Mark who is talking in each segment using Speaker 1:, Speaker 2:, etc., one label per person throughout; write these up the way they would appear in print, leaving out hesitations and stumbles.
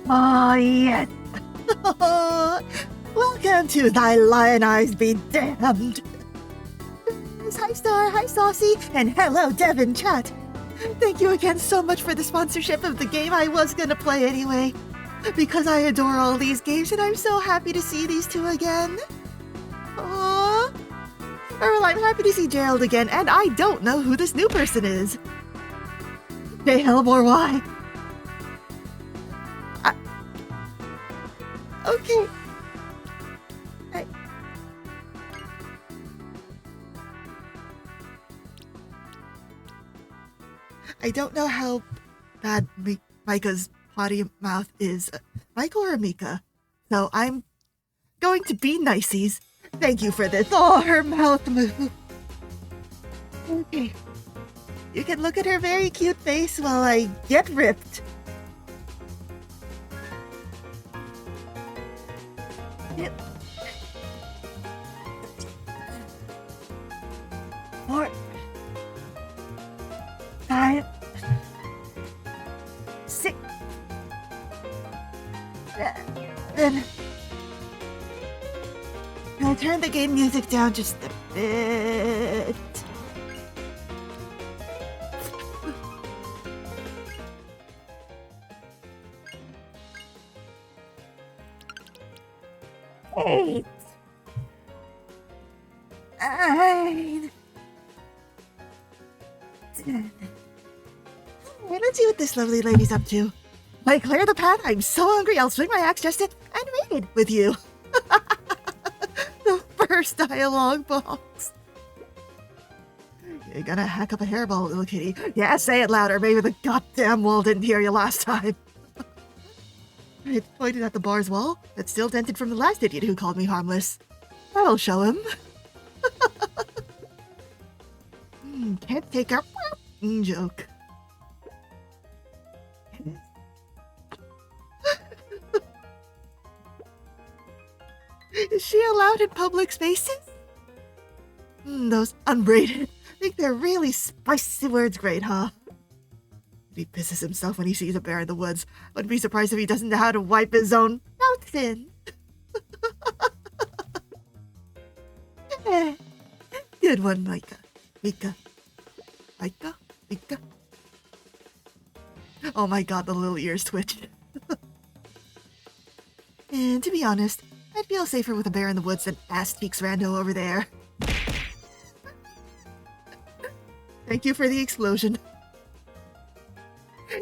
Speaker 1: Oh, yes. Welcome to thy Lyin Eyes Be damned. Hi, Star. Hi, Saucy. And hello, Devin Chat. Thank you again so much for the sponsorship of the game I was gonna play anyway. Because I adore all these games and I'm so happy to see these two again. Aww. Well, I'm happy to see Gerald again, and I don't know who this new person is. Say hell more why. Okay. I don't know how bad Micah's potty mouth is. Micah or Mika? So I'm going to be niceys. Thank you for this. Oh, her mouth move. Okay. You can look at her very cute face while I get ripped. Yep. 4, 5, 6, 7. I'll turn the game music down just a bit. Eight. 9. 10. Okay, let's see what this lovely lady's up to. I clear the path. I'm so hungry. I'll swing my axe just to raid with you. The first dialogue box. You're gonna hack up a hairball, little kitty. Yeah, say it louder. Maybe the goddamn wall didn't hear you last time. It's pointed at the bar's wall. That's still dented from the last idiot who called me harmless. I'll show him. Can't take a joke. Is she allowed in public spaces? Those unbraided. I think they're really spicy words great, huh? He pisses himself when he sees a bear in the woods. Wouldn't be surprised if he doesn't know how to wipe his own mouth fin. Good one, Micah. Micah. Oh my god, the little ears twitch. And to be honest, I'd feel safer with a bear in the woods than ass cheeks rando over there. Thank you for the explosion.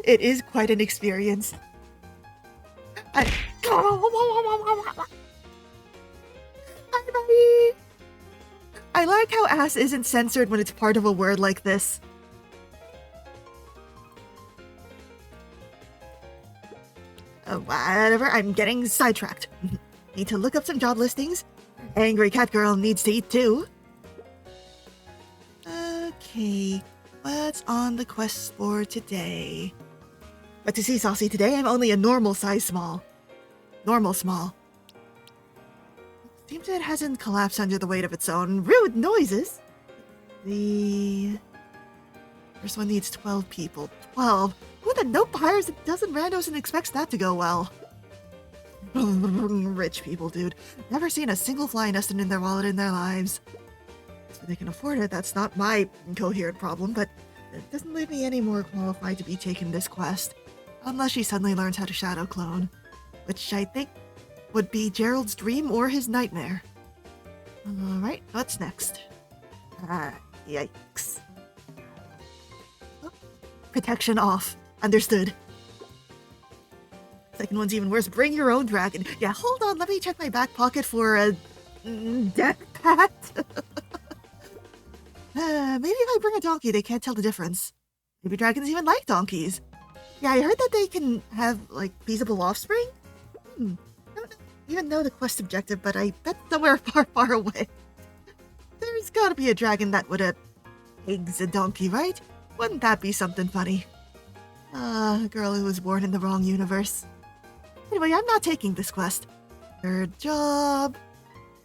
Speaker 1: It is quite an experience. Hi, buddy. I like how ass isn't censored when it's part of a word like this. Whatever, I'm getting sidetracked. Need to look up some job listings. Angry cat girl needs to eat too. Okay, what's on the quest for today? But to see Saucy today, I'm only a normal size small. Normal small. Seems it hasn't collapsed under the weight of its own rude noises. The first one needs 12 people. 12? Who the nope hires a dozen randos and expects that to go well? Rich people, dude. Never seen a single fly nested in their wallet in their lives. So they can afford it, that's not my incoherent problem, but it doesn't leave me any more qualified to be taking this quest. Unless she suddenly learns how to shadow clone. Which I think would be Gerald's dream or his nightmare. Alright, what's next? Yikes. Oh, protection off. Understood. Second one's even worse. Bring your own dragon. Yeah, hold on. Let me check my back pocket for a death pat. Maybe if I bring a donkey, they can't tell the difference. Maybe dragons even like donkeys. Yeah, I heard that they can have, like, feasible offspring. I don't even know the quest objective, but I bet somewhere far, far away. There's gotta be a dragon that would have eggs a donkey, right? Wouldn't that be something funny? A girl who was born in the wrong universe. Anyway, I'm not taking this quest. Third job.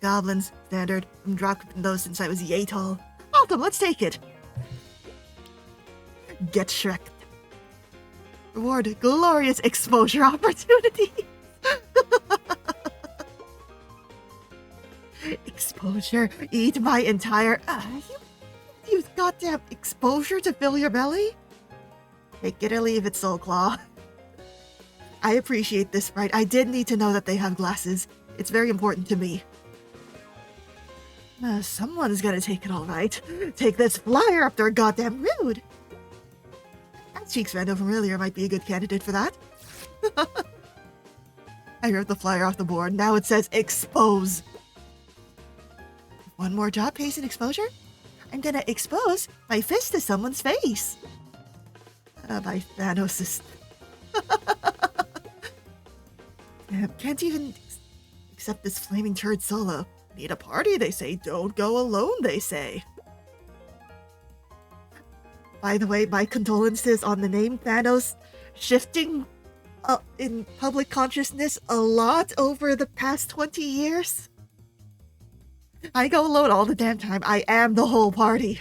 Speaker 1: Goblins, standard. I'm dropping those since I was yay tall. Autumn, let's take it. Get Shrek. reward glorious exposure opportunities. Exposure, eat my entire... you use goddamn exposure to fill your belly? Take it or leave it, Soul Claw. I appreciate this, right? I did need to know that they have glasses. It's very important to me. Someone's gonna take it all right. Take this flyer up their goddamn road. That Cheeks Rando from earlier might be a good candidate for that. I ripped the flyer off the board. Now it says expose. One more job pays an exposure? I'm gonna expose my fist to someone's face. My Thanos. Damn, can't even accept this flaming turd solo. Need a party, they say. Don't go alone, they say. By the way, my condolences on the name Thanos shifting in public consciousness a lot over the past 20 years. I go alone all the damn time. I am the whole party.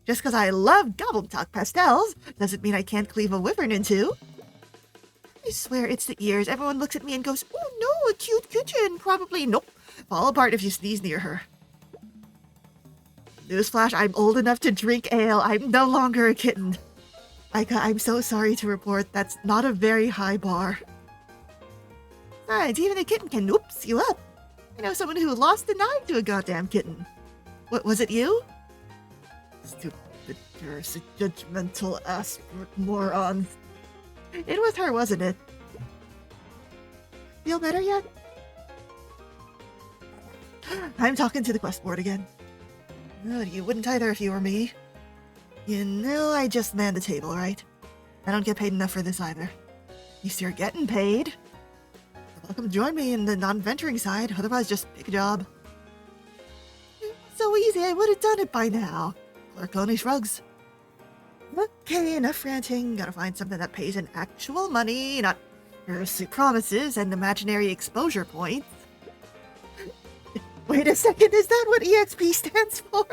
Speaker 1: Just because I love Gobbletalk pastels doesn't mean I can't cleave a wyvern in two. I swear it's the ears. Everyone looks at me and goes, oh no, a cute kitten. Probably nope. Fall apart if you sneeze near her. Newsflash, I'm old enough to drink ale. I'm no longer a kitten. I'm so sorry to report that's not a very high bar. Besides, even a kitten can oops you up. I know someone who lost an eye to a goddamn kitten. What, was it you? Stupid, judgmental ass morons. It was her, wasn't it? Feel better yet? I'm talking to the quest board again. You wouldn't either if you were me. You know I just manned the table, right? I don't get paid enough for this either. At least you're getting paid. You're welcome to join me in the non-venturing side, otherwise just pick a job. So easy, I would have done it by now. Clerk only shrugs. Okay, enough ranting. Gotta find something that pays in actual money, not heresy promises and imaginary exposure points. Wait a second, is that what EXP stands for?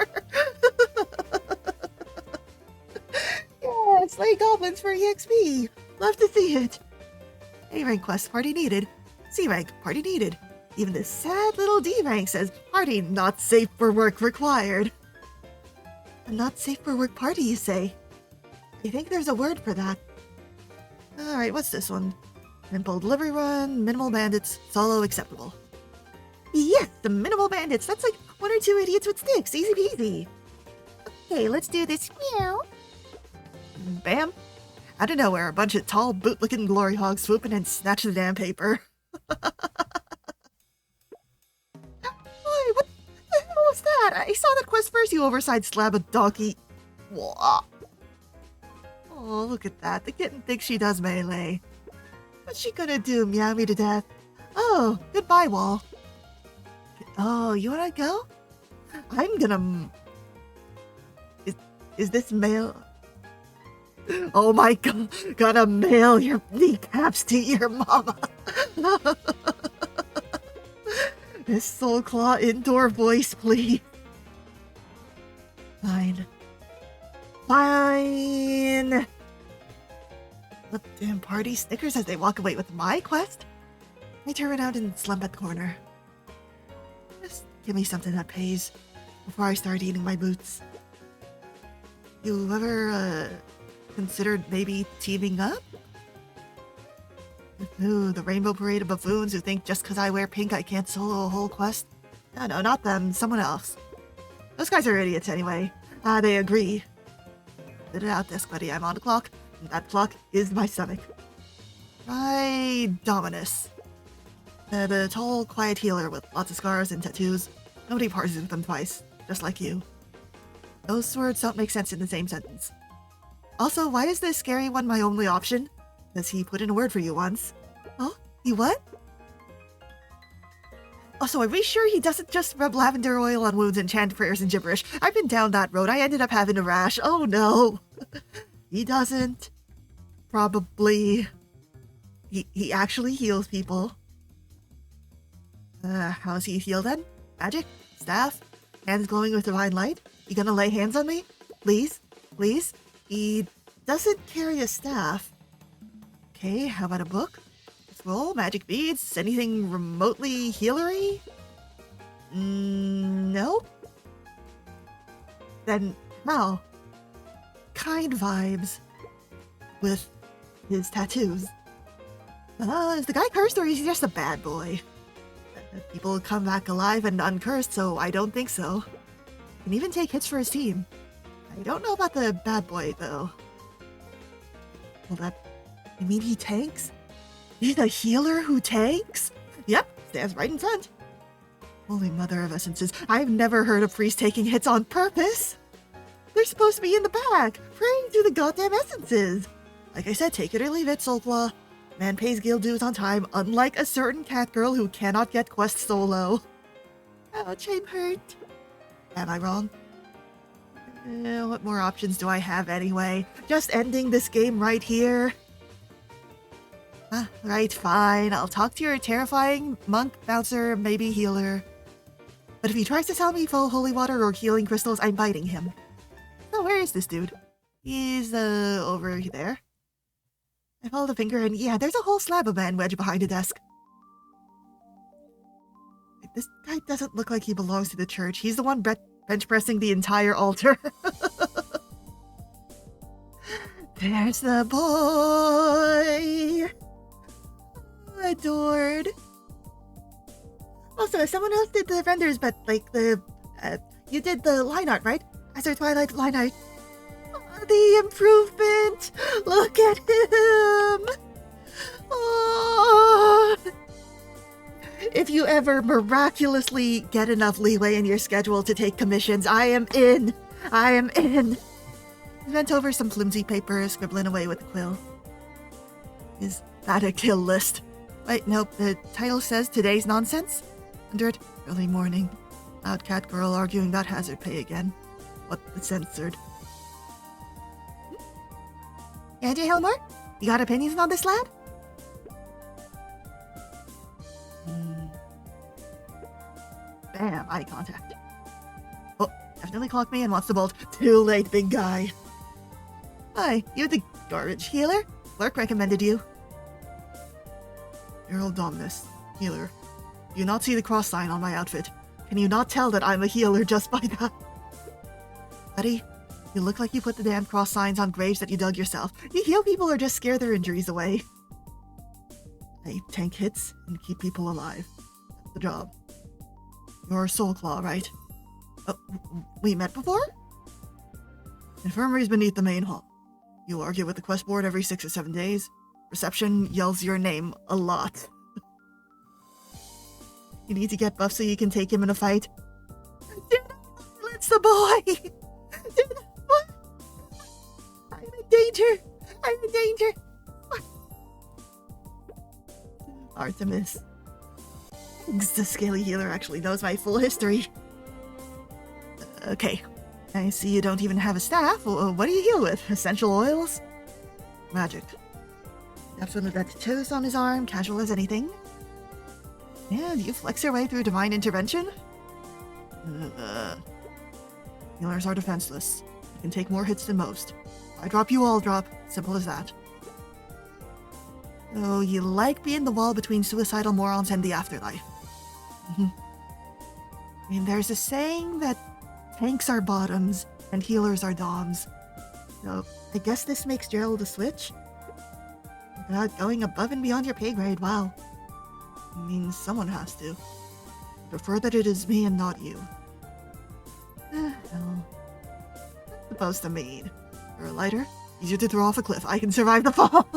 Speaker 1: Yeah, slay goblins for EXP. Love to see it. A-rank quest, party needed. C-rank, party needed. Even this sad little D-rank says, party not safe for work required. A not safe for work party, you say? I think there's a word for that. Alright, what's this one? Simple delivery run, minimal bandits, solo acceptable. Yes, the minimal bandits. That's like 1 or 2 idiots with sticks. Easy peasy. Okay, let's do this. Meow. Bam. Out of nowhere, a bunch of tall, boot-looking glory hogs swoop in and snatch the damn paper. Boy, what the hell was that? I saw that quest first, you oversized slab of donkey. Wah. Oh, look at that. The kitten thinks she does melee. What's she gonna do, meow me to death? Oh, goodbye, wall. Oh, you wanna go? I'm gonna... Is this male? Oh my god, gonna mail your kneecaps to your mama. This Soul Claw indoor voice, please. Fine. Fine! What damn party snickers as they walk away with my quest? I turn around and slump at the corner. Just give me something that pays before I start eating my boots. You ever, considered maybe teaming up? Ooh, the Rainbow Parade of buffoons who think just because I wear pink I can't solo a whole quest? No, not them, someone else. Those guys are idiots anyway. They agree. Spit it out, desk buddy, I'm on the clock, and that clock is my stomach. Try Dominus. The tall, quiet healer with lots of scars and tattoos. Nobody parses with them twice, just like you. Those words don't make sense in the same sentence. Also, why is the scary one my only option? Because he put in a word for you once. Oh, he what? Also, are we sure he doesn't just rub lavender oil on wounds and chant prayers and gibberish? I've been down that road. I ended up having a rash. Oh no. He doesn't. Probably. He actually heals people. How's he heal then? Magic? Staff? Hands glowing with divine light? You gonna lay hands on me? Please? Please? He doesn't carry a staff. Okay, how about a book? Scroll, magic beads, anything remotely healery? Nope. Then how? Kind vibes with his tattoos. Is the guy cursed or is he just a bad boy? People come back alive and uncursed, so I don't think so. Can even take hits for his team. I don't know about the bad boy, though. Hold up. You mean he tanks? He's a healer who tanks? Yep, stands right in front. Holy mother of essences, I've never heard of priests taking hits on purpose. They're supposed to be in the back, praying to the goddamn essences. Like I said, take it or leave it, Soulclaw. Man pays guild dues on time, unlike a certain cat girl who cannot get quests solo. Ouch, I'm hurt. Am I wrong? What more options do I have anyway? Just ending this game right here? Right, fine. I'll talk to your terrifying monk, bouncer, maybe healer. But if he tries to sell me full holy water or healing crystals, I'm biting him. So where is this dude? He's, over there. I followed a finger and yeah, there's a whole slab of man wedged behind a desk. This guy doesn't look like he belongs to the church. He's the one bench pressing the entire altar. There's the boy. Adored. Also, someone else did the renders, but like you did the line art, right? As our Twilight line art. The improvement! Look at him! Oh. If you ever miraculously get enough leeway in your schedule to take commissions, I am in! I am in! He bent over some flimsy paper, scribbling away with a quill. Is that a kill list? Wait, nope, the title says Today's Nonsense. Under it, early morning. Loud cat girl arguing about hazard pay again. What the censored? Andy Helmer, you got opinions on this lad? Bam, eye contact. Oh, definitely clocked me and wants to bolt. Too late, big guy. Hi, you're the garbage healer? Clerk recommended you. Earl Dominus, healer. Do you not see the cross sign on my outfit? Can you not tell that I'm a healer just by that? Buddy, you look like you put the damn cross signs on graves that you dug yourself. You heal people or just scare their injuries away. I tank hits and keep people alive. That's the job. You're Soulclaw, right? Oh, we met before? Infirmary's beneath the main hall. You argue with the quest board every 6 or 7 days. Reception yells your name a lot. You need to get buff so you can take him in a fight. It's the boy! I'm in danger! I'm in danger! Artemis. The scaly healer actually knows my full history. Okay. I see you don't even have a staff. What do you heal with? Essential oils? Magic. Definitely got tattoos on his arm, casual as anything. Yeah, do you flex your way through divine intervention? Healers are defenseless. You can take more hits than most. I drop, you all drop. Simple as that. Oh, you like being the wall between suicidal morons and the afterlife. I mean, there's a saying that tanks are bottoms and healers are doms. So, I guess this makes Gerald a switch? Without going above and beyond your pay grade, wow. I mean, someone has to. Prefer that it is me and not you. Hell. Supposed to mean. You're a lighter, easier to throw off a cliff. I can survive the fall.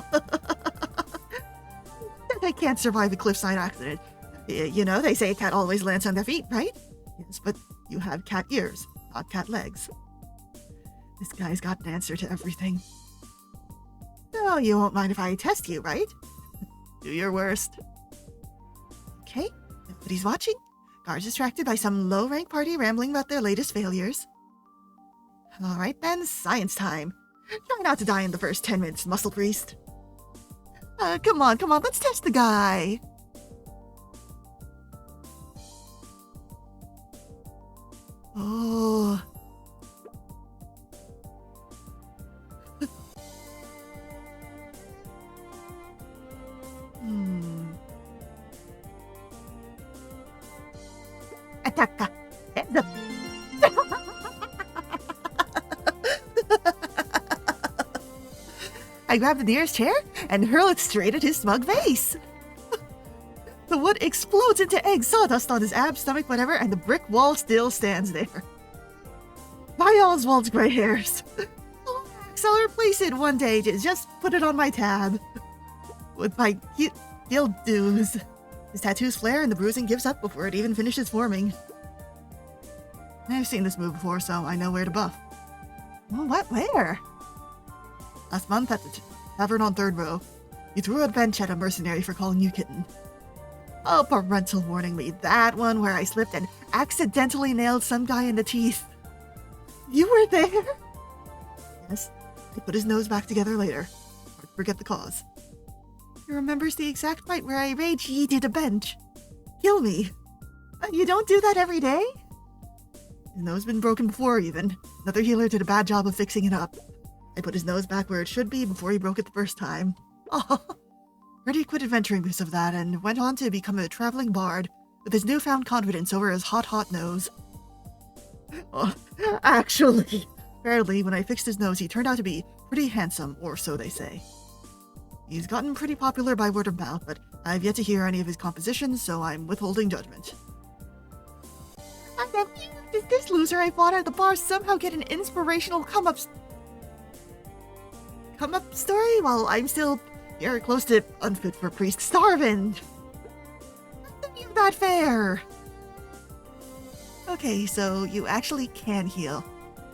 Speaker 1: I can't survive a cliffside accident. You know, they say a cat always lands on their feet, right? Yes, but you have cat ears, not cat legs. This guy's got an answer to everything. No, you won't mind if I test you, right? Do your worst. Okay, nobody's watching. Guards distracted by some low-rank party rambling about their latest failures. Alright then, science time. Try not to die in the first 10 minutes, muscle priest. Come on, let's test the guy. Oh. Attack. I grab the nearest chair and hurl it straight at his smug face. The wood explodes into egg sawdust on his abs, stomach, whatever, and the brick wall still stands there. By Oswald's gray hairs. I'll replace it one day to just put it on my tab. With my guild dues. His tattoos flare and the bruising gives up before it even finishes forming. I've seen this move before, so I know where to buff. Well, what? Where? Last month at the tavern on 3rd Row, you threw a bench at a mercenary for calling you kitten. Oh, parental warning me. That one where I slipped and accidentally nailed some guy in the teeth. You were there? Yes. I put his nose back together later. Hard to forget the cause. He remembers the exact fight where I rage yeeted a bench. Kill me. You don't do that every day? His nose been broken before even. Another healer did a bad job of fixing it up. I put his nose back where it should be before he broke it the first time. Oh, Reddy quit adventuring because of that and went on to become a traveling bard with his newfound confidence over his hot nose. Oh, actually, apparently when I fixed his nose he turned out to be pretty handsome, or so they say. He's gotten pretty popular by word of mouth, but I've yet to hear any of his compositions, so I'm withholding judgment. Did this loser I fought at the bar somehow get an inspirational come-up story while I'm still very close to unfit for priest starving? Not that fair. Okay, so you actually can heal.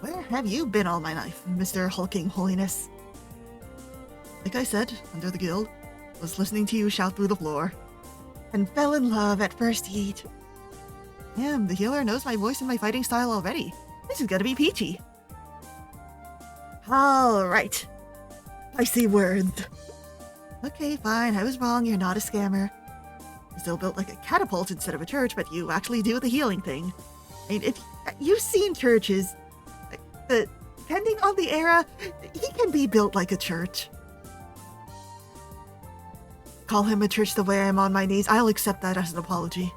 Speaker 1: Where have you been all my life, Mr. Hulking Holiness? Like I said, under the guild, was listening to you shout through the floor, and fell in love at first heat. Damn, the healer knows my voice and my fighting style already. This is gonna be peachy. Alright. I see words. Okay, fine, I was wrong, you're not a scammer. You're still built like a catapult instead of a church, but you actually do the healing thing. I mean, if you've seen churches, depending on the era, he can be built like a church. Call him a church the way I'm on my knees, I'll accept that as an apology.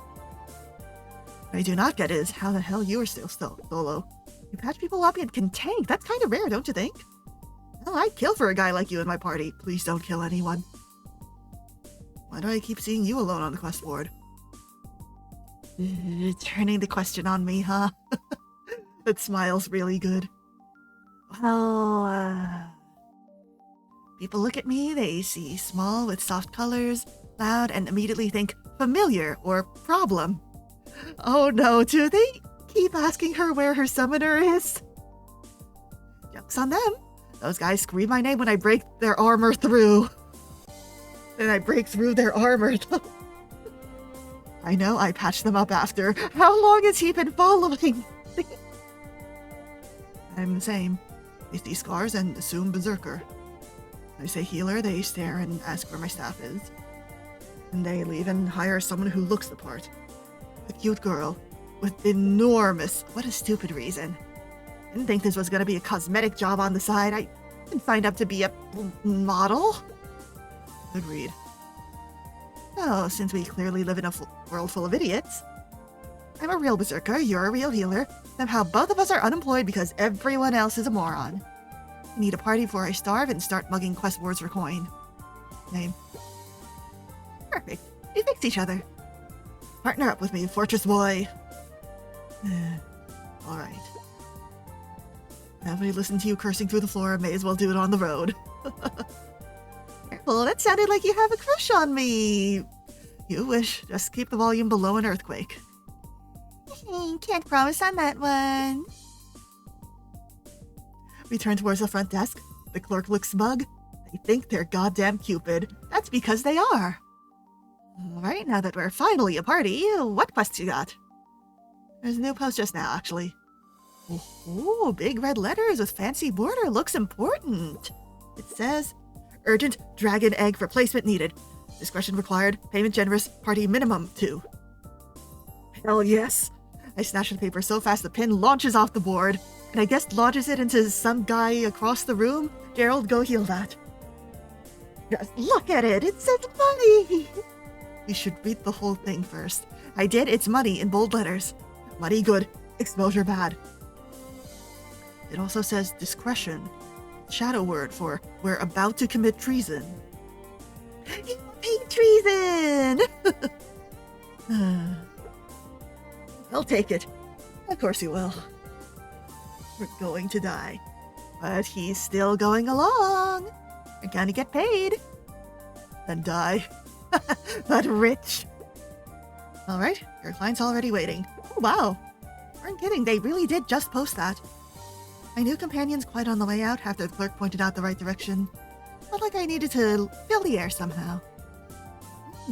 Speaker 1: What I do not get is how the hell you are still solo. You patch people up and can tank. That's kind of rare, don't you think? Well, I'd kill for a guy like you in my party. Please don't kill anyone. Why do I keep seeing you alone on the quest board? Turning the question on me, huh? That smile's really good. Well, people look at me, they see small with soft colors, loud, and immediately think familiar or problem. Oh no, do they keep asking her where her summoner is? Joke's on them. Those guys scream my name when I break their armor through. Then I break through their armor. I know, I patched them up after. How long has he been following? I'm the same. They see scars and assume berserker. When I say healer, they stare and ask where my staff is. And they leave and hire someone who looks the part. A cute girl with enormous... What a stupid reason. Didn't think this was gonna be a cosmetic job on the side. I didn't sign up to be a model. Agreed. So, since we clearly live in a world full of idiots, I'm a real berserker, you're a real healer. Somehow both of us are unemployed because everyone else is a moron. I need a party before I starve and start mugging quest boards for coin. Name. Perfect. We fixed each other. Partner up with me, Fortress Boy. Alright. Now if I listen to you cursing through the floor, I may as well do it on the road. Careful, that sounded like you have a crush on me. You wish. Just keep the volume below an earthquake. Can't promise on that one. We turn towards the front desk. The clerk looks smug. They think they're goddamn Cupid. That's because they are. Alright, now that we're finally a party, what quests you got? There's a new post just now, actually. Oh, big red letters with fancy border looks important. It says, urgent dragon egg replacement needed. Discretion required, payment generous, party minimum 2. Hell yes. I snatch the paper so fast the pin launches off the board, and I guess launches it into some guy across the room. Gerald, go heal that. Just look at it. It says money. You should read the whole thing first. I did. It's money in bold letters. Money good. Exposure bad. It also says discretion. Shadow word for we're about to commit treason. You hate treason! I'll take it. Of course you will. We're going to die. But he's still going along. We're gonna get paid. Then die. But rich. Alright, your client's already waiting. Oh wow. Aren't kidding, they really did just post that. My new companion's quite on the way out after the clerk pointed out the right direction. Felt like I needed to fill the air somehow.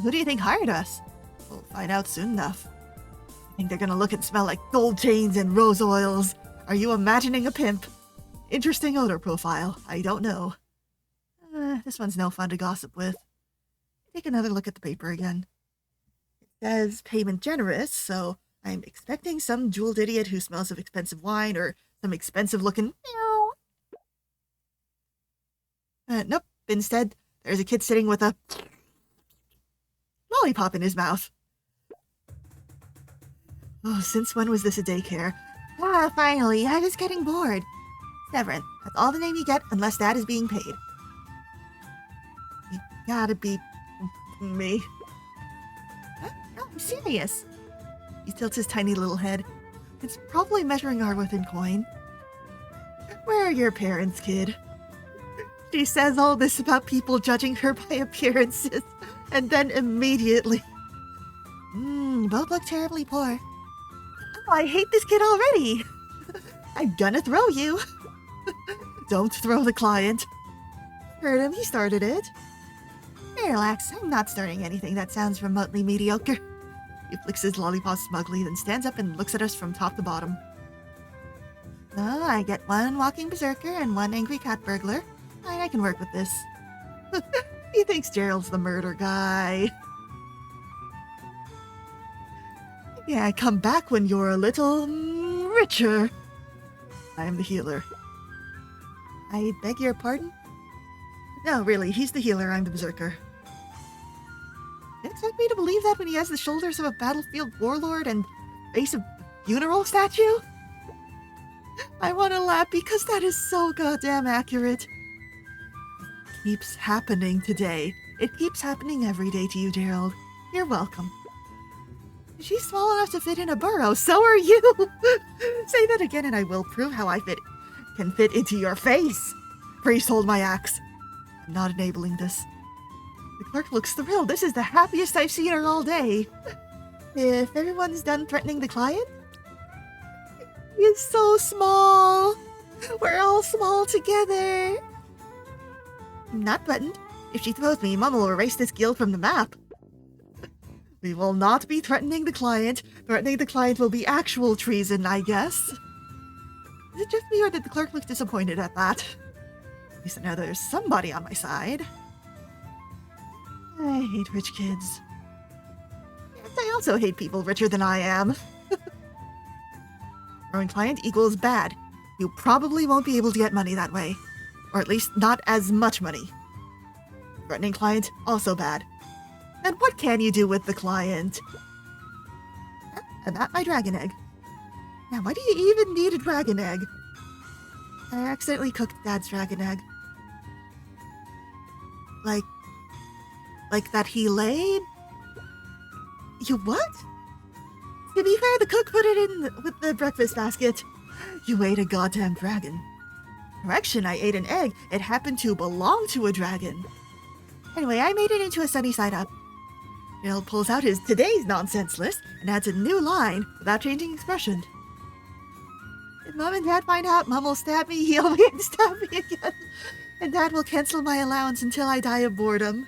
Speaker 1: Who do you think hired us? We'll find out soon enough. I think they're gonna look and smell like gold chains and rose oils. Are you imagining a pimp? Interesting odor profile. I don't know. This one's no fun to gossip with. Take another look at the paper again. It says payment generous, so I'm expecting some jeweled idiot who smells of expensive wine or some expensive looking meow. Nope. Instead, there's a kid sitting with a lollipop in his mouth. Oh, since when was this a daycare? Ah, finally, I was getting bored. Severin, that's all the name you get unless Dad is being paid. You gotta be me. No, I'm serious. He tilts his tiny little head. It's probably measuring our worth in coin. Where are your parents, kid? She says all this about people judging her by appearances, and then immediately... both look terribly poor. Oh, I hate this kid already! I'm gonna throw you! Don't throw the client. Heard him, he started it. Hey, relax, I'm not starting anything that sounds remotely mediocre. He flicks his lollipop smugly, then stands up and looks at us from top to bottom. Oh, I get one walking berserker and one angry cat burglar. Fine, I can work with this. He thinks Gerald's the murder guy. Yeah, come back when you're a little richer. I am the healer. I beg your pardon? No, really, he's the healer, I'm the berserker. You expect me to believe that when he has the shoulders of a battlefield warlord and face of a funeral statue? I want to laugh because that is so goddamn accurate. It keeps happening today. It keeps happening every day to you, Gerald. You're welcome. She's small enough to fit in a burrow, so are you! Say that again and I will prove how I can fit into your face. Priest, hold my axe. I'm not enabling this. The clerk looks thrilled. This is the happiest I've seen her all day. If everyone's done threatening the client... He's so small. We're all small together. Not threatened. If she throws me, Mom will erase this guild from the map. We will not be threatening the client. Threatening the client will be actual treason, I guess. Is it just me or did the clerk look disappointed at that? At least I know there's somebody on my side. I hate rich kids. Yes, I also hate people richer than I am. Growing client equals bad. You probably won't be able to get money that way. Or at least not as much money. Threatening client, also bad. And what can you do with the client? And that my dragon egg. Now, why do you even need a dragon egg? I accidentally cooked Dad's dragon egg. Like that he laid? You what? To be fair, the cook put it in with the breakfast basket. You ate a goddamn dragon. Correction, I ate an egg. It happened to belong to a dragon. Anyway, I made it into a sunny side up. Gerald pulls out his today's nonsense list and adds a new line without changing expression. If Mom and Dad find out, Mom will stab me, heal me, and stab me again. And Dad will cancel my allowance until I die of boredom.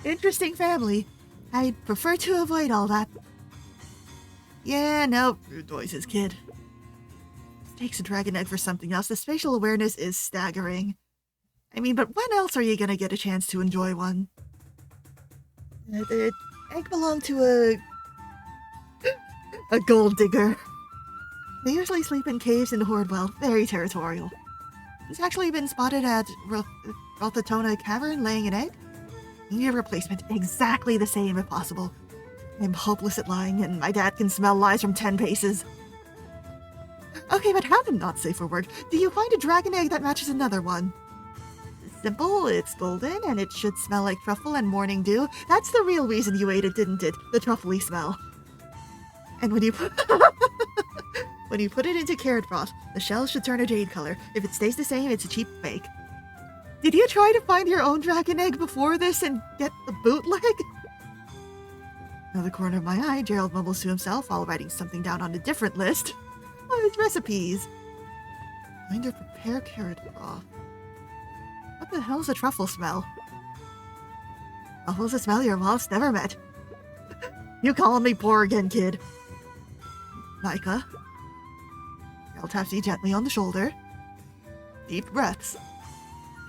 Speaker 1: Interesting family. I'd prefer to avoid all that. Yeah, no, rude noises, kid. Takes a dragon egg for something else. The spatial awareness is staggering. I mean, but when else are you gonna get a chance to enjoy one? The egg belonged to a gold digger. They usually sleep in caves and hoard wealth. Very territorial. It's actually been spotted at Otome Cavern laying an egg. Need a replacement exactly the same if possible. I'm hopeless at lying, and my dad can smell lies from 10 paces. Okay, but how to not say for work? Do you find a dragon egg that matches another one? Simple, it's golden, and it should smell like truffle and morning dew. That's the real reason you ate it, didn't it? The truffly smell. And when you when you put it into carrot broth, the shell should turn a jade color. If it stays the same, it's a cheap fake. Did you try to find your own dragon egg before this and get the bootleg? Out of the corner of my eye, Gerald mumbles to himself while writing something down on a different list. Oh, his recipes. Find or prepare carrot broth. What the hell's a truffle smell? Truffle's a smell your mom's never met. You calling me poor again, kid? Micah. Gerald taps you gently on the shoulder. Deep breaths.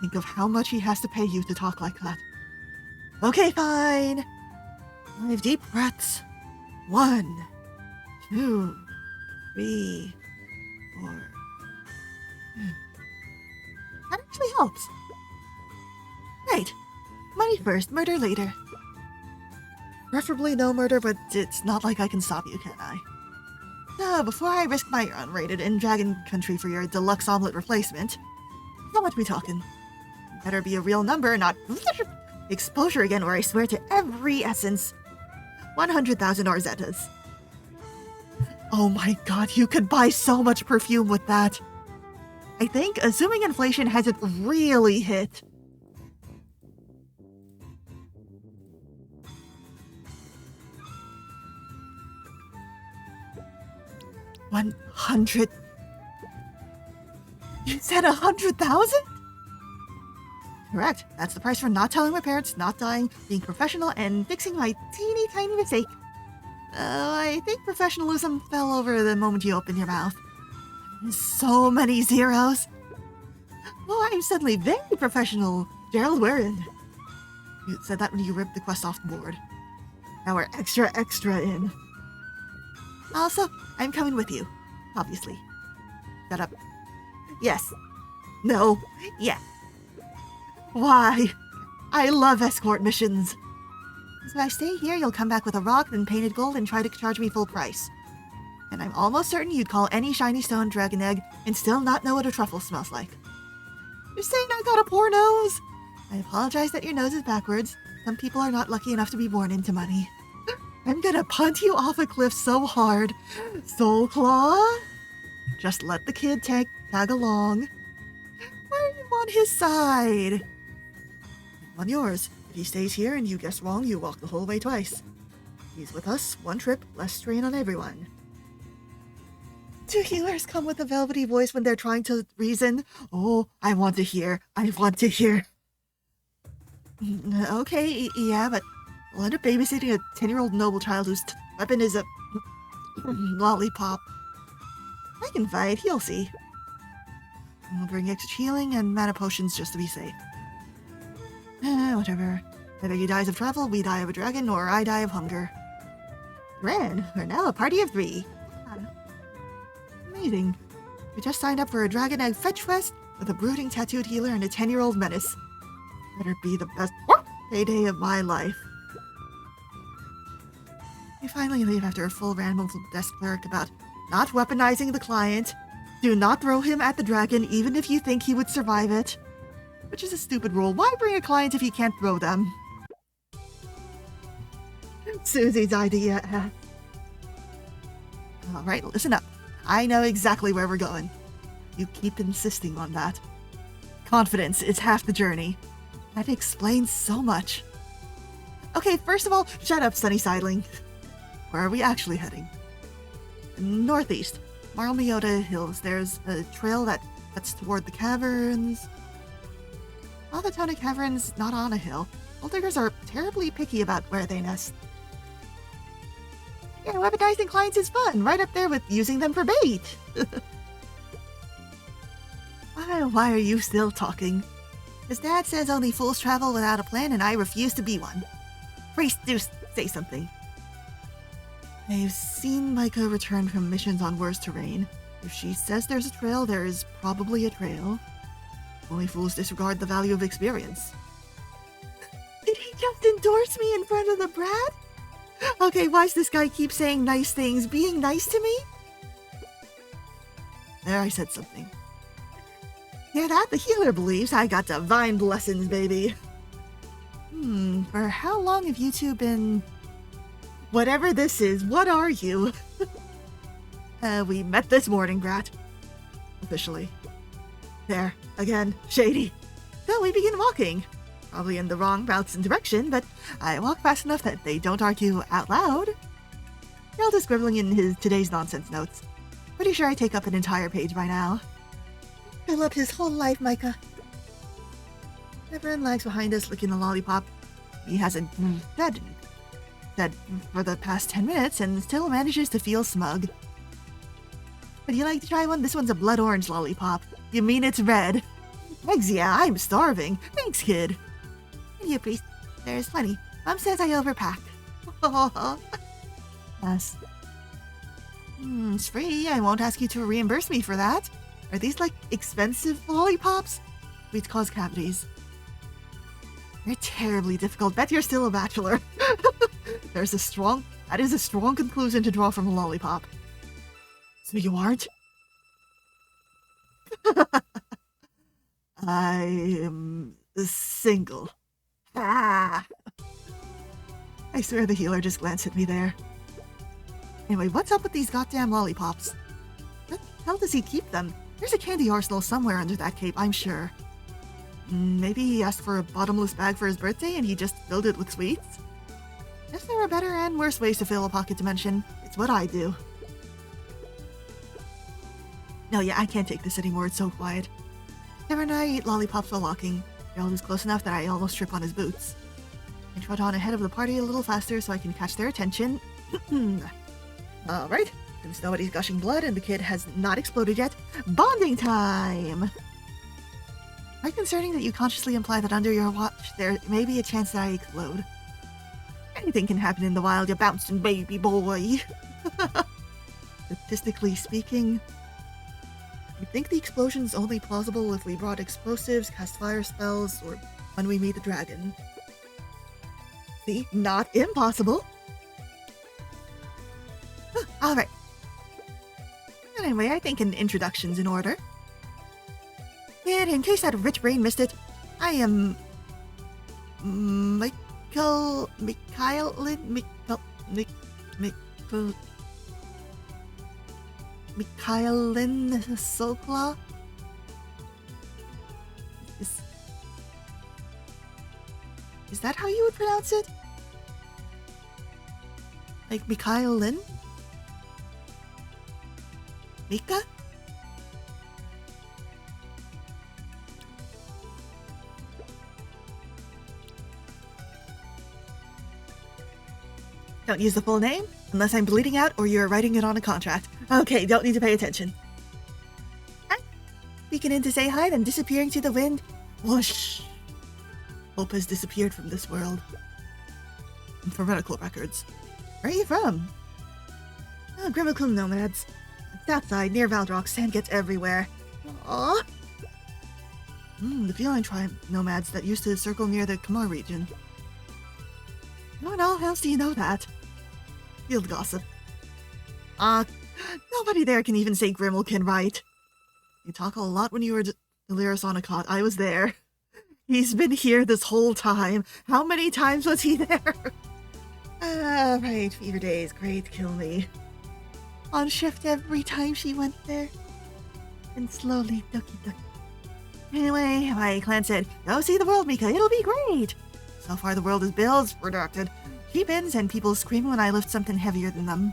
Speaker 1: Think of how much he has to pay you to talk like that. Okay, fine. 5 deep breaths. 1, 2, 3, 4. That actually helps. Right. Money first, murder later. Preferably no murder, but it's not like I can stop you, can I? So, before I risk my unrated in Dragon Country for your deluxe omelet replacement, how much we talking? Better be a real number, not exposure again, or I swear to every essence. 100,000 Orzetas. Oh my god, you could buy so much perfume with that. I think, assuming inflation hasn't really hit. $100. You said 100,000? Correct. That's the price for not telling my parents, not dying, being professional, and fixing my teeny tiny mistake. I think professionalism fell over the moment you opened your mouth. So many zeros. Oh, I'm suddenly very professional. Gerald Warren. You said that when you ripped the quest off the board. Now we're extra in. Also, I'm coming with you. Obviously. Shut up. Yes. No. Yeah. Why? I love escort missions. So if I stay here, you'll come back with a rock, then painted gold, and try to charge me full price. And I'm almost certain you'd call any shiny stone dragon egg and still not know what a truffle smells like. You're saying I got a poor nose? I apologize that your nose is backwards. Some people are not lucky enough to be born into money. I'm gonna punt you off a cliff so hard. Soul Claw? Just let the kid tag along. Why are you on his side? I'm on yours. If he stays here and you guess wrong, you walk the whole way twice. He's with us, one trip, less strain on everyone. Do healers come with a velvety voice when they're trying to reason? Oh, I want to hear. I want to hear. Okay, yeah, but I'll end up babysitting a 10-year-old noble child whose weapon is a lollipop. I can fight, you'll see. I'll bring extra healing and mana potions just to be safe. Whatever. Whether he dies of travel, we die of a dragon, or I die of hunger. Ren, we're now a party of 3. Amazing. We just signed up for a dragon egg fetch quest with a brooding tattooed healer and a 10-year-old menace. Better be the best payday of my life. We finally leave after a full random desk clerk about not weaponizing the client. Do not throw him at the dragon even if you think he would survive it. Which is a stupid rule. Why bring a client if you can't throw them? Susie's idea. Alright, listen up. I know exactly where we're going. You keep insisting on that. Confidence is half the journey. That explains so much. Okay, first of all, shut up, Sunny Sidling. Where are we actually heading? Northeast. Marlmiota Hills. There's a trail that cuts toward the caverns. While the Tonic Cavern's not on a hill, gold diggers are terribly picky about where they nest. Yeah, weaponizing clients is fun, right up there with using them for bait. Why are you still talking? His dad says only fools travel without a plan, and I refuse to be one. Priest, do say something. I've seen Micah return from missions on worse terrain. If she says there's a trail, there is probably a trail. Only fools disregard the value of experience. Did he just endorse me in front of the brat? Okay, why does this guy keep saying nice things, being nice to me? There, I said something. Hear that? The healer believes I got divine blessings, baby. For how long have you two been... Whatever this is, what are you? We met this morning, brat. Officially. There, again, shady. So we begin walking. Probably in the wrong routes and direction, but I walk fast enough that they don't argue out loud. Gerald is scribbling in his today's nonsense notes. Pretty sure I take up an entire page by now. Fill up his whole life, Micah. Everyone lags behind us licking a lollipop. He hasn't said for the past 10 minutes and still manages to feel smug. Would you like to try one? This one's a blood orange lollipop. You mean it's red? Eggs, yeah, I'm starving. Thanks, kid. And you, priest. There's plenty. Mom says I overpack. Yes. It's free. I won't ask you to reimburse me for that. Are these, like, expensive lollipops? We'd cause cavities. You're terribly difficult. Bet you're still a bachelor. That is a strong conclusion to draw from a lollipop. So you aren't? I am single. Ah! I swear the healer just glanced at me there. Anyway, what's up with these goddamn lollipops? What the hell does he keep them? There's a candy arsenal somewhere under that cape, I'm sure. Maybe he asked for a bottomless bag for his birthday and he just filled it with sweets? Guess there are better and worse ways to fill a pocket dimension. It's what I do. No, yeah, I can't take this anymore, it's so quiet. Never and I eat lollipops while walking. Gerald is close enough that I almost trip on his boots. I trot on ahead of the party a little faster so I can catch their attention. Alright, since nobody's gushing blood and the kid has not exploded yet, bonding time! Quite concerning that you consciously imply that under your watch there may be a chance that I explode. Anything can happen in the wild, you bouncing baby boy. Statistically speaking, I think the explosion's only plausible if we brought explosives, cast fire spells, or when we meet the dragon. See? Not impossible! Alright. Anyway, I think an introduction's in order. And in case that rich brain missed it, I am... Mikhailin Sokla? Is that how you would pronounce it? Like Mikhailin? Mika? Don't use the full name, unless I'm bleeding out or you're writing it on a contract. Okay, don't need to pay attention. Hi. Peeking in to say hi, then disappearing to the wind. Whoosh. Hope has disappeared from this world. And for medical records. Where are you from? Oh, Grimacum nomads. It's outside, near Valdrock, sand gets everywhere. Aww. The feline tribe nomads that used to circle near the Kamar region. What else do you know that? Field gossip. Nobody there can even say Grimalkin right. You talk a lot when you were delirious on a cot. I was there. He's been here this whole time. How many times was he there? Right, fever days, great, kill me. On shift every time she went there. And slowly, ducky. Anyway, my clan said, go see the world, Mika, it'll be great. So far the world is built, redacted. Sheep-ins and people scream when I lift something heavier than them.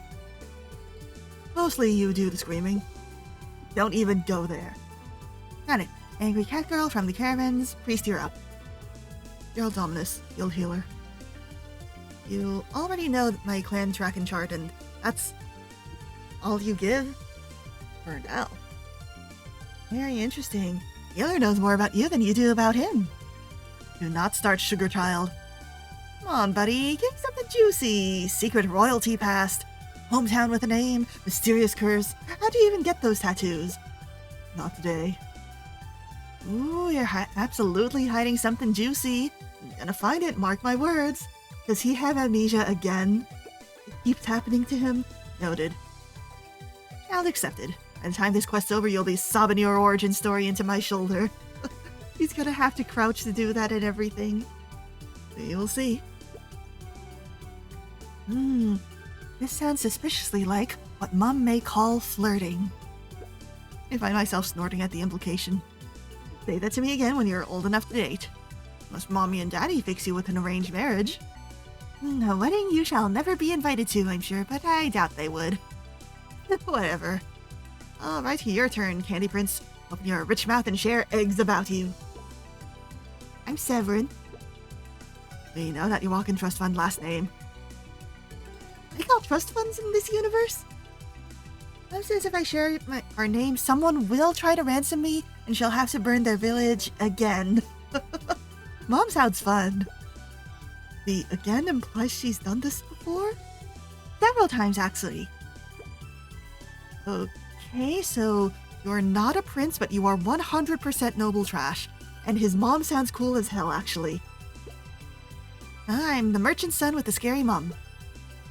Speaker 1: Mostly you do the screaming. Don't even go there. Got it. Angry cat girl from the caravans, priest you're up. Gerald Dominus, guild healer. You already know my clan track and chart and that's all you give? For now. Very interesting. Healer knows more about you than you do about him. Do not start, sugar child. Come on, buddy, give me something juicy. Secret royalty past. Hometown with a name. Mysterious curse. How'd you even get those tattoos? Not today. Ooh, you're absolutely hiding something juicy. I'm gonna find it, mark my words. Does he have amnesia again? It keeps happening to him? Noted. Child accepted. By the time this quest's over, you'll be sobbing your origin story into my shoulder. He's gonna have to crouch to do that and everything. You'll see. This sounds suspiciously like what Mum may call flirting. I find myself snorting at the implication. Say that to me again when you're old enough to date. Must Mommy and Daddy fix you with an arranged marriage? A wedding you shall never be invited to, I'm sure, but I doubt they would. Whatever. Alright, your turn, Candy Prince. Open your rich mouth and share eggs about you. I'm Severin. We know that you walk in trust fund last name. They call trust funds in this universe? Mom says if I share our name, someone will try to ransom me and she'll have to burn their village again. Mom sounds fun. The again implies she's done this before? Several times, actually. Okay, so you're not a prince, but you are 100% noble trash. And his mom sounds cool as hell, actually. I'm the merchant's son with the scary mom.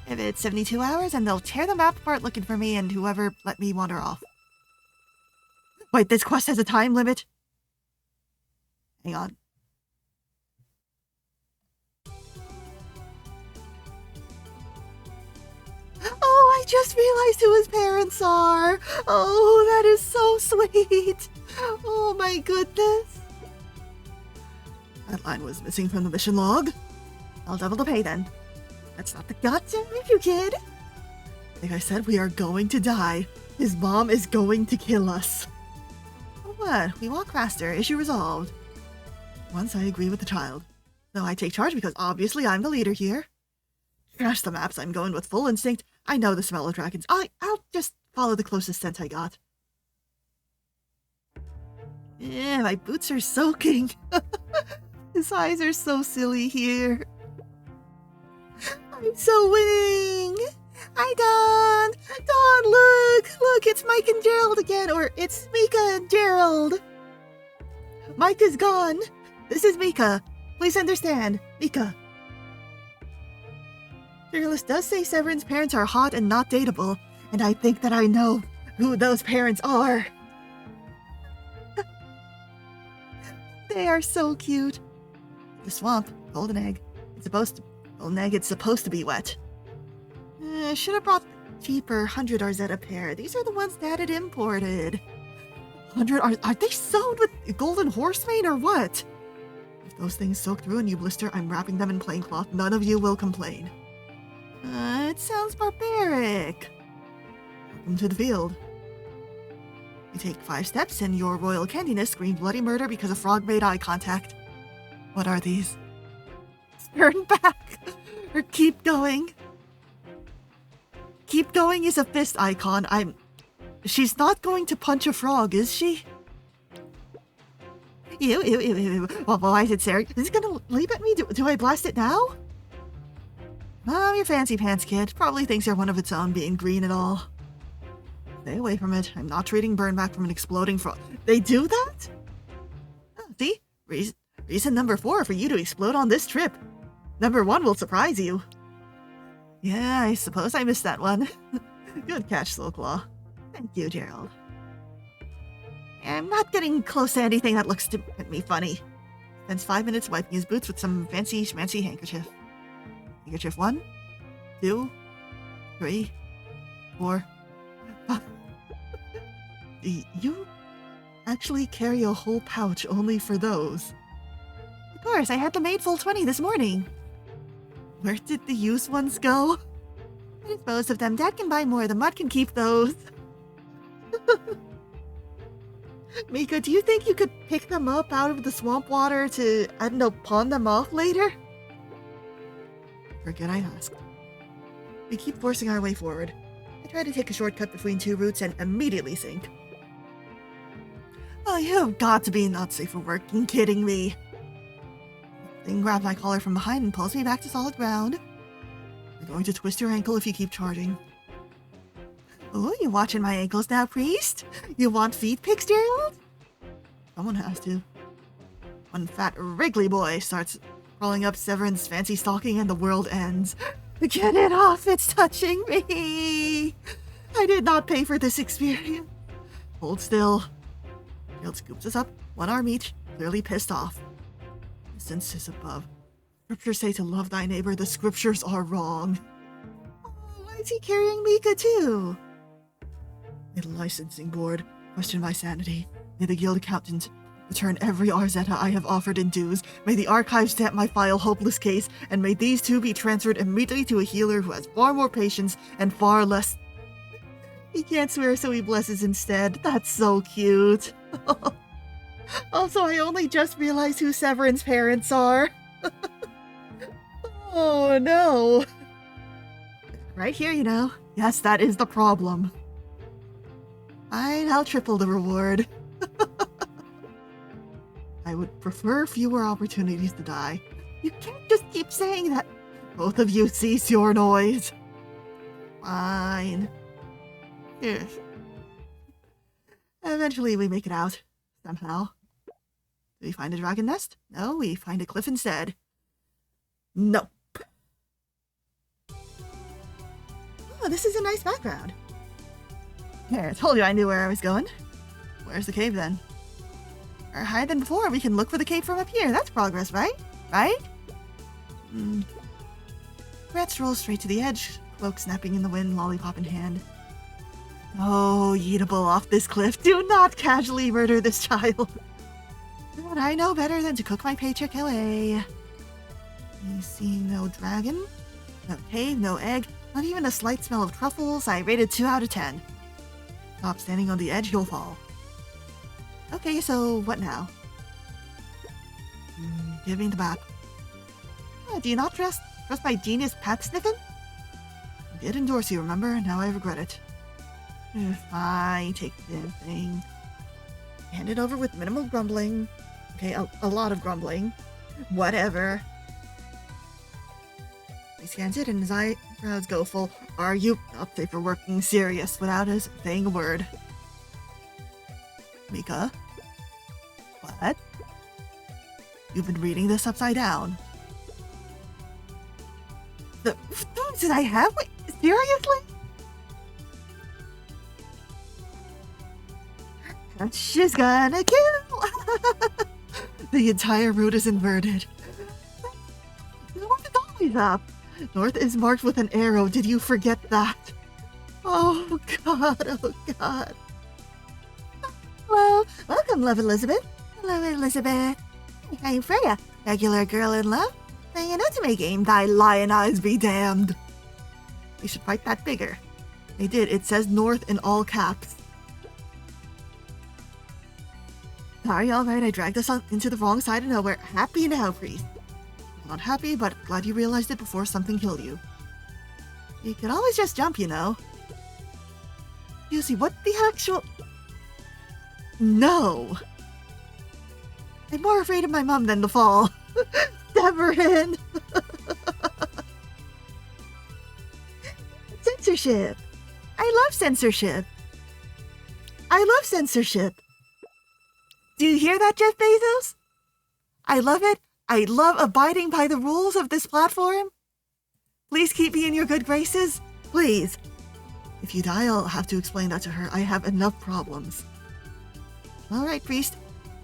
Speaker 1: If it's 72 hours, and they'll tear the map apart looking for me and whoever let me wander off. Wait, this quest has a time limit? Hang on. Oh, I just realized who his parents are. Oh, that is so sweet. Oh my goodness. That line was missing from the mission log. I'll double the pay then. That's not the goddamn review, kid. Like I said, we are going to die. His mom is going to kill us. What? We walk faster. Issue resolved. Once I agree with the child. So I take charge because obviously I'm the leader here. Trash the maps, I'm going with full instinct. I know the smell of dragons. I'll just follow the closest scent I got. Yeah, my boots are soaking. His eyes are so silly here. I'm so winning! Hi, Dawn! Dawn, look! Look, it's Mike and Gerald again, or it's Mika and Gerald! Mike is gone! This is Mika. Please understand, Mika. Fearless does say Severin's parents are hot and not dateable, and I think that I know who those parents are. They are so cute. The swamp, golden egg. It's supposed to be wet. I should have brought cheaper 100 Arzetta pair. These are the ones Dad had imported. 100 are they sewed with golden horsemane or what? If those things soak through and you blister, I'm wrapping them in plain cloth. None of you will complain. It sounds barbaric. Welcome to the field. You take 5 steps and your royal candiness screams bloody murder because a frog made eye contact. What are these? Turn back! Or keep going. Keep going is a fist icon. She's not going to punch a frog, is she? Ew. Well, why is it Sarah? Is it gonna leap at me? Do I blast it now? Your fancy pants kid. Probably thinks you're one of its own, being green and all. Stay away from it. I'm not treating burn back from an exploding frog. They do that? See? Reason number 4 for you to explode on this trip. Number 1 will surprise you. Yeah, I suppose I missed that one. Good catch, Slowclaw. Thank you, Gerald. I'm not getting close to anything that looks at me funny. Spends 5 minutes wiping his boots with some fancy schmancy handkerchief. Handkerchief 1, 2, 3, 4, 5. Do you actually carry a whole pouch only for those? Of course, I had them made full 20 this morning. Where did the used ones go? I disposed of them. Dad can buy more. The mud can keep those. Mika, do you think you could pick them up out of the swamp water to, I don't know, pawn them off later? Forget I asked. We keep forcing our way forward. I try to take a shortcut between 2 routes and immediately sink. Oh, you've got to be not safe for work. You're kidding me. Thing grabs my collar from behind and pulls me back to solid ground. I'm going to twist your ankle if you keep charging. Oh, you watching my ankles now, priest? You want feet pics, Gerald? Someone has to. One fat wriggly boy starts crawling up Severin's fancy stocking and the world ends. Get it off, it's touching me! I did not pay for this experience. Hold still. Gerald scoops us up, one arm each, clearly pissed off. Since is above. Scriptures say to love thy neighbor, the scriptures are wrong. Oh, why is he carrying Mika too? May the licensing board question my sanity. May the guild accountant return every Arzetta I have offered in dues. May the archive stamp my file hopeless case, and may these two be transferred immediately to a healer who has far more patience and far less... He can't swear, so he blesses instead. That's so cute. Also, I only just realized who Severin's parents are. Oh no. Right here, you know. Yes, that is the problem. Fine, I'll triple the reward. I would prefer fewer opportunities to die. You can't just keep saying that. Both of you cease your noise. Fine. Here. Eventually we make it out. Somehow. Do we find a dragon nest? No, we find a cliff instead. Nope. Oh, this is a nice background. There, I told you I knew where I was going. Where's the cave then? Or higher than before, we can look for the cave from up here. That's progress, right? Right? Rat strolls straight to the edge, cloak snapping in the wind, lollipop in hand. Oh, yeetable off this cliff. Do not casually murder this child. But I know better than to cook my paycheck away. You see no dragon, no cave, no egg, not even a slight smell of truffles. I rated 2 out of 10. Stop standing on the edge, you'll fall. Okay, so what now? Giving the map. Do you not trust my genius pat sniffing? I did endorse you, remember? Now I regret it. Fine, take the damn thing. Hand it over with minimal grumbling. Okay, a lot of grumbling. Whatever. He scans it and his eyebrows go full. Are you up for working serious without us saying a word? Mika? What? You've been reading this upside down. Did I have? Wait, seriously? She's gonna kill! The entire route is inverted. North is always up. North is marked with an arrow. Did you forget that? Oh god, oh god. Hello, welcome, love Elizabeth. Hello, Elizabeth. I'm Freya, regular girl in love. Playing an Otome game, thy Lyin Eyes Be damned. We should fight that bigger. They did, it says North in all caps. Sorry, alright, I dragged us into the wrong side of nowhere. Happy now, priest. Not happy, but glad you realized it before something killed you. You could always just jump, you know. You see, what the actual... No! I'm more afraid of my mom than the fall. Severin! Censorship! I love censorship! I love censorship! Do you hear that, Jeff Bezos? I love it. I love abiding by the rules of this platform. Please keep me in your good graces. Please. If you die, I'll have to explain that to her. I have enough problems. All right, priest.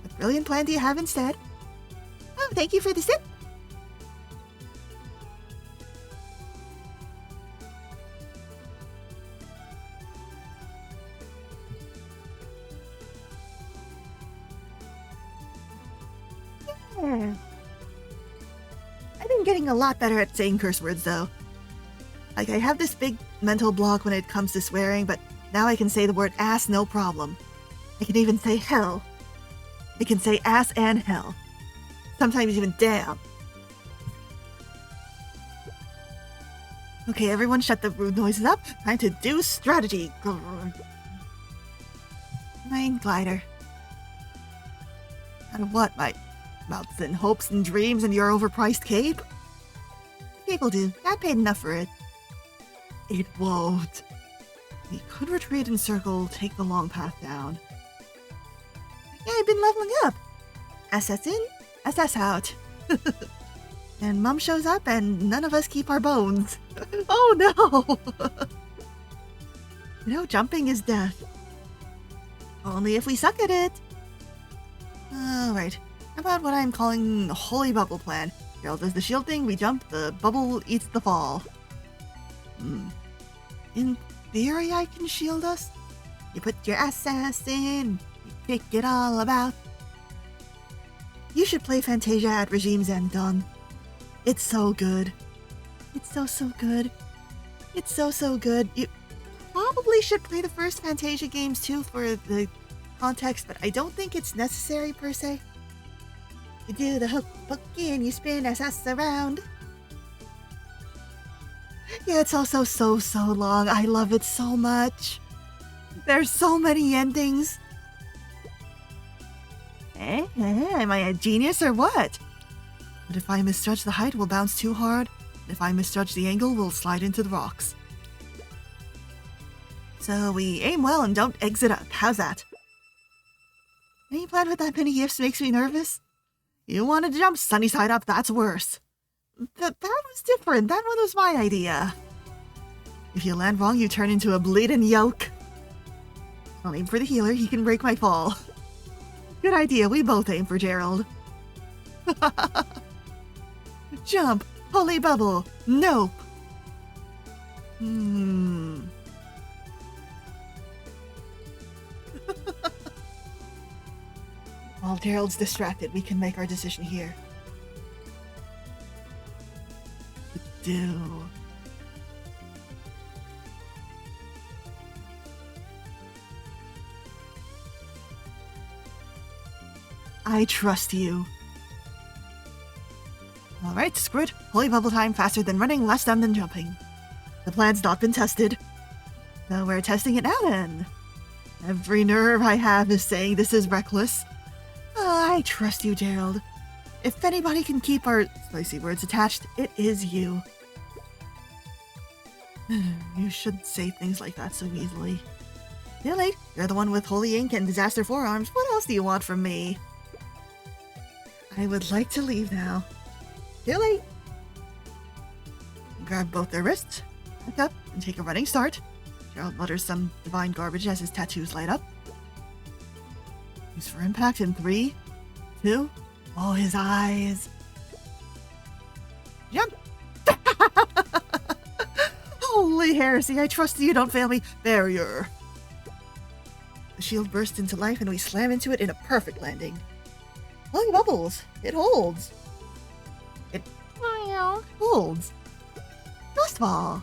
Speaker 1: What brilliant plan do you have instead? Oh, thank you for the sip. Yeah. I've been getting a lot better at saying curse words, though. Like, I have this big mental block when it comes to swearing, but now I can say the word ass no problem. I can even say hell. I can say ass and hell. Sometimes even damn. Okay, everyone shut the rude noises up. Time to do strategy. Mind glider. Out of what, my mouths and hopes and dreams and your overpriced cape? People do. I paid enough for it. It won't. We could retreat in circle, take the long path down. Yeah, I've been leveling up. SS in, SS out. And Mom shows up and none of us keep our bones. Oh no! You know, jumping is death. Only if we suck at it. Alright, how about what I'm calling Holy Bubble Plan? Gerald does the shield thing, we jump, the bubble eats the fall. In theory, I can shield us. You put your SS in, you pick it all about. You should play Fantasia at Regime's End, Dong. It's so good. It's so good. It's so good. You probably should play the first Fantasia games too for the context, but I don't think it's necessary per se. You do the hook in, you spin SS around. Yeah, it's also so long. I love it so much. There's so many endings. Am I a genius or what? But if I misjudge the height, we'll bounce too hard. And if I misjudge the angle, we'll slide into the rocks. So we aim well and don't exit up. How's that? Any plan with that many gifts makes me nervous. You wanted to jump sunny side up, that's worse. That was different. That one was my idea. If you land wrong, you turn into a bleeding yolk. I'll aim for the healer. He can break my fall. Good idea. We both aim for Gerald. Jump. Holy bubble. Nope. While Gerald's distracted, we can make our decision here. Do. I trust you. Alright, screw it. Holy bubble time, faster than running, less dumb than jumping. The plan's not been tested. So we're testing it now then. Every nerve I have is saying this is reckless. I trust you, Gerald. If anybody can keep our spicy words attached, it is you. You shouldn't say things like that so easily. Too late. You're the one with holy ink and disaster forearms. What else do you want from me? I would like to leave now. Too late. Grab both their wrists, back up, and take a running start. Gerald mutters some divine garbage as his tattoos light up. Use for impact in 3, 2, oh, his eyes. Jump! Holy heresy, I trust you, don't fail me. Barrier. The shield bursts into life and we slam into it in a perfect landing. Holy bubbles! It holds. It holds. First of all,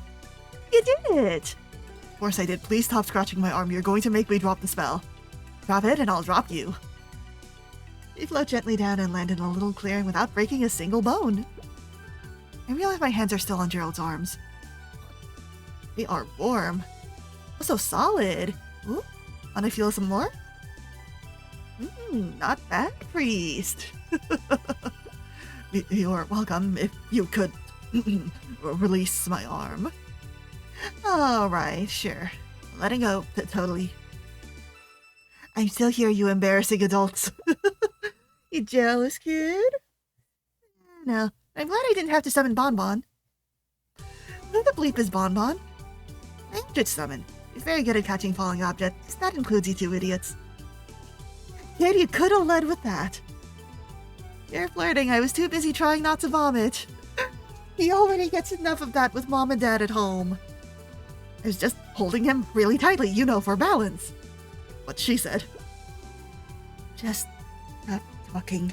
Speaker 1: you did it! Of course I did. Please stop scratching my arm. You're going to make me drop the spell. Drop it and I'll drop you. We float gently down and land in a little clearing without breaking a single bone. I realize my hands are still on Gerald's arms. They are warm. Also solid. Ooh, wanna feel some more? Not bad, priest. You're welcome if you could release my arm. Alright, sure. Letting go, totally. I'm still here, you embarrassing adults. You jealous kid? No, I'm glad I didn't have to summon Bonbon. Who the bleep is Bonbon? I'm just summon. He's very good at catching falling objects. That includes you two idiots. Kid, you could have led with that. You're flirting. I was too busy trying not to vomit. He already gets enough of that with Mom and Dad at home. I was just holding him really tightly, you know, for balance. What she said. Just stop talking.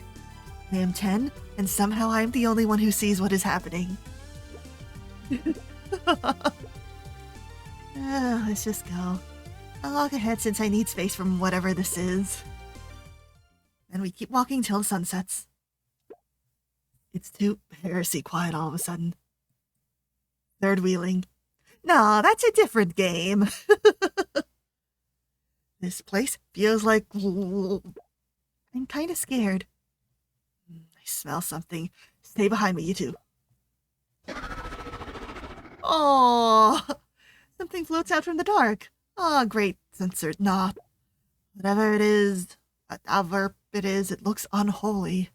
Speaker 1: I am 10, and somehow I am the only one who sees what is happening. Let's just go. I'll walk ahead since I need space from whatever this is. And we keep walking till the sun sets. It's too heresy quiet all of a sudden. Third wheeling. No, that's a different game. This place feels like... I'm kind of scared. I smell something. Stay behind me, you two. Oh, something floats out from the dark. Oh, great censored. Nah, whatever it is, Whatever it is, it looks unholy.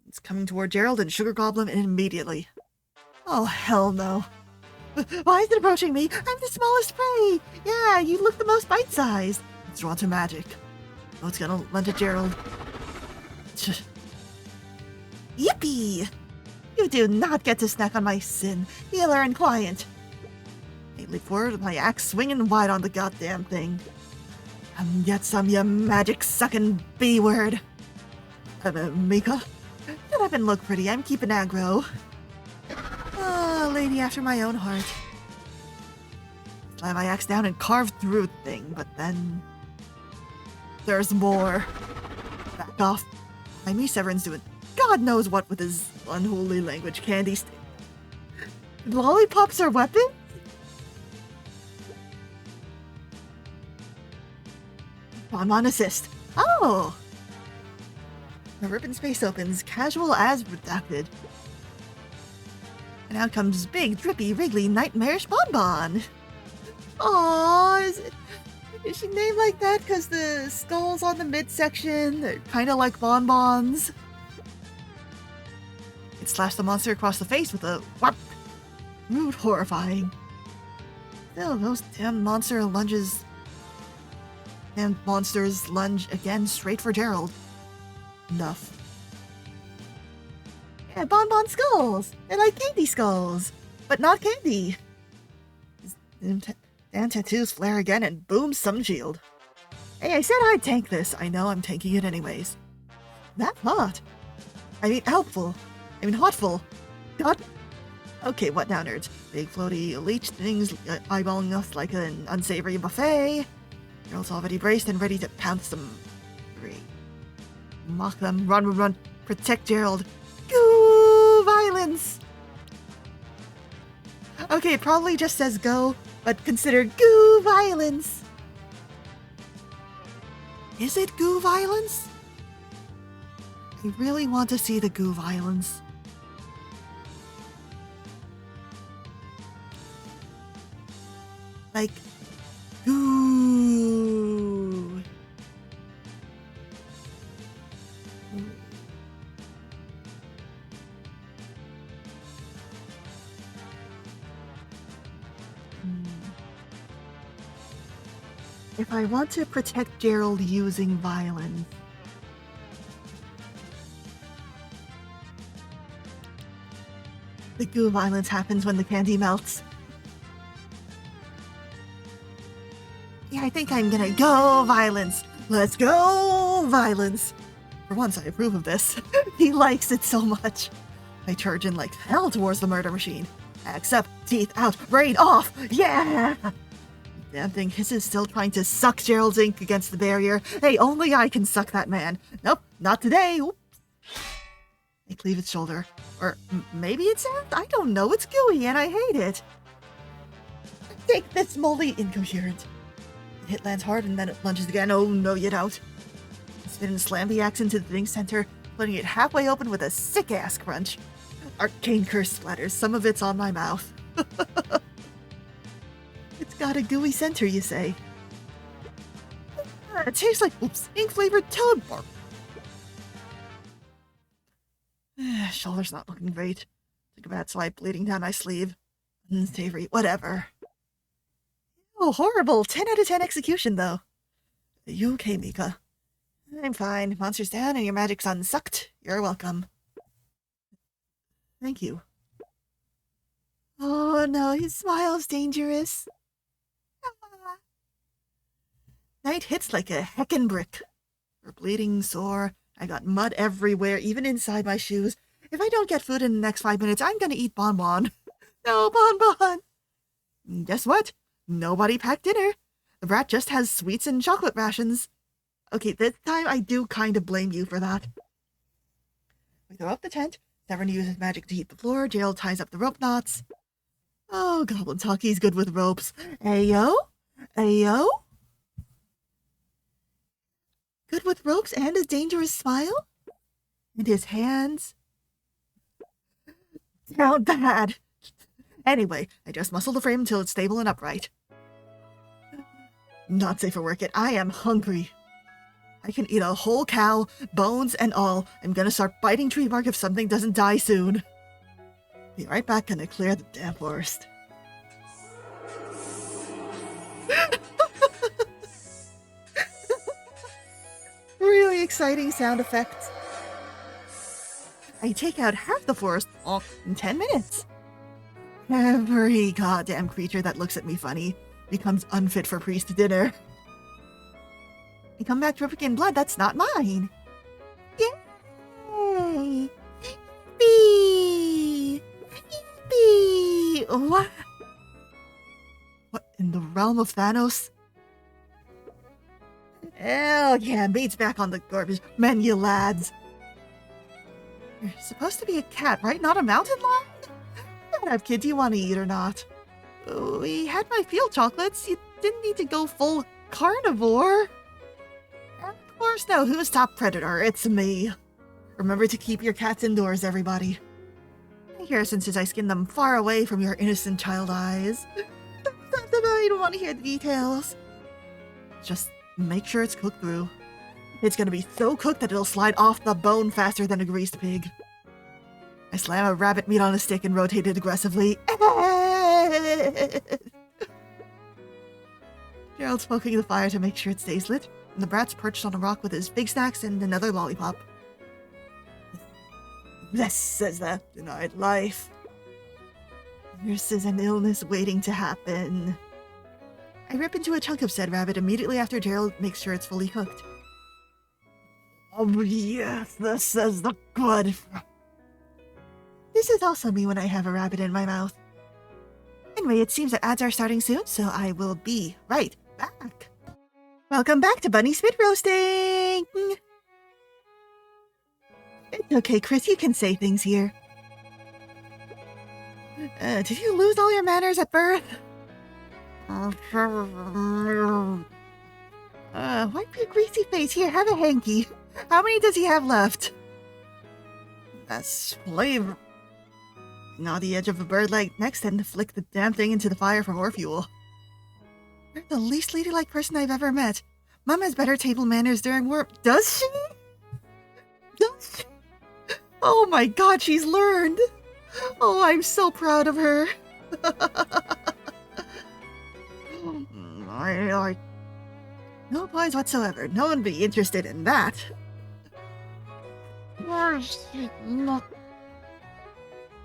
Speaker 1: It's coming toward Gerald and Sugar Goblin immediately. Oh, hell no. Why is it approaching me? I'm the smallest prey! Yeah, you look the most bite-sized. It's drawn to magic. Oh, it's gonna lunge at Gerald. Yippee! You do not get to snack on my sin, healer and client. I leap forward with my axe swinging wide on the goddamn thing. Come get some, you magic-sucking B-word. Mika? Shut up and look pretty, I'm keeping aggro. Ah, lady after my own heart. Slam my axe down and carve through the thing, but then... there's more. Back off. Behind me, Severin's doing God knows what with his unholy language candy stick. Lollipops are weapons? Bonbon assist. Oh! The ribbon space opens, casual as redacted. And out comes big, drippy, wriggly, nightmarish Bonbon. Aww, is she named like that because the skulls on the midsection are kind of like bonbons? It slashed the monster across the face with a whap. Rude, horrifying. Still, those damn monsters lunge again straight for Gerald. Enough. Yeah, bonbon skulls! They're like candy skulls, but not candy. Damn tattoos flare again and boom, some shield. Hey, I said I'd tank this. I know I'm tanking it anyways. That hot. I mean, helpful. I mean, hotful. God. Okay, what now, nerds? Big floaty leech things eyeballing us like an unsavory buffet. Girl's already braced and ready to pounce them. Great. Mock them. Run, run, run. Protect Gerald. Goo! Violence! Okay, it probably just says go, but consider goo violence. Is it goo violence? I really want to see the goo violence. Like, goo. If I want to protect Gerald using violence, the goo violence happens when the candy melts. Yeah, I think I'm gonna go violence. Let's go violence. For once, I approve of this. He likes it so much. I charge in like hell towards the murder machine. Axe up, teeth out, brain off. Yeah! Damn thing hisses, still trying to suck Gerald's ink against the barrier. Hey, only I can suck that man. Nope, not today. Oops. I cleave its shoulder. Or maybe it's soft? I don't know. It's gooey and I hate it. Take this, moldy incoherent. The hit lands hard and then it lunges again. Oh, no, you don't. I spin and slam the axe into the thing's center, putting it halfway open with a sick-ass crunch. Arcane curse splatters. Some of it's on my mouth. It's got a gooey center, you say. It tastes like, ink-flavored toad bark. Shoulder's not looking great. Took a bad swipe, bleeding down my sleeve. Unsavory, whatever. Oh, horrible. 10 out of 10 execution, though. You okay, Mika? I'm fine. Monster's down and your magic's unsucked. You're welcome. Thank you. Oh, no, his smile's dangerous. Night hits like a heckin' brick. We're bleeding, sore. I got mud everywhere, even inside my shoes. If I don't get food in the next 5 minutes, I'm gonna eat Bonbon. No, Bonbon! Guess what? Nobody packed dinner. The brat just has sweets and chocolate rations. Okay, this time I do kind of blame you for that. We throw up the tent. Severn uses magic to heat the floor. Gerald ties up the rope knots. Oh, Goblin Talkie's good with ropes. Ayo? Ayo? Good with ropes and a dangerous smile? And his hands? Sound bad. Anyway, I just muscle the frame until it's stable and upright. Not safe for work yet. I am hungry. I can eat a whole cow, bones and all. I'm gonna start biting tree bark if something doesn't die soon. Be right back, gonna clear the damn forest. Really exciting sound effects. I take out half the forest all in 10 minutes. Every goddamn creature that looks at me funny becomes unfit for priest dinner. I come back dripping in blood that's not mine. Yay! Yippee! Yippee! What? What in the realm of Thanos? Hell yeah, meat's back on the garbage menu, lads. You're supposed to be a cat, right? Not a mountain lion? Don't have kids you want to eat or not. We had my field chocolates. You didn't need to go full carnivore. Of course, no. Who's top predator? It's me. Remember to keep your cats indoors, everybody. Here, since I skinned them far away from your innocent child eyes. I don't want to hear the details. Just make sure it's cooked through. It's gonna be so cooked that it'll slide off the bone faster than a greased pig. I slam a rabbit meat on a stick and rotate it aggressively. Gerald's poking the fire to make sure it stays lit, and the brat's perched on a rock with his big snacks and another lollipop. This is the denied life. This is an illness waiting to happen. I rip into a chunk of said rabbit immediately after Gerald makes sure it's fully cooked. Oh yes, this is the good. This is also me when I have a rabbit in my mouth. Anyway, it seems that ads are starting soon, so I will be right back. Welcome back to Bunny Spit Roasting! It's okay, Chris, you can say things here. Did you lose all your manners at birth? Wipe your greasy face. Here, have a hanky. How many does he have left? That's flavor. Gnaw the edge of a bird leg next and flick the damn thing into the fire for more fuel. You're the least ladylike person I've ever met. Mom has better table manners during work. Does she? Does she? Oh my god, she's learned. Oh, I'm so proud of her. No points whatsoever. No one would be interested in that.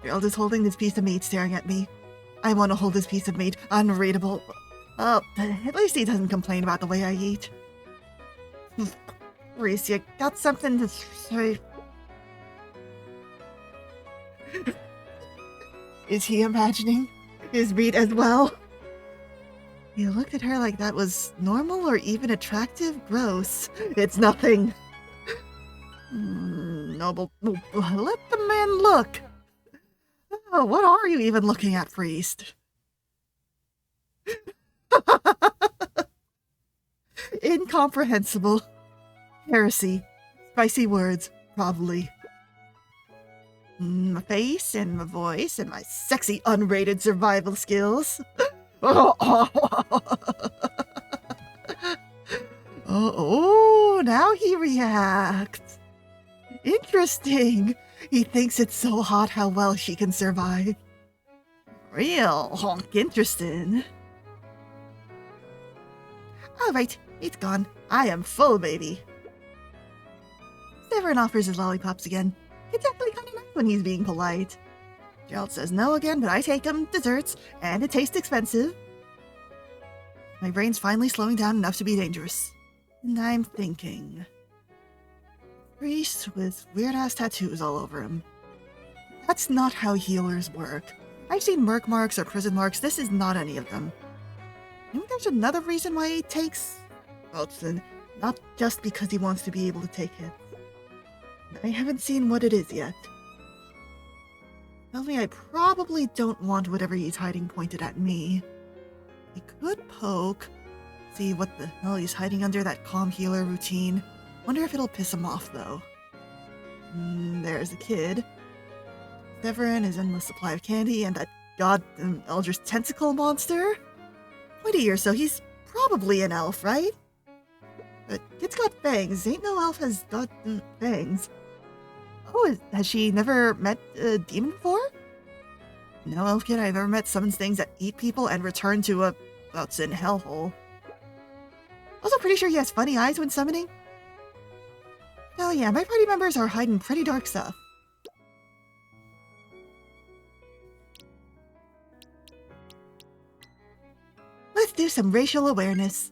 Speaker 1: Gerald is holding this piece of meat, staring at me. I want to hold this piece of meat. Unreadable. Oh, at least he doesn't complain about the way I eat. Reese, you got something to say? Is he imagining his meat as well? He looked at her like that was normal or even attractive. Gross. It's nothing. Noble. Let the man look. Oh, what are you even looking at, priest? Incomprehensible. Heresy. Spicy words, probably. My face and my voice and my sexy unrated survival skills. Oh, now he reacts. Interesting. He thinks it's so hot how well she can survive. Real honk interesting. Alright, it's gone. I am full, baby. Severin offers his lollipops again. It's actually kind of nice when he's being polite. Gerald says no again, but I take him desserts, and it tastes expensive. My brain's finally slowing down enough to be dangerous. And I'm thinking... priest with weird-ass tattoos all over him. That's not how healers work. I've seen merc marks or prison marks. This is not any of them. Maybe there's another reason why he takes... Wilson, not just because he wants to be able to take hits. I haven't seen what it is yet. Tell me I probably don't want whatever he's hiding pointed at me. He could poke. See what the hell he's hiding under that calm healer routine. Wonder if it'll piss him off, though. There's the kid. Severin is in the supply of candy, and that goddamn Eldritch tentacle monster? Wait a year, so he's probably an elf, right? But kid's got fangs. Ain't no elf has got fangs. Oh, has she never met a demon before? No elf kid I've ever met summons things that eat people and return to a, well, it's in hellhole. Also pretty sure he has funny eyes when summoning. Oh yeah, my party members are hiding pretty dark stuff. Let's do some racial awareness.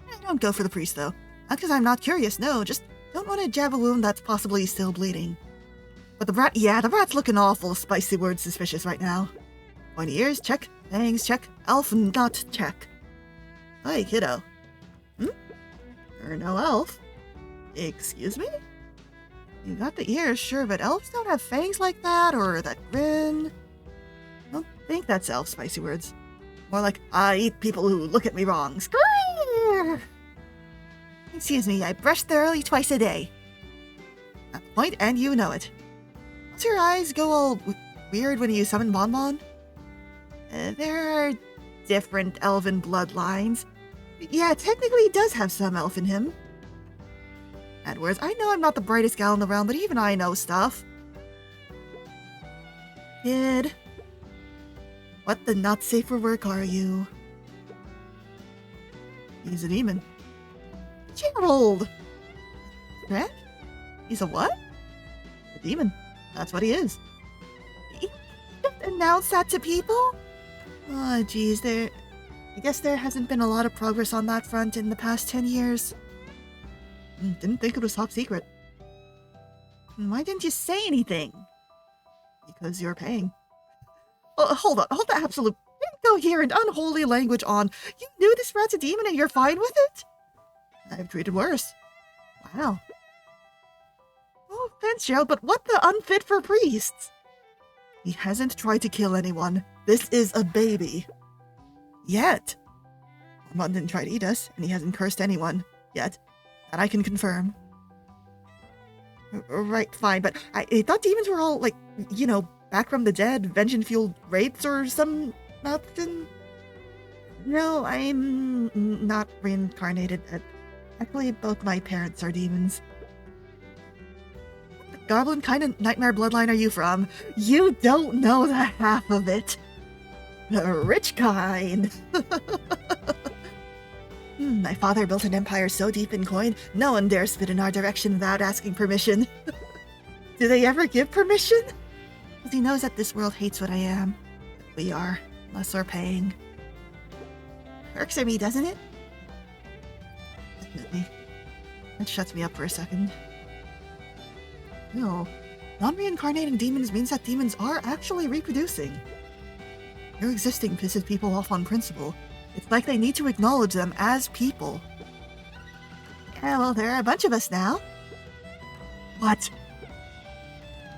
Speaker 1: I don't go for the priest though. Not because I'm not curious, no, just don't want to jab a wound that's possibly still bleeding. But the brat, yeah, the brat's looking awful spicy word suspicious right now. Pointy ears, check. Fangs, check. Elf, not check. Hey, kiddo. You're no elf. Excuse me? You got the ears, sure, but elves don't have fangs like that, or that grin. I don't think that's elf spicy words. More like, I eat people who look at me wrong. Scream! Excuse me, I brush thoroughly twice a day. At the point, and you know it. Does your eyes go all weird when you summon Bonbon? There are different elven bloodlines. Yeah, technically he does have some elf in him. Edwards, I know I'm not the brightest gal in the realm, but even I know stuff. Kid. What the not safe for work are you? He's a demon. Gerald! Correct? He's a what? A demon. That's what he is. Just announce that to people? Oh, geez, I guess there hasn't been a lot of progress on that front in the past 10 years. Didn't think it was top secret. Why didn't you say anything? Because you're paying. Oh, hold the absolute incoherent, unholy language on. You knew this rat's a demon and you're fine with it? I've treated worse. Wow. No offense, Gerald, but what the unfit for priests? He hasn't tried to kill anyone. This is a baby. Yet. Mom didn't try to eat us, and he hasn't cursed anyone. Yet. That I can confirm. Right, fine, but I thought demons were all, like, you know, back from the dead, vengeance-fueled wraiths or some nothing. No, I'm not reincarnated. Actually, both my parents are demons. What goblin kind of nightmare bloodline are you from? You don't know the half of it. The rich kind. My father built an empire so deep in coin, no one dares spit in our direction without asking permission. Do they ever give permission? Because he knows that this world hates what I am. We are, unless we're paying. Irks me, doesn't it? Definitely. That shuts me up for a second. No, non-reincarnating demons means that demons are actually reproducing. Their existing pisses people off on principle. It's like they need to acknowledge them as people. Yeah, well, there are a bunch of us now. What?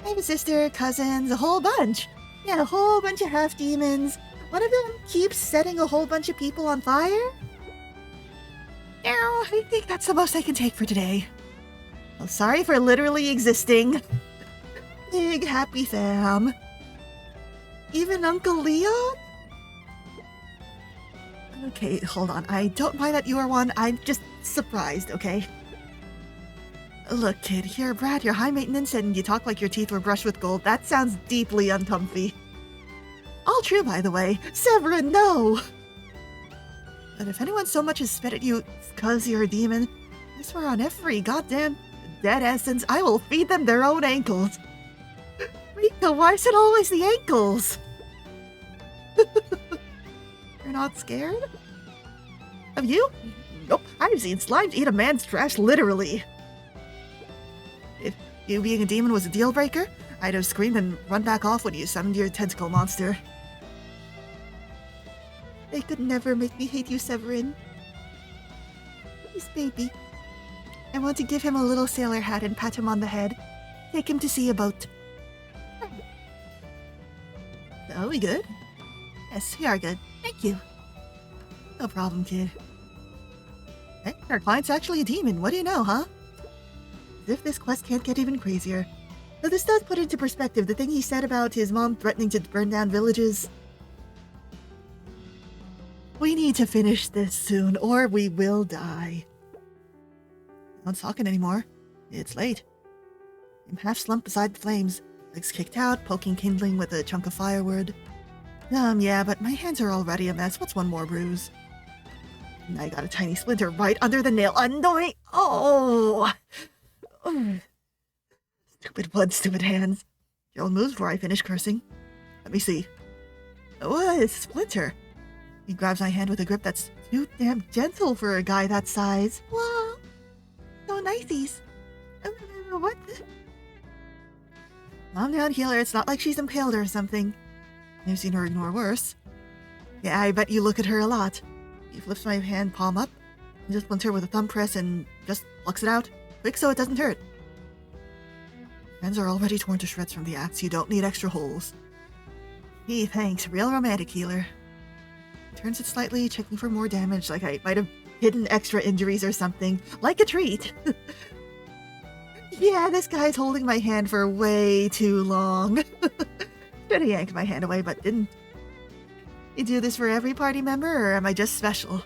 Speaker 1: I have a sister, cousins, a whole bunch. Yeah, a whole bunch of half-demons. One of them keeps setting a whole bunch of people on fire. Now, I think that's the most I can take for today. Well, sorry for literally existing. Big happy fam. Even Uncle Leon? Okay, hold on. I don't mind that you are one. I'm just surprised, okay? Look, kid, you're Brad, you're high maintenance, and you talk like your teeth were brushed with gold. That sounds deeply uncomfy. All true, by the way. Severin, no! But if anyone so much as spit at you because you're a demon, I swear on every goddamn dead essence, I will feed them their own ankles. Rika, why is it always the ankles? You're not scared? Of you? Nope, I've seen slimes eat a man's trash literally. If you being a demon was a deal breaker, I'd have screamed and run back off when you summoned your tentacle monster. They could never make me hate you, Severin. Please, baby. I want to give him a little sailor hat and pat him on the head. Take him to see a boat. Are we good? Yes, we are good. Thank you. No problem, kid. Hey, our client's actually a demon. What do you know, huh? As if this quest can't get even crazier. Though this does put into perspective the thing he said about his mom threatening to burn down villages. We need to finish this soon, or we will die. No one's talking anymore. It's late. I'm half slumped beside the flames, legs kicked out, poking kindling with a chunk of firewood. Yeah, but my hands are already a mess. What's one more bruise? And I got a tiny splinter right under the nail. Annoying! Oh! Stupid blood, stupid hands. Gerald moves before I finish cursing. Let me see. Oh, it's a splinter. He grabs my hand with a grip that's too damn gentle for a guy that size. Wow. So niceies. What? Calm down, healer. It's not like she's impaled or something. I've seen her ignore worse. Yeah, I bet you look at her a lot. He flips my hand palm up, and just splinter with a thumb press and just plucks it out. Quick so it doesn't hurt. Hands are already torn to shreds from the axe. You don't need extra holes. Gee, thanks. Real romantic, healer. Turns it slightly, checking for more damage, like I might have hidden extra injuries or something. Like a treat. Yeah, this guy's holding my hand for way too long. Should have yanked my hand away, but didn't. You do this for every party member, or am I just special?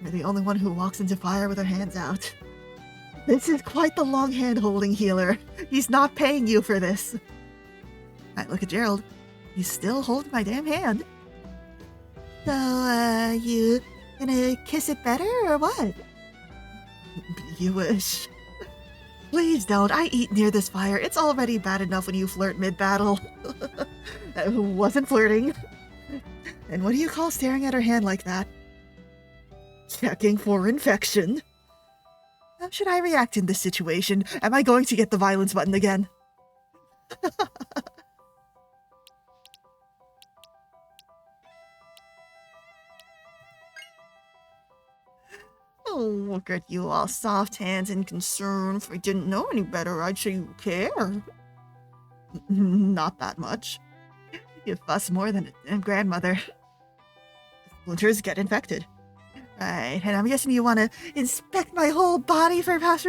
Speaker 1: You're the only one who walks into fire with her hands out. This is quite the long hand-holding, healer. He's not paying you for this. I look at Gerald. He's still holding my damn hand. So, you gonna kiss it better, or what? You wish. Please don't. I eat near this fire. It's already bad enough when you flirt mid-battle. I wasn't flirting. And what do you call staring at her hand like that? Checking for infection. How should I react in this situation? Am I going to get the violence button again? Oh, look at you, all soft hands and concern. If I didn't know any better, I'd say you care. Not that much. You fuss more than a grandmother. Splinters get infected. Right, and I'm guessing you want to inspect my whole body for past...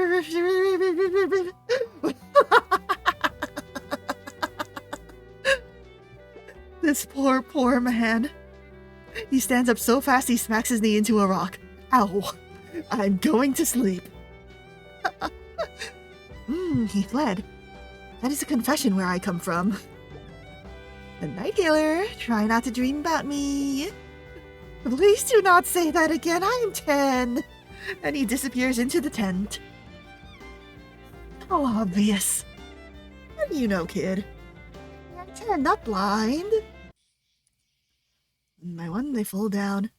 Speaker 1: This poor man. He stands up so fast he smacks his knee into a rock. Ow. I'm going to sleep. He fled. That is a confession where I come from. The night healer, try not to dream about me. Please do not say that again. I am 10. And he disappears into the tent. How obvious. What do you know, kid? I'm 10, not blind. One by one, they fall down.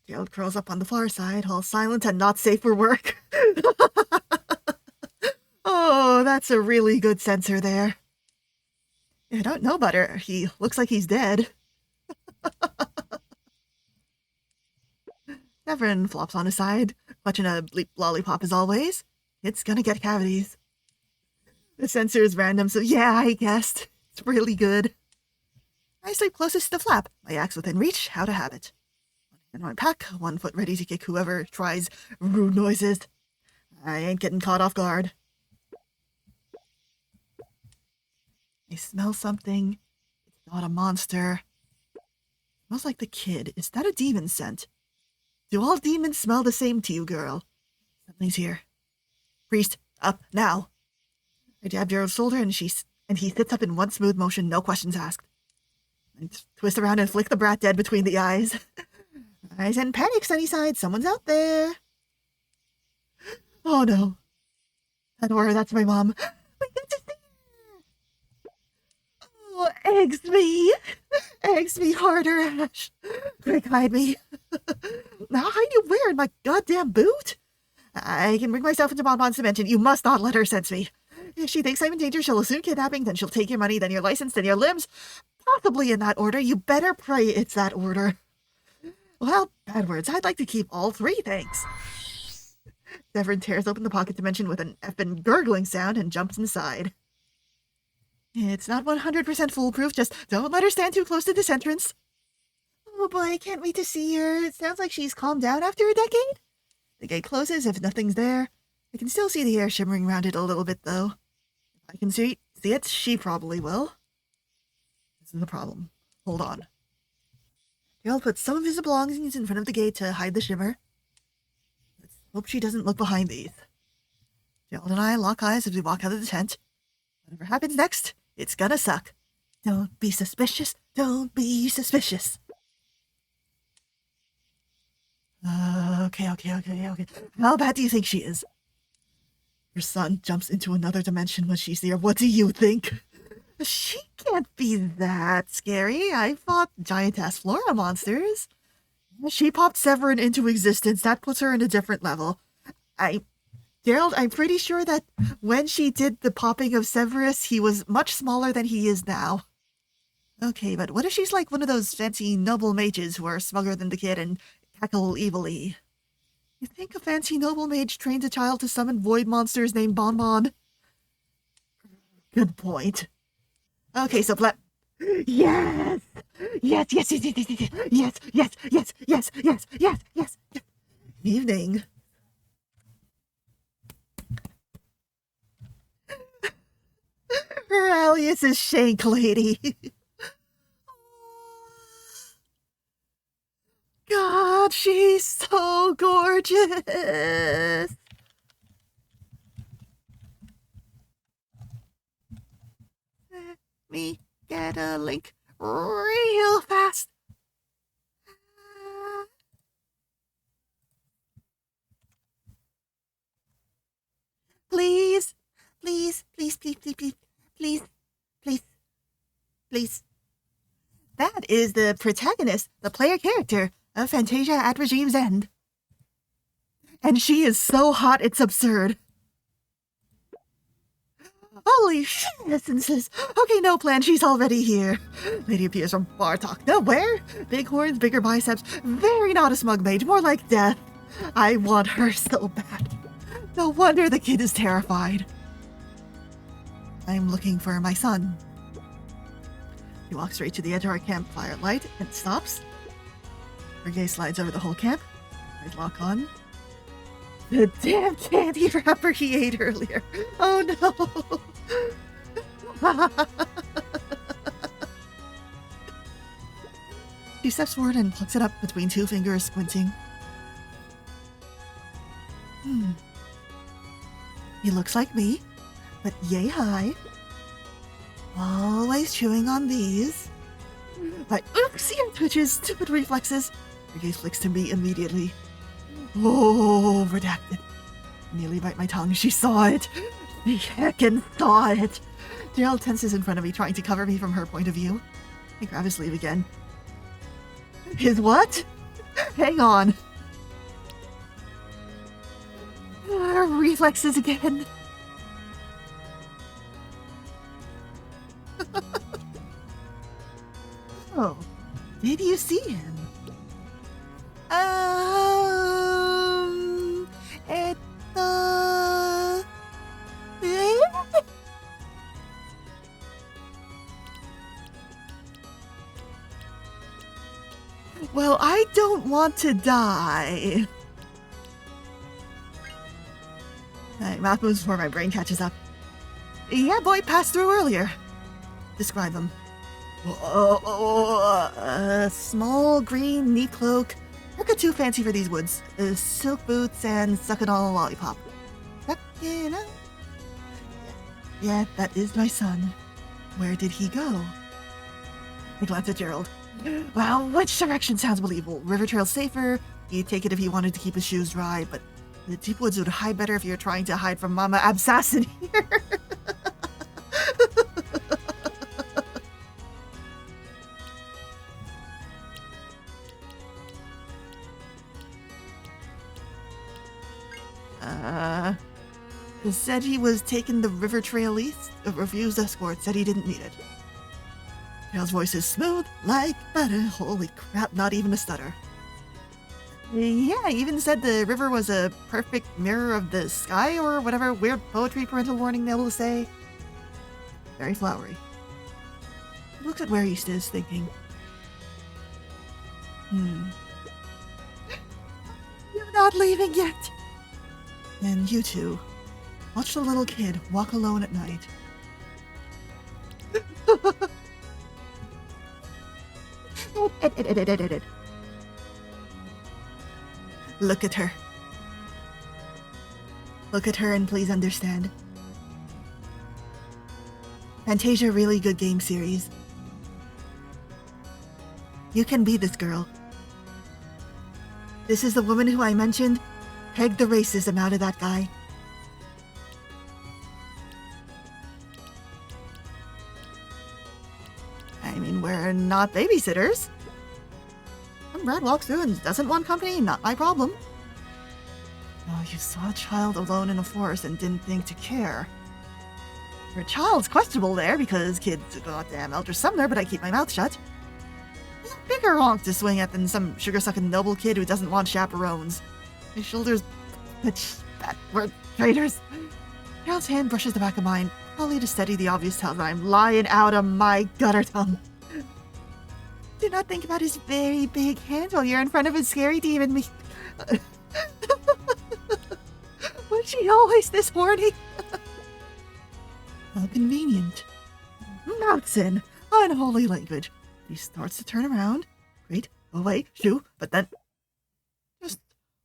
Speaker 1: Gerald curls up on the far side, all silent and not safe for work. Oh, that's a really good sensor there. I don't know about her. He looks like he's dead. Severin flops on his side, clutching a bleep lollipop as always. It's gonna get cavities. The sensor is random, so yeah, I guessed. It's really good. I sleep closest to the flap, my axe within reach, out of habit. In my pack, 1 foot ready to kick whoever tries rude noises. I ain't getting caught off guard. I smell something. It's not a monster. It smells like the kid. Is that a demon scent? Do all demons smell the same to you, girl? Something's here. Priest, up, now. I jab Gerald's shoulder and he sits up in one smooth motion, no questions asked. I twist around and flick the brat dead between the eyes. Eyes and panic, Sunnyside. Someone's out there. Oh no. That horror, that's my mom. We get to see her. Oh, eggs me. Eggs me harder, Ash. Quick, hide me. Now hide you where? In my goddamn boot? I can bring myself into Bonbon's dimension. You must not let her sense me. If she thinks I'm in danger, she'll assume kidnapping, then she'll take your money, then your license, then your limbs. Possibly in that order. You better pray it's that order. Well, bad words. I'd like to keep all three, thanks. Severin tears open the pocket dimension with an effing gurgling sound and jumps inside. It's not 100% foolproof, just don't let her stand too close to this entrance. Oh boy, I can't wait to see her. It sounds like she's calmed down after a decade. The gate closes if nothing's there. I can still see the air shimmering around it a little bit, though. If I can see it, she probably will. This is the problem. Hold on. Gerald puts some of his belongings in front of the gate to hide the shimmer. Let's hope she doesn't look behind these. Gerald and I lock eyes as we walk out of the tent. Whatever happens next, it's gonna suck. Don't be suspicious. Don't be suspicious. Okay. How bad do you think she is? Your son jumps into another dimension when she's there. What do you think? She can't be that scary. I fought giant-ass flora monsters. She popped Severin into existence. That puts her in a different level. Gerald, I'm pretty sure that when she did the popping of Severus, he was much smaller than he is now. Okay, but what if she's like one of those fancy noble mages who are smaller than the kid and cackle evilly? You think a fancy noble mage trains a child to summon void monsters named Bonbon? Good point. Okay, so Yes! Yes! Evening. Her alias is Shank Lady. God, she's so gorgeous. Let me get a link real fast. Please. That is the protagonist, the player character of Fantasia at Regime's End. And she is so hot, it's absurd. Holy shit, instances. Okay, no plan, she's already here. Lady appears from Bartok. No, where? Big horns, bigger biceps. Very not a smug mage, more like death. I want her so bad. No wonder the kid is terrified. I'm looking for my son. He walks straight to the edge of our campfire light and stops. Her gaze slides over the whole camp. Eyes lock on. The damn candy wrapper he ate earlier. Oh no! She steps forward and plucks it up between two fingers, squinting. He looks like me, but yay high. Always chewing on these. My ear twitches, stupid reflexes. Her gaze flicks to me immediately. Oh, redacted. Nearly bite my tongue. She saw it. She heckin' saw it. Gerald tenses in front of me, trying to cover me from her point of view. I grab his sleeve again. His what? Hang on. Reflexes again. Oh, did you see him? Well, I don't want to die. Alright, mouth moves before my brain catches up. Yeah, boy, passed through earlier. Describe him. A small green knee cloak. Not too fancy for these woods. Silk boots and sucking on a lollipop. Yeah, that is my son. Where did he go? I glance at Gerald. Well, which direction sounds believable? River trail's safer. He'd take it if he wanted to keep his shoes dry, but the deep woods would hide better if you're trying to hide from Mama Absassin here. Said he was taking the river trail east. Refused escort, said he didn't need it. Gerald's voice is smooth like butter. Holy crap, not even a stutter. Yeah, even said the river was a perfect mirror of the sky or whatever weird poetry parental warning they will say. Very flowery. He looks at where East is, thinking. You're not leaving yet. And you two, watch the little kid walk alone at night. Look at her. Look at her and please understand. Fantasia, really good game series. You can be this girl. This is the woman who I mentioned. Peg the racism out of that guy. I mean, we're not babysitters. Some Brad walks through and doesn't want company, not my problem. Oh, you saw a child alone in a forest and didn't think to care. Your child's questionable there because kids are goddamn Eldridge Sumner, but I keep my mouth shut. He's a bigger honk to swing at than some sugar-sucking noble kid who doesn't want chaperones. His shoulders... that were traitors. Child's hand brushes the back of mine, probably to steady the obvious tell that I'm lying out of my gutter tongue. Do not think about his very big hands while you're in front of his scary demon me. Was she always this horny? How convenient. Mountain. Unholy language. He starts to turn around. Great. Oh wait, shoo. But then... just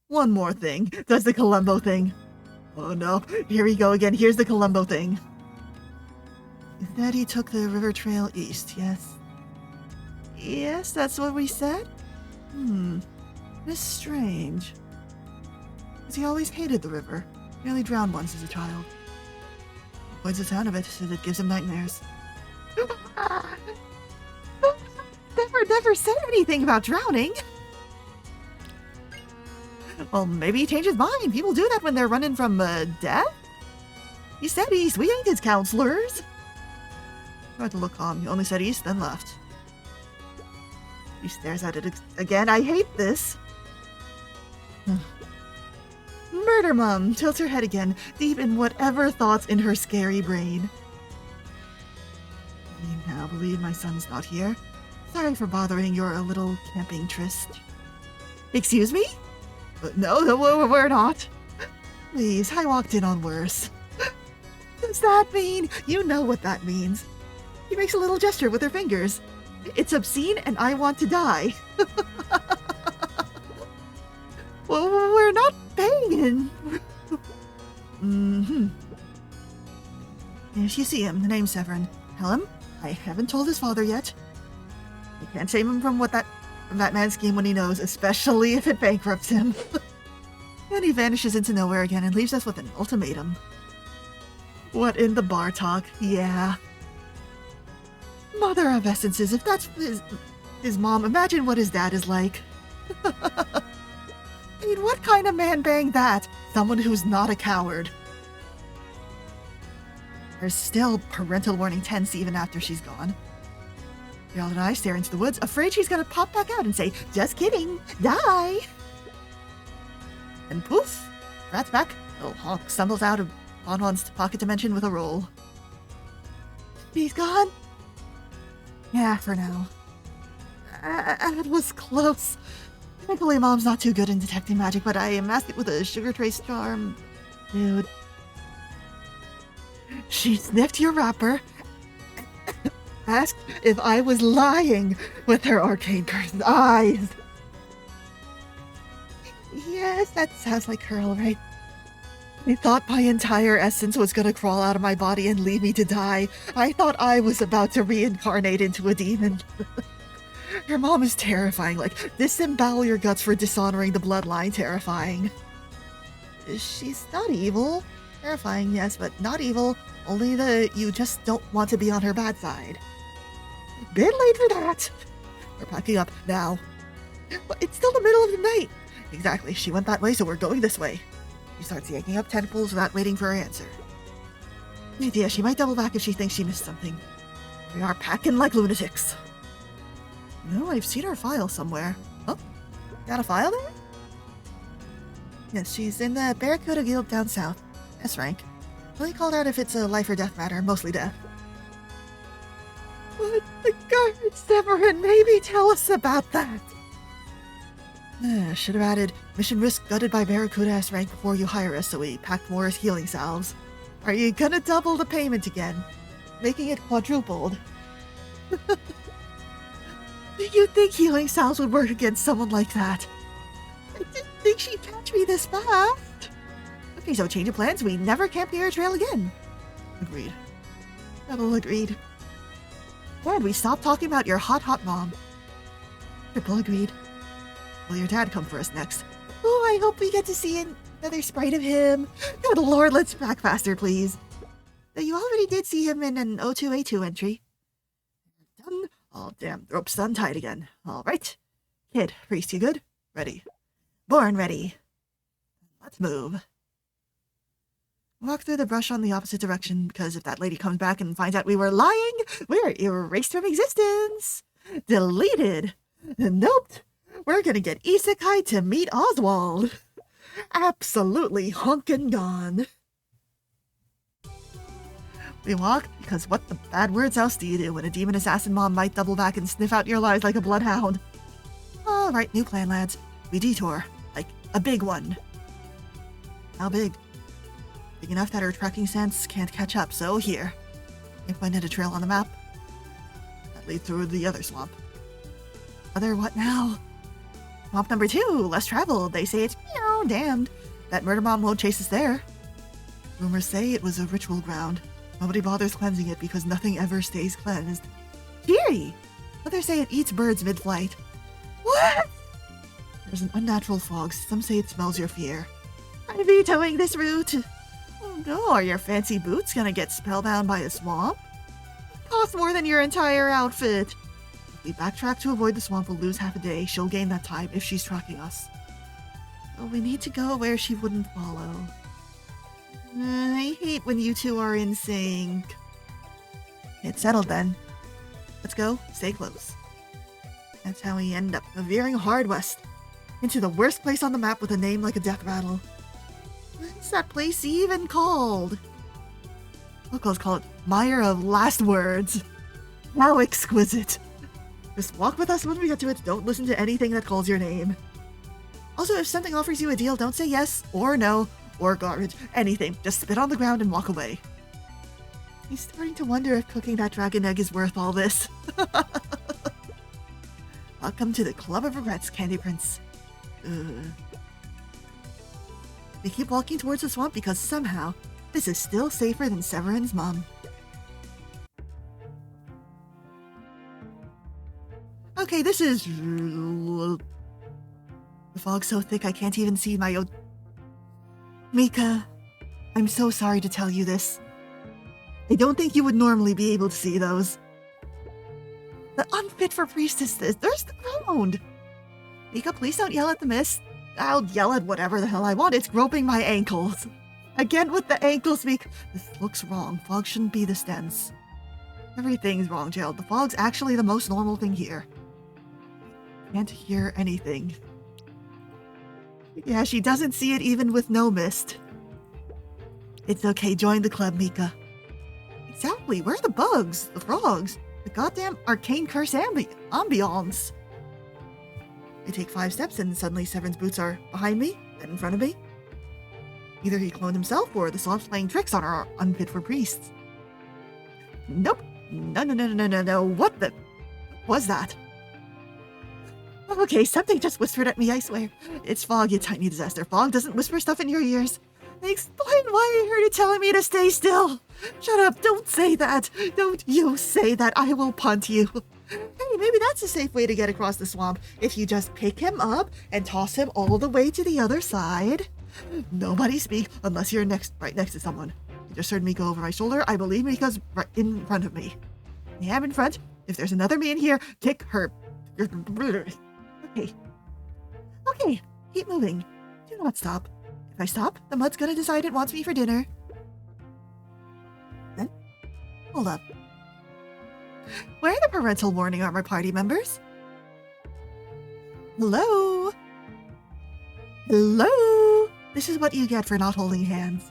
Speaker 1: one more thing. Does the Columbo thing. Oh no. Here we go again. Here's the Columbo thing. Instead, he took the river trail east, yes? Yes, that's what we said? This is strange. Because he always hated the river. Nearly drowned once as a child. Avoids the sound of it, so it gives him nightmares. Never said anything about drowning. Well, maybe he changed his mind. People do that when they're running from, death? He said east. We ain't his counselors. Tried to look calm. He only said east, then left. He stares at it again. I hate this. Murder Mom tilts her head again, deep in whatever thoughts in her scary brain. I now believe my son's not here. Sorry for bothering your little camping tryst. Excuse me? No, we're not. Please, I walked in on worse. Does that mean? You know what that means. He makes a little gesture with her fingers. It's obscene and I want to die. Well, we're not paying. If you see him, the name's Severin. Tell him I haven't told his father yet. I can't save him from that man's scheme when he knows, especially if it bankrupts him. Then he vanishes into nowhere again and leaves us with an ultimatum. What in the bar talk? Yeah. Mother of essences, if that's his mom, imagine what his dad is like. I mean, what kind of man banged that? Someone who's not a coward. There's still parental warning tense even after she's gone. Gerald and I stare into the woods, afraid she's gonna pop back out and say, just kidding, die! And poof, rat's back. Little honk stumbles out of Bonbon's pocket dimension with a roll. He's gone? Yeah, for now. It was close. Thankfully, Mom's not too good in detecting magic, but I masked it with a sugar trace charm. Dude. She sniffed your wrapper, asked if I was lying with her arcane cursed eyes. Yes, that sounds like her, all right. I thought my entire essence was gonna crawl out of my body and leave me to die. I thought I was about to reincarnate into a demon. Your mom is terrifying, like, disembowel your guts for dishonoring the bloodline terrifying. She's not evil. Terrifying, yes, but not evil. Only you just don't want to be on her bad side. Bit late for that. We're packing up now. But it's still the middle of the night. Exactly, she went that way, so we're going this way. She starts yanking up tentacles without waiting for her answer. Idea, she might double back if she thinks she missed something. We are packing like lunatics. No, I've seen her file somewhere. Oh, got a file there? Yes, she's in the Barracuda Guild down south. S rank. Only called out if it's a life or death matter, mostly death. What the garbage, Severin? Maybe tell us about that. Should have added, mission risk gutted by Barracuda S rank before you hire us, so we packed more as healing salves. Are you gonna double the payment again? Making it quadrupled. Do you think healing salves would work against someone like that? think she'd catch me this fast. Okay, so change of plans. We never camp near a trail again. Agreed. Double agreed. And we stopped talking about your hot mom. Triple agreed. Will your dad come for us next? Oh, I hope we get to see another sprite of him. Good lord, let's back faster, please. Though you already did see him in an O2A2 entry. Done. Oh, damn, the rope's untied again. All right. Kid, priest, you good? Ready. Born ready. Let's move. Walk through the brush on the opposite direction, because if that lady comes back and finds out we were lying, we're erased from existence. Deleted. Nope. We're gonna get isekai to meet Oswald. Absolutely honkin' gone. We walk because what the bad words else do you do when a demon assassin mom might double back and sniff out your lives like a bloodhound? Alright, new plan, lads. We detour. Like, a big one. How big? Big enough that our tracking sense can't catch up, so here. I pointed a trail on the map. That leads through the other swamp. Other what now? Swamp number 2, less traveled. They say it's meow damned. That murder mom won't chase us there. Rumors say it was a ritual ground. Nobody bothers cleansing it because nothing ever stays cleansed. Fury! Others say it eats birds mid-flight. What? There's an unnatural fog. Some say it smells your fear. I'm vetoing this route. Oh no, are your fancy boots gonna get spellbound by a swamp? It costs more than your entire outfit. If we backtrack to avoid the swamp, we'll lose half a day. She'll gain that time if she's tracking us. But we need to go where she wouldn't follow. I hate when you two are in sync. It's settled then. Let's go, stay close. That's how we end up veering hard west, into the worst place on the map with a name like a death rattle. What's that place even called? Locals call it Mire of Last Words. How exquisite. Just walk with us when we get to it. Don't listen to anything that calls your name. Also, if something offers you a deal, don't say yes or no or garbage. Anything. Just spit on the ground and walk away. He's starting to wonder if cooking that dragon egg is worth all this. Welcome to the Club of Regrets, Candy Prince. We keep walking towards the swamp because somehow this is still safer than Severin's mom. Okay, this is... The fog's so thick I can't even see my... Mika, I'm so sorry to tell you this. I don't think you would normally be able to see those. The unfit for priestesses, there's the ground! Mika, please don't yell at the mist. I'll yell at whatever the hell I want. It's groping my ankles. Again with the ankles, Mika. This looks wrong. Fog shouldn't be this dense. Everything's wrong, Gerald. The fog's actually the most normal thing here. Can't hear anything. Yeah, she doesn't see it even with no mist. It's okay, join the club, Mika. Exactly, where are the bugs? The frogs? The goddamn arcane curse ambiance. I take 5 steps and suddenly Severin's boots are behind me, then in front of me. Either he cloned himself or the swamp's playing tricks on our unfit for priests. Nope. No. What the... was that? Okay, something just whispered at me, I swear. It's Fog, you tiny disaster. Fog doesn't whisper stuff in your ears. Explain why I heard it telling me to stay still. Shut up, don't say that. Don't you say that, I will punt you. Hey, maybe that's a safe way to get across the swamp. If you just pick him up and toss him all the way to the other side. Nobody speak unless you're right next to someone. You just heard me go over my shoulder. I believe Mika's right in front of me. I am in front. If there's another me in here, kick her. Okay, keep moving. Do not stop. If I stop, the mud's gonna decide it wants me for dinner. Then, hold up. Where are the parental warning armor party members? Hello? Hello? This is what you get for not holding hands.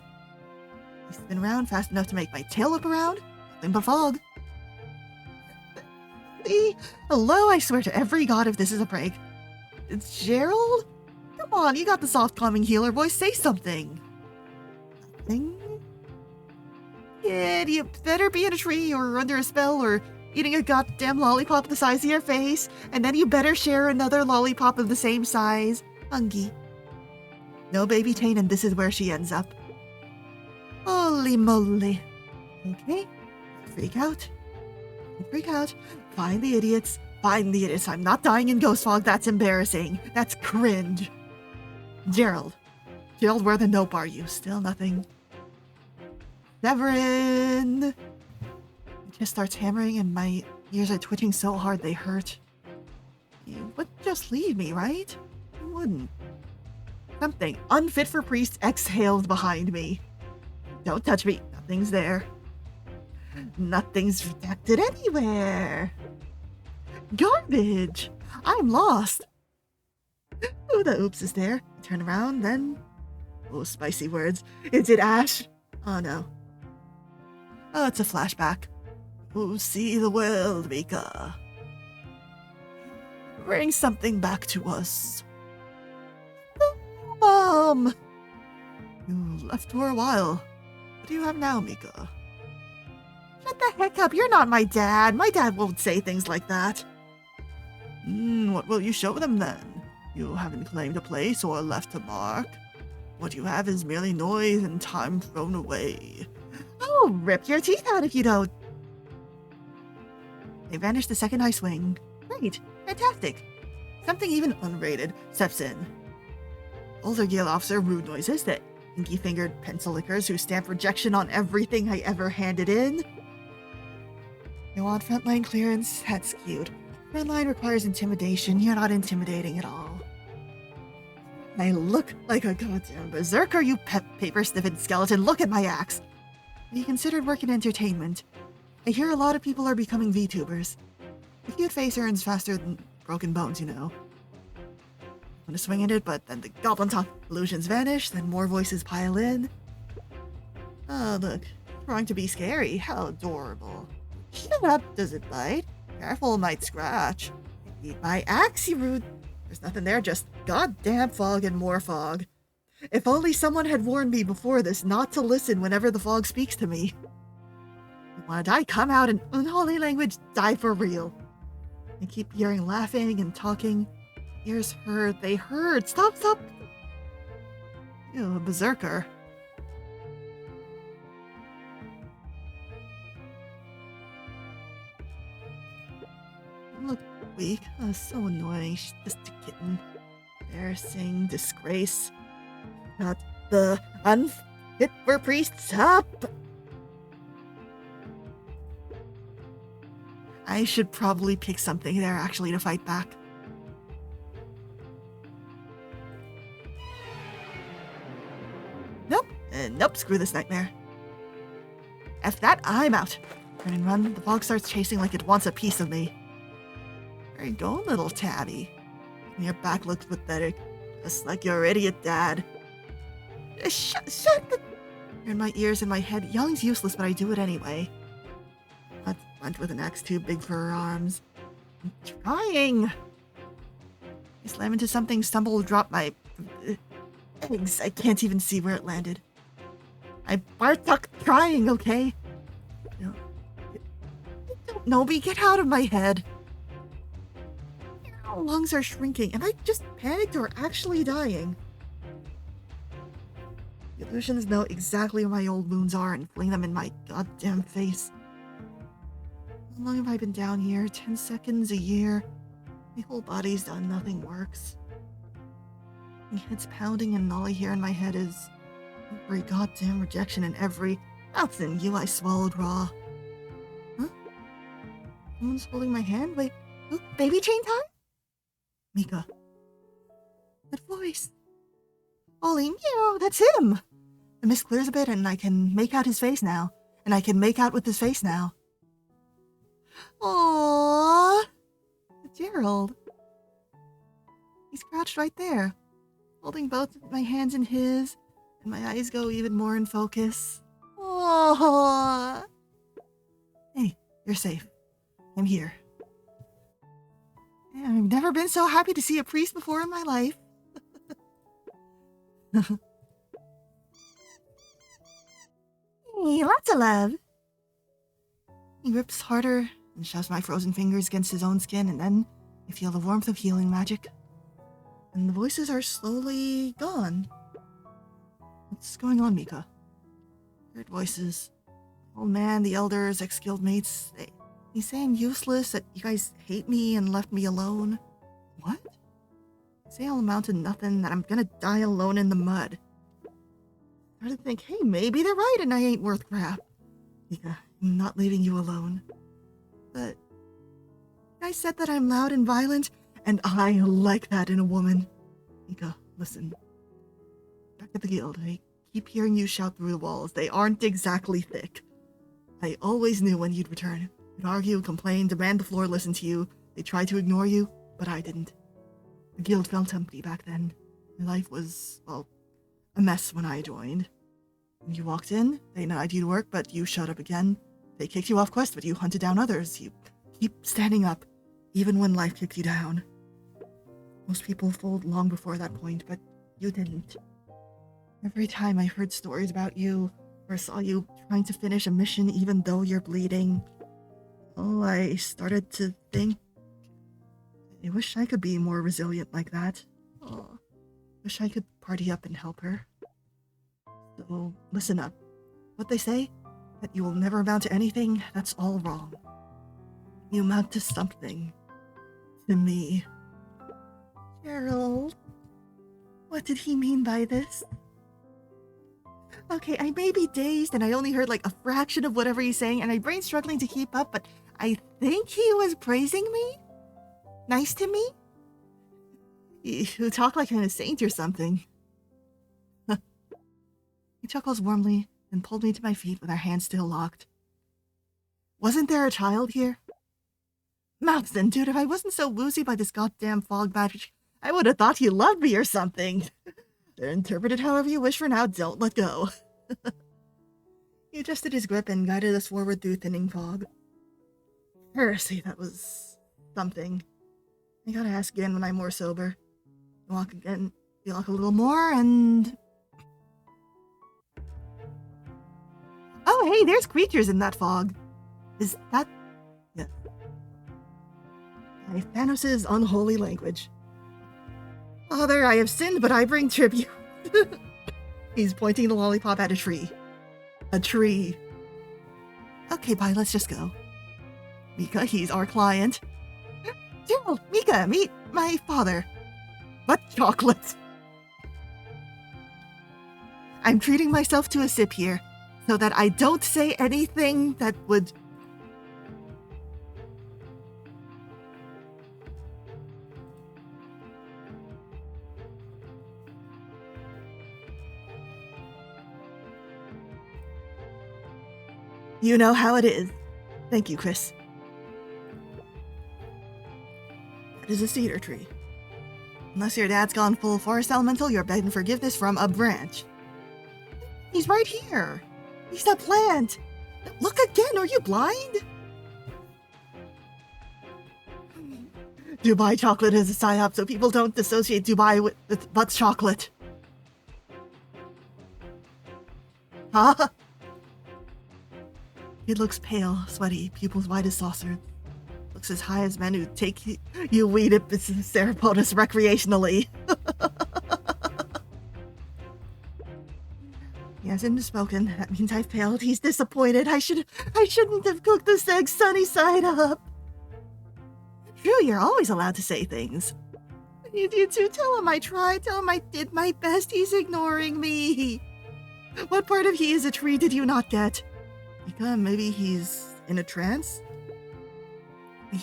Speaker 1: I spin around fast enough to make my tail whip around. Nothing but fog. See? Hello, I swear to every god if this is a prank. It's Gerald? Come on, you got the soft calming healer voice, say something. Nothing? Kid, you better be in a tree or under a spell or eating a goddamn lollipop the size of your face, and then you better share another lollipop of the same size. Fungi. No baby chain, and this is where she ends up. Holy moly. Okay. Freak out. Freak out. Find the idiots. Find the idiots. I'm not dying in ghost fog. That's embarrassing. That's cringe. Gerald. Gerald, where the nope are you? Still nothing. Severin! It just starts hammering and my ears are twitching so hard they hurt. You would just leave me, right? You wouldn't. Something unfit for priests exhaled behind me. Don't touch me. Nothing's there. Nothing's protected anywhere. Garbage. I'm lost. Oh, the oops is there. Turn around, then... Oh, spicy words. Is it Ash? Oh, no. Oh, it's a flashback. Oh, see the world, Mika. Bring something back to us. Oh, Mom! You left for a while. What do you have now, Mika? Shut the heck up. You're not my dad. My dad won't say things like that. What will you show them then? You haven't claimed a place or left a mark. What you have is merely noise and time thrown away. Oh, rip your teeth out if you don't. They vanish the second I swing. Great. Fantastic. Something even unrated steps in. Older Gale officer, rude noises, the inky-fingered pencil lickers who stamp rejection on everything I ever handed in. You want frontline clearance? That's cute. Frontline requires intimidation. You're not intimidating at all. I look like a goddamn berserker, you paper-sniffing skeleton. Look at my axe. Have you considered work in entertainment? I hear a lot of people are becoming VTubers. A cute face earns faster than broken bones, you know. I'm gonna swing at it, but then the goblin talk illusions vanish, then more voices pile in. Oh, look. Trying to be scary. How adorable. Shut up, does it bite? Careful, might scratch. Eat my axe, you rude. There's nothing there, just goddamn fog and more fog. If only someone had warned me before this not to listen whenever the fog speaks to me. You wanna die? Come out in unholy language, die for real. I keep hearing laughing and talking. Ears hurt, they hurt. Stop, stop. Ew, a berserker. Look weak. Oh, so annoying. She's just a kitten. Embarrassing. Disgrace. Not the unfit for priests up. I should probably pick something there actually to fight back. Nope. Nope. Screw this nightmare. F that. I'm out. Turn and run. The fog starts chasing like it wants a piece of me. There you go, little tabby. Your back looks pathetic. Just like your idiot dad. Shut the... In my ears and my head. Yelling's useless, but I do it anyway. I went with an axe too big for her arms. I'm trying. I slam into something, stumble, drop my... eggs. I can't even see where it landed. I Bartok trying, okay? No. Don't know me. Get out of my head. My lungs are shrinking. Am I just panicked or actually dying? The illusions know exactly where my old wounds are and fling them in my goddamn face. How long have I been down here? 10 seconds? A year? My whole body's done. Nothing works. My head's pounding and all I hear in my head is every goddamn rejection and every "That's in you" I swallowed raw. Huh? Someone's holding my hand? Wait, look, baby chain time? Mika. That voice. Holy meow, that's him! The mist clears a bit and I can make out his face now. And I can make out with his face now. Aww. Gerald. He's crouched right there, holding both my hands in his, and my eyes go even more in focus. Aww. Hey, you're safe. I'm here. I've never been so happy to see a priest before in my life. Hey, lots of love. He rips harder and shoves my frozen fingers against his own skin, and then I feel the warmth of healing magic. And the voices are slowly gone. What's going on, Mika? Heard voices. Old man, the elders, ex-guild mates. He's saying useless, that you guys hate me and left me alone. What? Say I'll amount to nothing, that I'm gonna die alone in the mud. Started to think, hey, maybe they're right and I ain't worth crap. Mika, I'm not leaving you alone. But I said that I'm loud and violent, and I like that in a woman. Mika, listen. Back at the guild, I keep hearing you shout through the walls. They aren't exactly thick. I always knew when you'd return. You'd argue, complain, demand the floor listen to you. They tried to ignore you, but I didn't. The guild felt empty back then. My life was, well, a mess when I joined. When you walked in, they denied you to work, but you showed up again. They kicked you off quest, but you hunted down others. You keep standing up, even when life kicked you down. Most people fold long before that point, but you didn't. Every time I heard stories about you, or saw you trying to finish a mission even though you're bleeding, oh, I started to think, I wish I could be more resilient like that. Oh, wish I could party up and help her. So, listen up. What they say, that you will never amount to anything, that's all wrong. You amount to something. To me. Gerald, what did he mean by this? Okay, I may be dazed and I only heard like a fraction of whatever he's saying and my brain's struggling to keep up, but I think he was praising me? Nice to me? You talk like I'm a saint or something. He chuckles warmly and pulled me to my feet with our hands still locked. Wasn't there a child here? Mouth then, dude, if I wasn't so woozy by this goddamn fog magic, I would have thought you loved me or something. Interpret it however you wish for now, don't let go. He adjusted his grip and guided us forward through thinning fog. Heresy, that was something. I gotta ask again when I'm more sober. Walk again, you walk a little more, and... Oh, hey, there's creatures in that fog. Is that... Yes. By Thanos' unholy language. Father, I have sinned, but I bring tribute. He's pointing the lollipop at a tree. A tree. Okay, bye, let's just go. Mika, he's our client. Gerald, Mika, meet my father. What chocolate? I'm treating myself to a sip here, so that I don't say anything that would... You know how it is. Thank you, Chris. That is a cedar tree. Unless your dad's gone full forest elemental, you're begging forgiveness from a branch. He's right here. He's a plant. Look again, are you blind? Dubai chocolate is a psyop, so people don't associate Dubai with what's chocolate. Huh? He looks pale, sweaty, pupils wide as saucers. Looks as high as men who take you weed at Cerepotus recreationally. He hasn't spoken. That means I've failed. He's disappointed. I shouldn't have cooked this egg sunny side up. True, you're always allowed to say things. You two, tell him I tried. Tell him I did my best. He's ignoring me. What part of he is a tree did you not get? Mika, maybe he's in a trance?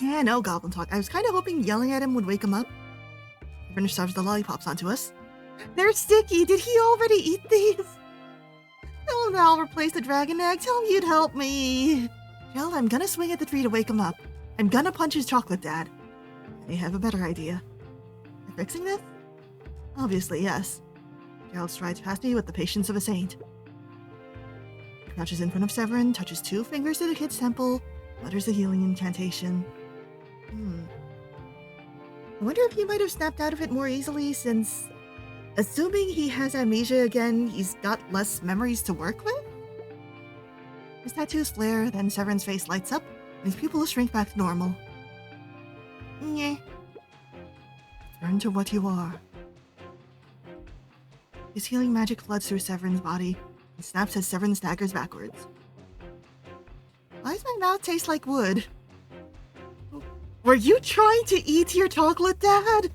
Speaker 1: Yeah, no goblin talk. I was kind of hoping yelling at him would wake him up. Finish serves the lollipops onto us. They're sticky. Did he already eat these? Tell him I'll replace the dragon egg. Tell him you'd help me. Gerald, I'm gonna swing at the tree to wake him up. I'm gonna punch his chocolate dad. I have a better idea. You're fixing this? Obviously, yes. Gerald strides past me with the patience of a saint. Crouches in front of Severin, touches 2 fingers to the kid's temple, mutters a healing incantation. I wonder if he might have snapped out of it more easily since, assuming he has amnesia again, he's got less memories to work with? His tattoos flare, then Severin's face lights up, and his pupils shrink back to normal. Nyeh. Turn to what you are. His healing magic floods through Severin's body and snaps as Severin staggers backwards. Why does my mouth taste like wood? Were you trying to eat your chocolate, Dad?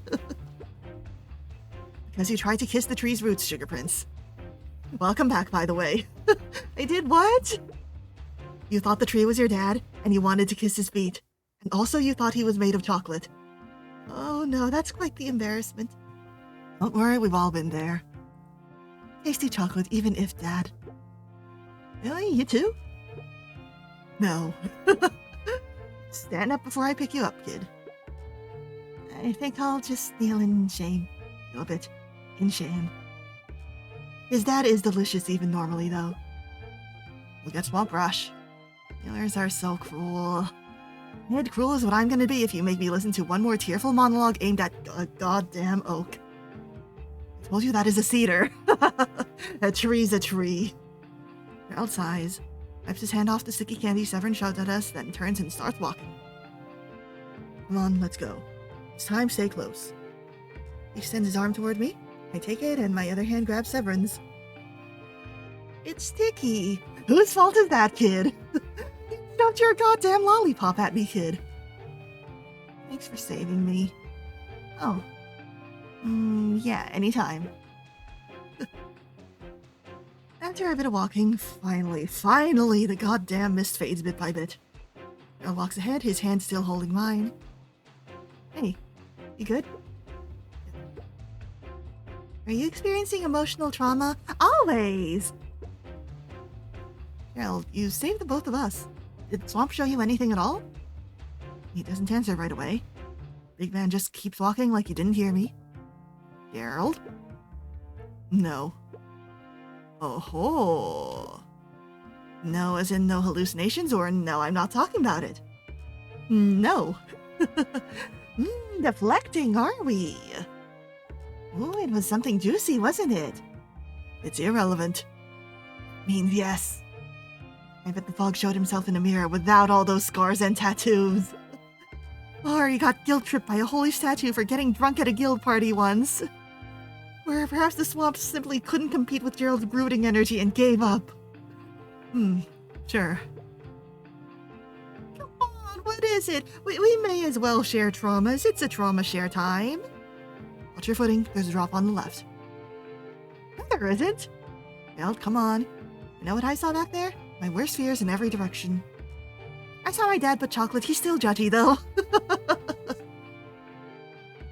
Speaker 1: Because you tried to kiss the tree's roots, Sugar Prince. Welcome back, by the way. I did what? You thought the tree was your dad, and you wanted to kiss his feet. And also you thought he was made of chocolate. Oh no, that's quite the embarrassment. Don't worry, we've all been there. Tasty chocolate, even if Dad. Really? You too? No. Stand up before I pick you up, kid. I think I'll just kneel in shame. A bit. In shame. His dad is delicious even normally, though. Look at Swamp Rush. Healers are so cruel. And cruel is what I'm gonna be if you make me listen to one more tearful monologue aimed at a goddamn oak. I told you that is a cedar. A tree's a tree. Gerald sighs, wipes his hand off the sticky candy Severin shoved at us, then turns and starts walking. Come on, let's go. It's time, stay close. He extends his arm toward me. I take it, and my other hand grabs Severin's. It's sticky. Whose fault is that, kid? You shoved your goddamn lollipop at me, kid. Thanks for saving me. Oh. Yeah, anytime. After a bit of walking, finally, the goddamn mist fades bit by bit. Earl walks ahead, his hand still holding mine. Hey, you good? Are you experiencing emotional trauma? Always! Gerald, you saved the both of us. Did Swamp show you anything at all? He doesn't answer right away. Big man just keeps walking like he didn't hear me. Gerald? No. Oh-ho. No as in no hallucinations, or no, I'm not talking about it? No. Deflecting, are we? Oh, it was something juicy, wasn't it? It's irrelevant. Means yes. I bet the fog showed himself in a mirror without all those scars and tattoos. Or he got guilt-tripped by a holy statue for getting drunk at a guild party once. Or perhaps the swamp simply couldn't compete with Gerald's brooding energy and gave up. Sure. Come on, what is it? We may as well share traumas. It's a trauma share time. Watch your footing. There's a drop on the left. No, there isn't. Well, come on. You know what I saw back there? My worst fears in every direction. I saw my dad put chocolate. He's still judgy, though.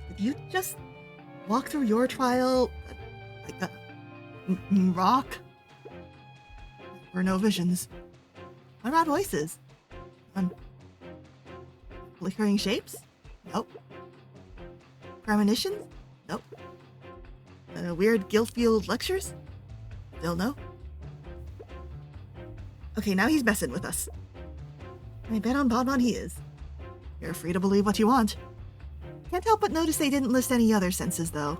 Speaker 1: Did you just walk through your trial like a rock? There were no visions. What about voices? Flickering shapes? Nope. Premonitions? Nope. Weird guilt-fueled lectures? Still no. Okay, now he's messing with us. I bet on Bonbon he is. You're free to believe what you want. Can't help but notice they didn't list any other senses, though.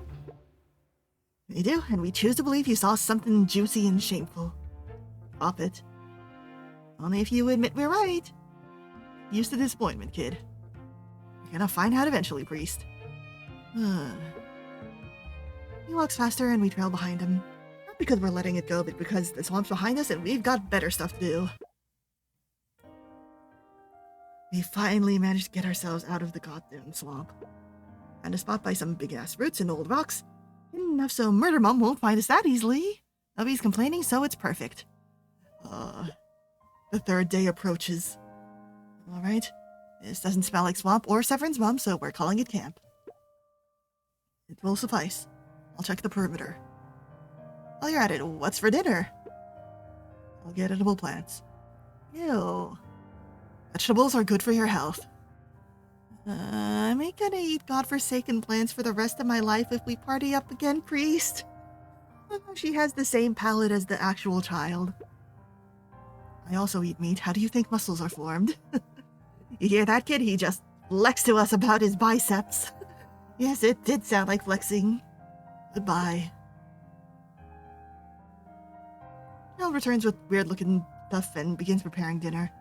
Speaker 1: We do, and we choose to believe you saw something juicy and shameful. Stop it. Only if you admit we're right. Used to disappointment, kid. You're gonna find out eventually, priest. He walks faster and we trail behind him. Not because we're letting it go, but because the swamp's behind us and we've got better stuff to do. We finally managed to get ourselves out of the goddamn swamp. Found a spot by some big-ass roots and old rocks. Enough so Murder Mom won't find us that easily. Nobody's complaining, so it's perfect. The third day approaches. Alright, this doesn't smell like swamp or Severin's mom, so we're calling it camp. It will suffice. I'll check the perimeter. While you're at it, what's for dinner? I'll get edible plants. Ew. Vegetables are good for your health. I ain't gonna eat godforsaken plants for the rest of my life if we party up again, priest. She has the same palate as the actual child. I also eat meat. How do you think muscles are formed? You hear that, kid? He just flexed to us about his biceps. Yes, it did sound like flexing. Goodbye. Harold returns with weird-looking stuff and begins preparing dinner.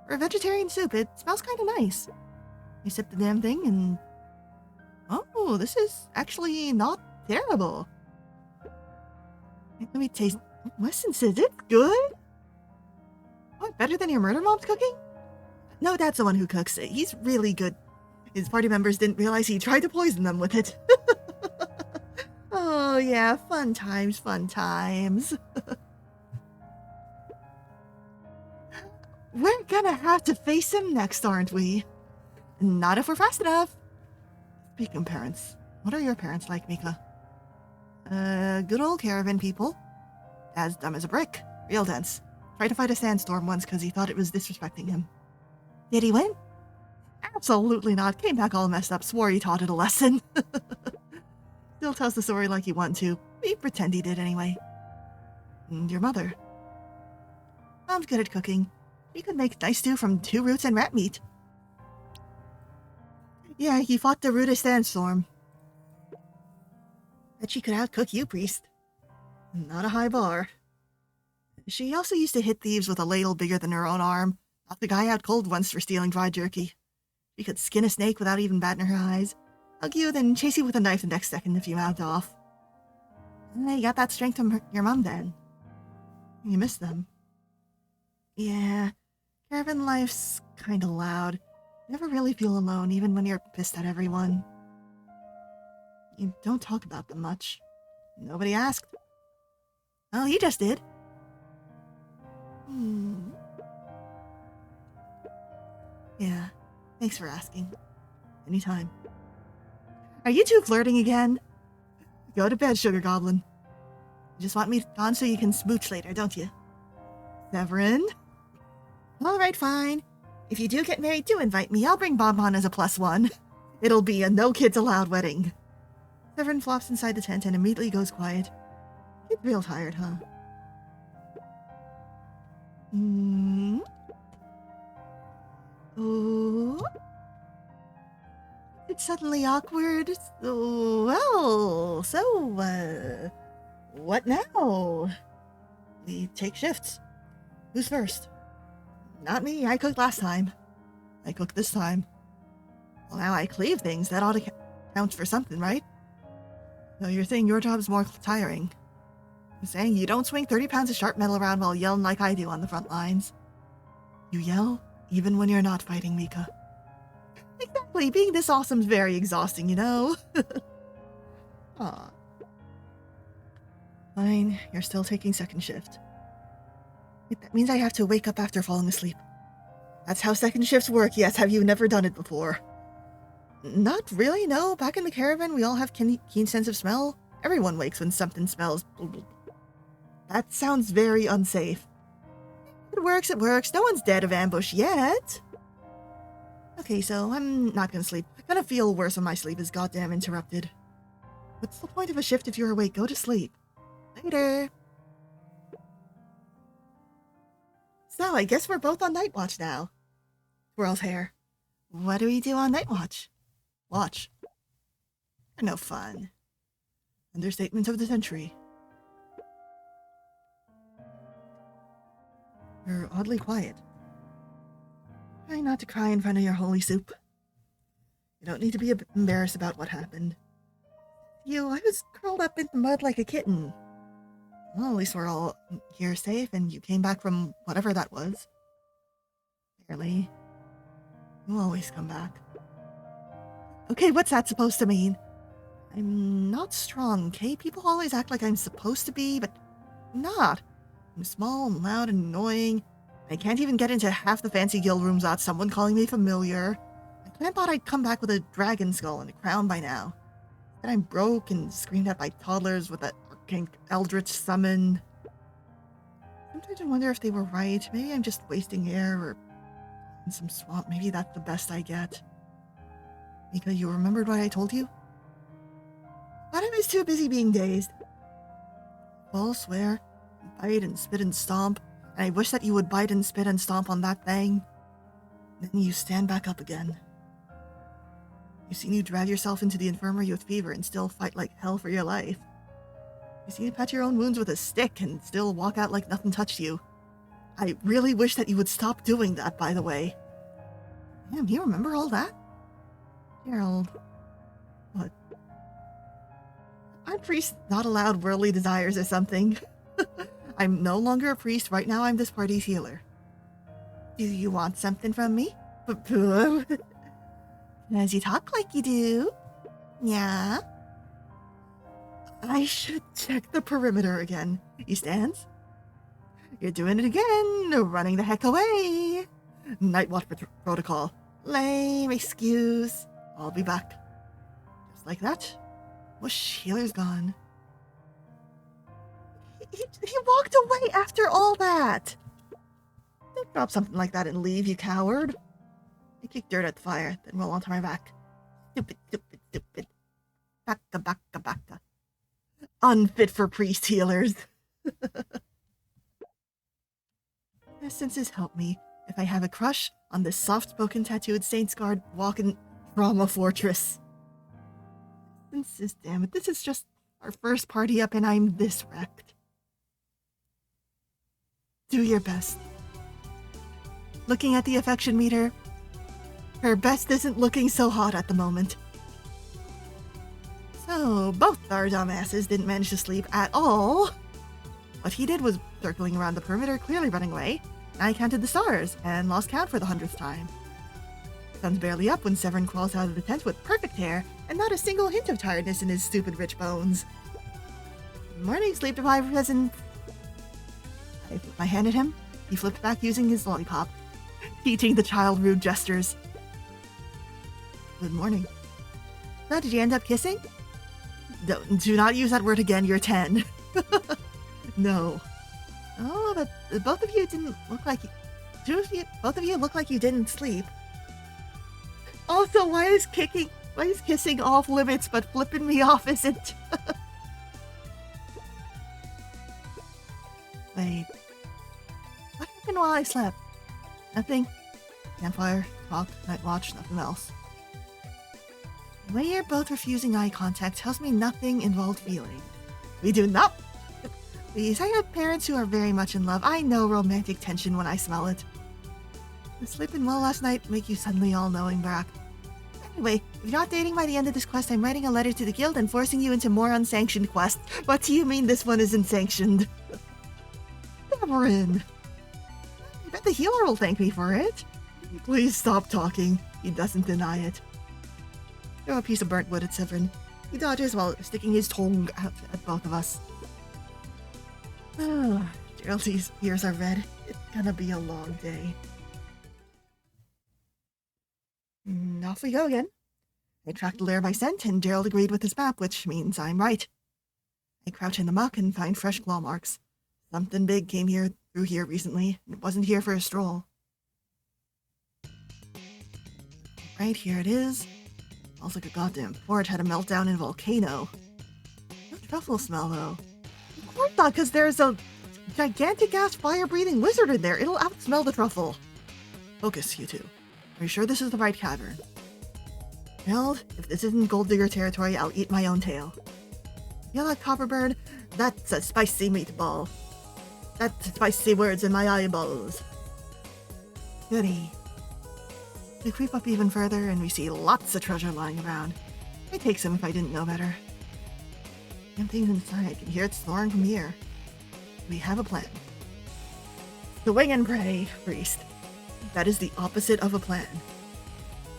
Speaker 1: For a vegetarian soup, it smells kind of nice. You sip the damn thing and... Oh, this is actually not terrible. Let me taste. Listen, sis, it's good. What, better than your murder mom's cooking? No, Dad's the one who cooks it. He's really good. His party members didn't realize he tried to poison them with it. Oh, yeah, fun times, fun times. We're gonna have to face him next, aren't we? Not if we're fast enough. Speaking of parents, what are your parents like, Mika? Good old caravan people. As dumb as a brick. Real dense. Tried to fight a sandstorm once because he thought it was disrespecting him. Did he win? Absolutely not. Came back all messed up, swore he taught it a lesson. Still tells the story like he wanted to. We pretend he did anyway. And your mother? Mom's good at cooking. She could make nice stew from 2 roots and rat meat. Yeah, he fought the rudest sandstorm. Bet she could outcook you, priest. Not a high bar. She also used to hit thieves with a ladle bigger than her own arm. Knocked the guy out cold once for stealing dry jerky. She could skin a snake without even batting her eyes. Hug you, then chase you with a knife the next second if you mouthed off. You got that strength from your mom then. You miss them. Yeah, caravan life's kinda loud. Never really feel alone, even when you're pissed at everyone. You don't talk about them much. Nobody asked. Oh, you just did. Yeah, thanks for asking. Anytime. Are you two flirting again? Go to bed, Sugar Goblin. You just want me gone so you can smooch later, don't you? Severin? Alright, fine. If you do get married, do invite me. I'll bring Bonbon as a +1. It'll be a no kids allowed wedding. Severin flops inside the tent and immediately goes quiet. He's real tired, huh? Oh. It's suddenly awkward. Well, so, what now? We take shifts. Who's first? Not me. I cooked last time. I cooked this time. Well, now I cleave things. That ought to count for something, right? No, you're saying your job's more tiring. I'm saying you don't swing 30 pounds of sharp metal around while yelling like I do on the front lines. You yell even when you're not fighting, Mika. Exactly. Being this awesome's very exhausting, you know? Aw. Fine. You're still taking second shift. That means I have to wake up after falling asleep. That's how second shifts work, yes. Have you never done it before? Not really, no. Back in the caravan, we all have keen sense of smell. Everyone wakes when something smells. That sounds very unsafe. It works, it works. No one's dead of ambush yet. Okay, so I'm not gonna sleep. I'm gonna feel worse when my sleep is goddamn interrupted. What's the point of a shift if you're awake? Go to sleep. Later. So, I guess we're both on night watch now. Squirrel's hair. What do we do on night watch? Watch. You're no fun. Understatement of the century. You're oddly quiet. Try not to cry in front of your holy soup. You don't need to be embarrassed about what happened. I was curled up in the mud like a kitten. Well, at least we're all here safe, and you came back from whatever that was. Barely. You'll always come back. Okay, what's that supposed to mean? I'm not strong, okay? People always act like I'm supposed to be, but I'm not. I'm small and loud and annoying. I can't even get into half the fancy guild rooms without someone calling me familiar. My clan thought I'd come back with a dragon skull and a crown by now. Then I'm broke and screamed at by toddlers with that arcane eldritch summon. Sometimes I wonder if they were right. Maybe I'm just wasting air or in some swamp. Maybe that's the best I get. Mika, you remembered what I told you? But I was too busy being dazed. Well, swear, bite and spit and stomp, and I wish that you would bite and spit and stomp on that thing. Then you stand back up again. You've seen you drag yourself into the infirmary with fever and still fight like hell for your life. You've seen you pat your own wounds with a stick and still walk out like nothing touched you. I really wish that you would stop doing that, by the way. Damn, you remember all that? Gerald. What? I'm priest not allowed worldly desires or something? I'm no longer a priest. Right now, I'm this party's healer. Do you want something from me? As you talk like you do. Yeah. I should check the perimeter again. He stands. You're doing it again. Running the heck away. Night watch protocol. Lame excuse. I'll be back. Just like that. Whoosh, healer's gone. He walked away after all that. Don't drop something like that and leave, you coward. I kick dirt at the fire, then roll onto my back. Stupid, stupid, stupid. Baka, baka, baka. Unfit for priest healers. Essences help me if I have a crush on this soft-spoken tattooed saint's guard walking trauma fortress. Essences, damn it, this is just our first party up and I'm this wrecked. Do your best. Looking at the affection meter, her best isn't looking so hot at the moment. So, both our dumbasses didn't manage to sleep at all. What he did was circling around the perimeter, clearly running away. I counted the stars and lost count for the 100th time. Sun's barely up when Severin crawls out of the tent with perfect hair and not a single hint of tiredness in his stupid rich bones. Good morning, sleep-deprived peasant. I flipped my hand at him. He flipped back using his lollipop, teaching the child rude gestures. Good morning. So, did you end up kissing? Do not use that word again, you're 10. No. Oh, but both of you didn't look like both of you look like you didn't sleep. Also, why is kissing off limits, but flipping me off isn't? Wait. What happened while I slept? Nothing. Campfire, talk, night watch, nothing else. The way you're both refusing eye contact tells me nothing involved feeling. We do not. Please, I have parents who are very much in love. I know romantic tension when I smell it. The sleeping well last night make you suddenly all-knowing, Brack. Anyway, if you're not dating by the end of this quest, I'm writing a letter to the guild and forcing you into more unsanctioned quests. What do you mean this one isn't sanctioned? Severin! I bet the healer will thank me for it. Please stop talking. He doesn't deny it. Throw a piece of burnt wood at Severin. He dodges while sticking his tongue out at both of us. Oh, Geraldine's ears are red. It's gonna be a long day. Off we go again. I tracked the lair by scent, and Gerald agreed with his map, which means I'm right. I crouch in the muck and find fresh claw marks. Something big came through here recently, and it wasn't here for a stroll. Right, here it is. Smells like a goddamn fort had a meltdown in a volcano. No truffle smell, though. Of course not, because there's a gigantic-ass fire-breathing lizard in there. It'll outsmell the truffle. Focus, you two. Are you sure this is the right cavern? Gerald, if this isn't gold digger territory, I'll eat my own tail. Feel that copper bird? That's a spicy meatball. That's spicy words in my eyeballs. Goody. We creep up even further, and we see lots of treasure lying around. I'd take some if I didn't know better. Something's inside. I can hear it snoring from here. We have a plan. Swing and pray, priest. That is the opposite of a plan.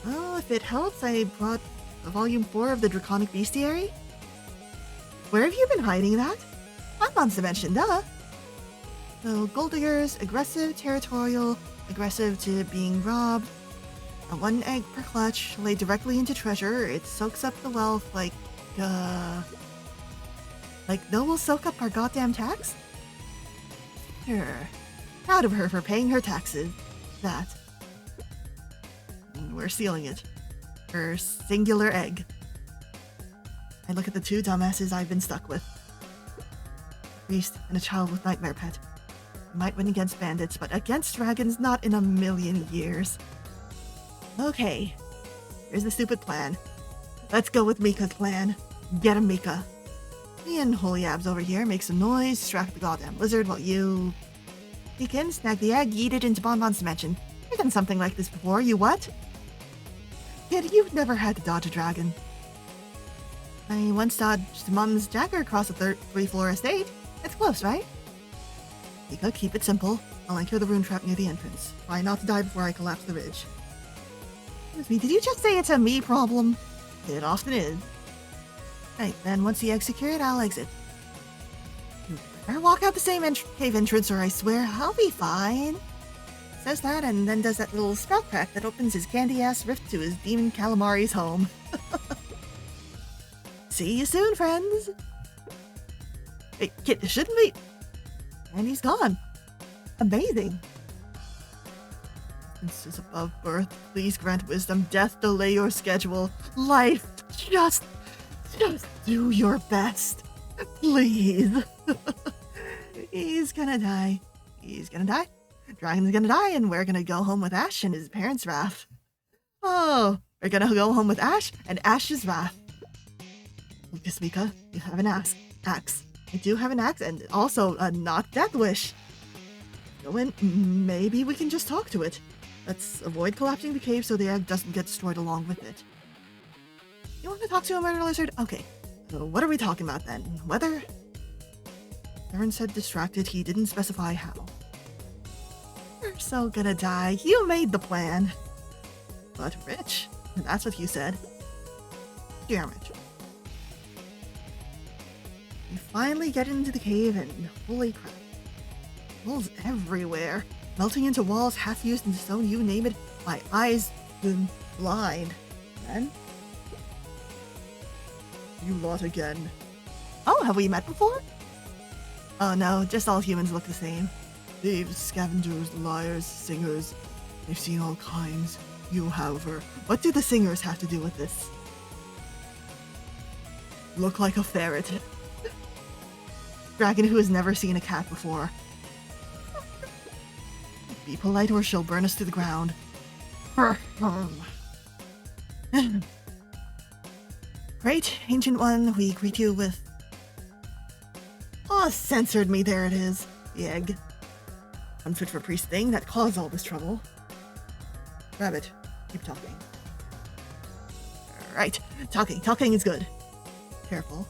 Speaker 1: Well, if it helps, I brought volume 4 of the Draconic Bestiary. Where have you been hiding that? I'm on Dimension, duh. So, gold diggers, aggressive, territorial, aggressive to being robbed. A 1 egg per clutch, laid directly into treasure. It soaks up the wealth like no will soak up our goddamn tax? Sure. Proud of her for paying her taxes. That. We're sealing it. Her singular egg. I look at the two dumbasses I've been stuck with. A priest and a child with nightmare pet. I might win against bandits, but against dragons, not in a million years. Okay. Here's the stupid plan. Let's go with Mika's plan. Get him, Mika. Me and Holy Abs over here make some noise, distract the goddamn lizard while you... Peek in, snag the egg, eat it into Bonbon's dimension. You've done something like this before, you what? Kid, you've never had to dodge a dragon. I once dodged Mom's Jacker across a three-floor estate. It's close, right? Mika, keep it simple. I'll anchor the rune trap near the entrance. Try not to die before I collapse the ridge. Excuse me, did you just say it's a me problem? It often is. Right, then once the egg's secured, I'll exit. You better walk out the same cave entrance or I swear I'll be fine. Says that and then does that little spout crack that opens his candy-ass rift to his demon calamari's home. See you soon, friends! Hey, kid, shouldn't we? And he's gone. Amazing. This is above birth. Please grant wisdom. Death, delay your schedule. Life, just do your best. Please. He's gonna die. He's gonna die. Dragon's gonna die, and we're gonna go home with Ash and his parents' wrath. Oh, we're gonna go home with Ash and Ash's wrath. Lucas, Mika, you have an axe. I do have an axe and also a not death wish. Go in, maybe we can just talk to it. Let's avoid collapsing the cave so the egg doesn't get destroyed along with it. You want to talk to a murder lizard? Okay. So what are we talking about then? Weather? Aaron said distracted. He didn't specify how. You're so gonna die. You made the plan. But rich? That's what you said. Damn it. We finally get into the cave and holy crap. Holes everywhere. Melting into walls, half used into stone, you name it. My eyes been blind. Then? You lot again. Oh, have we met before? Oh no, just all humans look the same. Thieves, scavengers, liars, singers. They've seen all kinds. You, however, what do the singers have to do with this? Look like a ferret. Dragon who has never seen a cat before. Be polite or she'll burn us to the ground. Great, Ancient One, we greet you with... Oh, censored me, there it is. The egg. Unfit for priest thing that caused all this trouble. Rabbit, keep talking. Right, talking is good. Careful.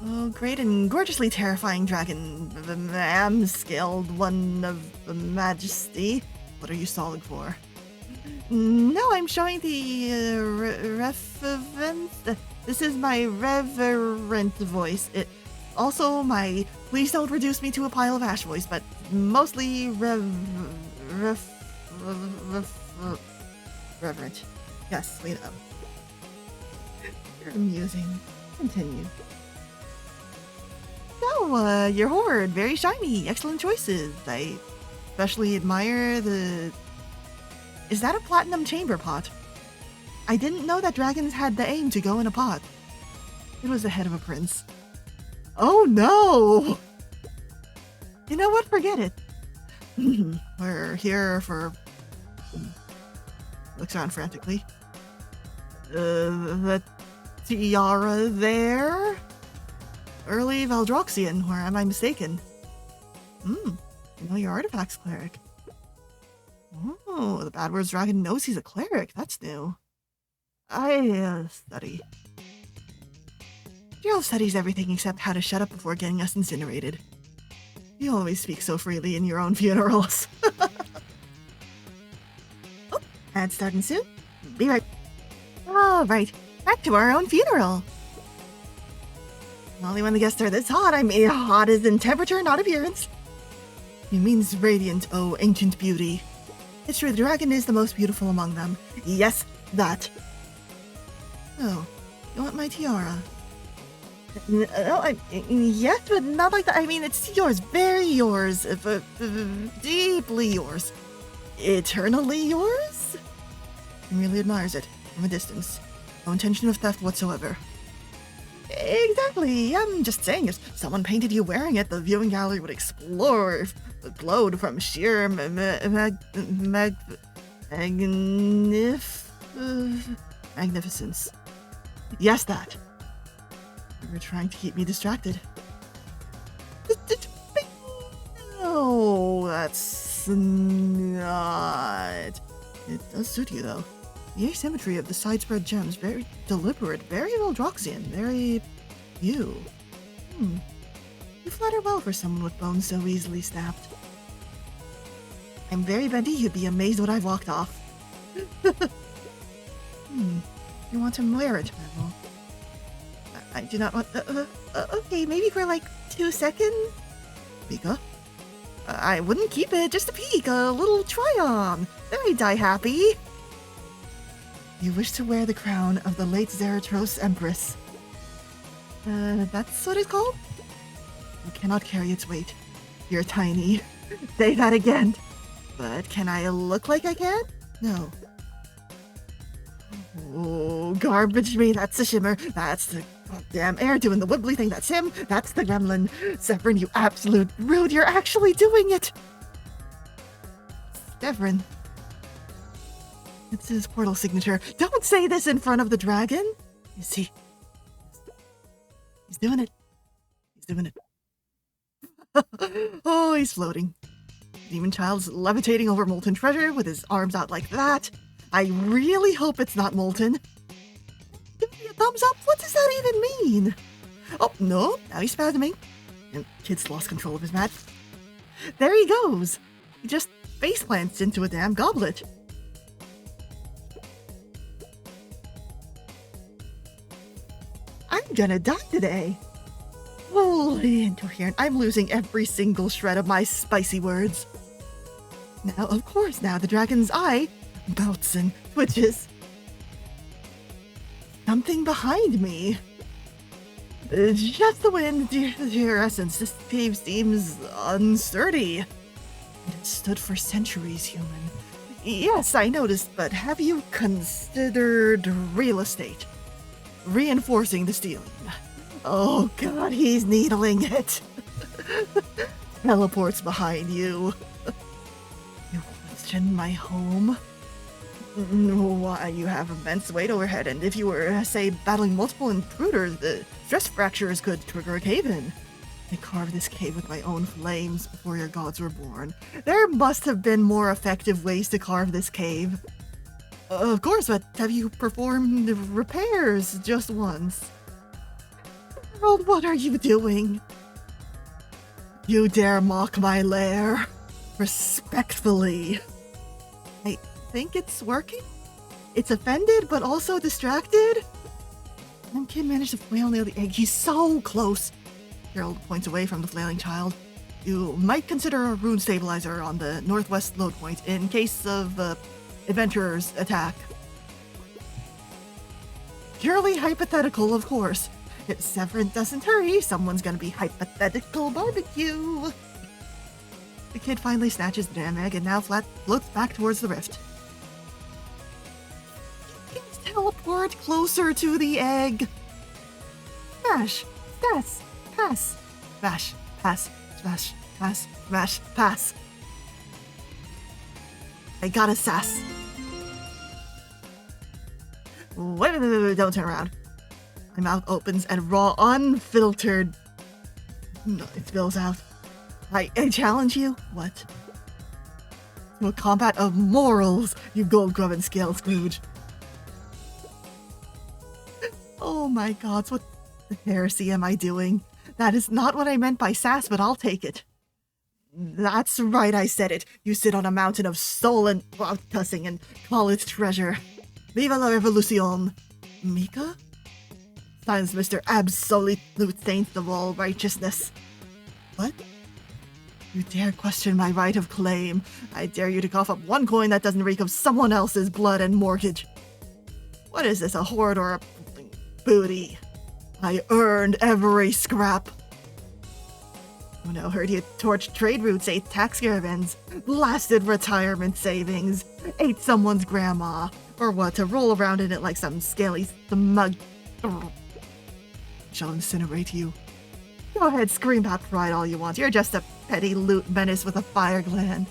Speaker 1: Oh, great and gorgeously terrifying dragon, scaled one of majesty. What are you stalling for? No, I'm showing the reverent. This is my reverent voice. It also my please don't reduce me to a pile of ash voice, but mostly reverent. Yes, wait up. You're amusing. Continue. So, your horde, very shiny, excellent choices. I especially admire the... Is that a platinum chamber pot? I didn't know that dragons had the aim to go in a pot. It was the head of a prince. Oh no! You know what, forget it. We're here for... Looks around frantically. The tiara there? Early Valdroxian, or am I mistaken? You know your artifacts, cleric. Oh, the Bad Words Dragon knows he's a cleric. That's new. I study. Gerald studies everything except how to shut up before getting us incinerated. You always speak so freely in your own funerals. Oh, ad starting soon. Be right. All right, back to our own funeral. Only when the guests are this hot, I mean hot as in temperature, not appearance. It means radiant, oh ancient beauty. It's true, the dragon is the most beautiful among them. Yes, that. Oh, you want my tiara? No, yes, but not like that. I mean, it's yours, very yours, deeply yours. Eternally yours? He really admires it, from a distance. No intention of theft whatsoever. Exactly, I'm just saying if someone painted you wearing it, the viewing gallery would explode, glowed from sheer magnificence. Yes, that. You were trying to keep me distracted. No, that's not... It does suit you, though. The asymmetry of the side-spread gems, very deliberate, very Veldroxian, very you. You flatter well for someone with bones so easily snapped. I'm very bendy, you'd be amazed what I've walked off. You want to wear it, Manuel? I do not want... okay, maybe for like 2 seconds? Mika? I wouldn't keep it, just a peek, a little try-on. Then I'd die happy. You wish to wear the crown of the late Zeratos Empress. That's what it's called? You cannot carry its weight. You're tiny. Say that again. But can I look like I can? No. Oh, garbage me, that's the shimmer. That's the goddamn air doing the wibbly thing. That's him. That's the gremlin. Severin, you absolute rude. You're actually doing it. Severin. It's his portal signature. Don't say this in front of the dragon. You see, he's doing it. He's doing it. Oh, he's floating. Demon Child's levitating over molten treasure with his arms out like that. I really hope it's not molten. Give me a thumbs up. What does that even mean? Oh, no. Now he's spasming. And Kid's lost control of his mat. There he goes. He just face plants into a damn goblet. I'm gonna die today. Holy incoherent. I'm losing every single shred of my spicy words. Now, of course, now the dragon's eye bouts and twitches. Something behind me. It's just the wind, dear essence. This cave seems unsturdy. It stood for centuries, human. Yes, I noticed, but have you considered real estate? Reinforcing the stealing. Oh god, he's needling it. Teleports behind you. You question my home? Why, you have immense weight overhead, and if you were, say, battling multiple intruders, the stress fractures could trigger a cave-in. I carved this cave with my own flames before your gods were born. There must have been more effective ways to carve this cave. Of course, but have you performed repairs just once? Harold, what are you doing? You dare mock my lair? Respectfully. I think it's working? It's offended, but also distracted? And Kid managed to flail near the egg. He's so close. Harold points away from the flailing child. You might consider a rune stabilizer on the northwest load point in case of adventurers attack. Purely hypothetical, of course. If Severin doesn't hurry, someone's gonna be hypothetical barbecue. The kid finally snatches the damn egg and now flat floats back towards the rift. Please teleport closer to the egg. Smash, pass, pass, smash, pass, smash, pass, smash, pass. I got a sass. Wait, don't turn around. My mouth opens and raw, unfiltered... No, it spills out. I challenge you? What? To a combat of morals, you gold-grubbing scale Scrooge. Oh my gods, what the heresy am I doing? That is not what I meant by sass, but I'll take it. That's right, I said it. You sit on a mountain of stolen cussing and call it treasure. Viva la revolucion. Mika? Silence, Mr. Absolute Saint of all righteousness. What? You dare question my right of claim. I dare you to cough up one coin that doesn't reek of someone else's blood and mortgage. What is this, a hoard or a booty? I earned every scrap. Oh no, heard you torched trade routes, ate tax caravans, blasted retirement savings, ate someone's grandma, or what, to roll around in it like some scaly smug... Shall incinerate you. Go ahead, scream about pride all you want. You're just a petty loot menace with a fire gland.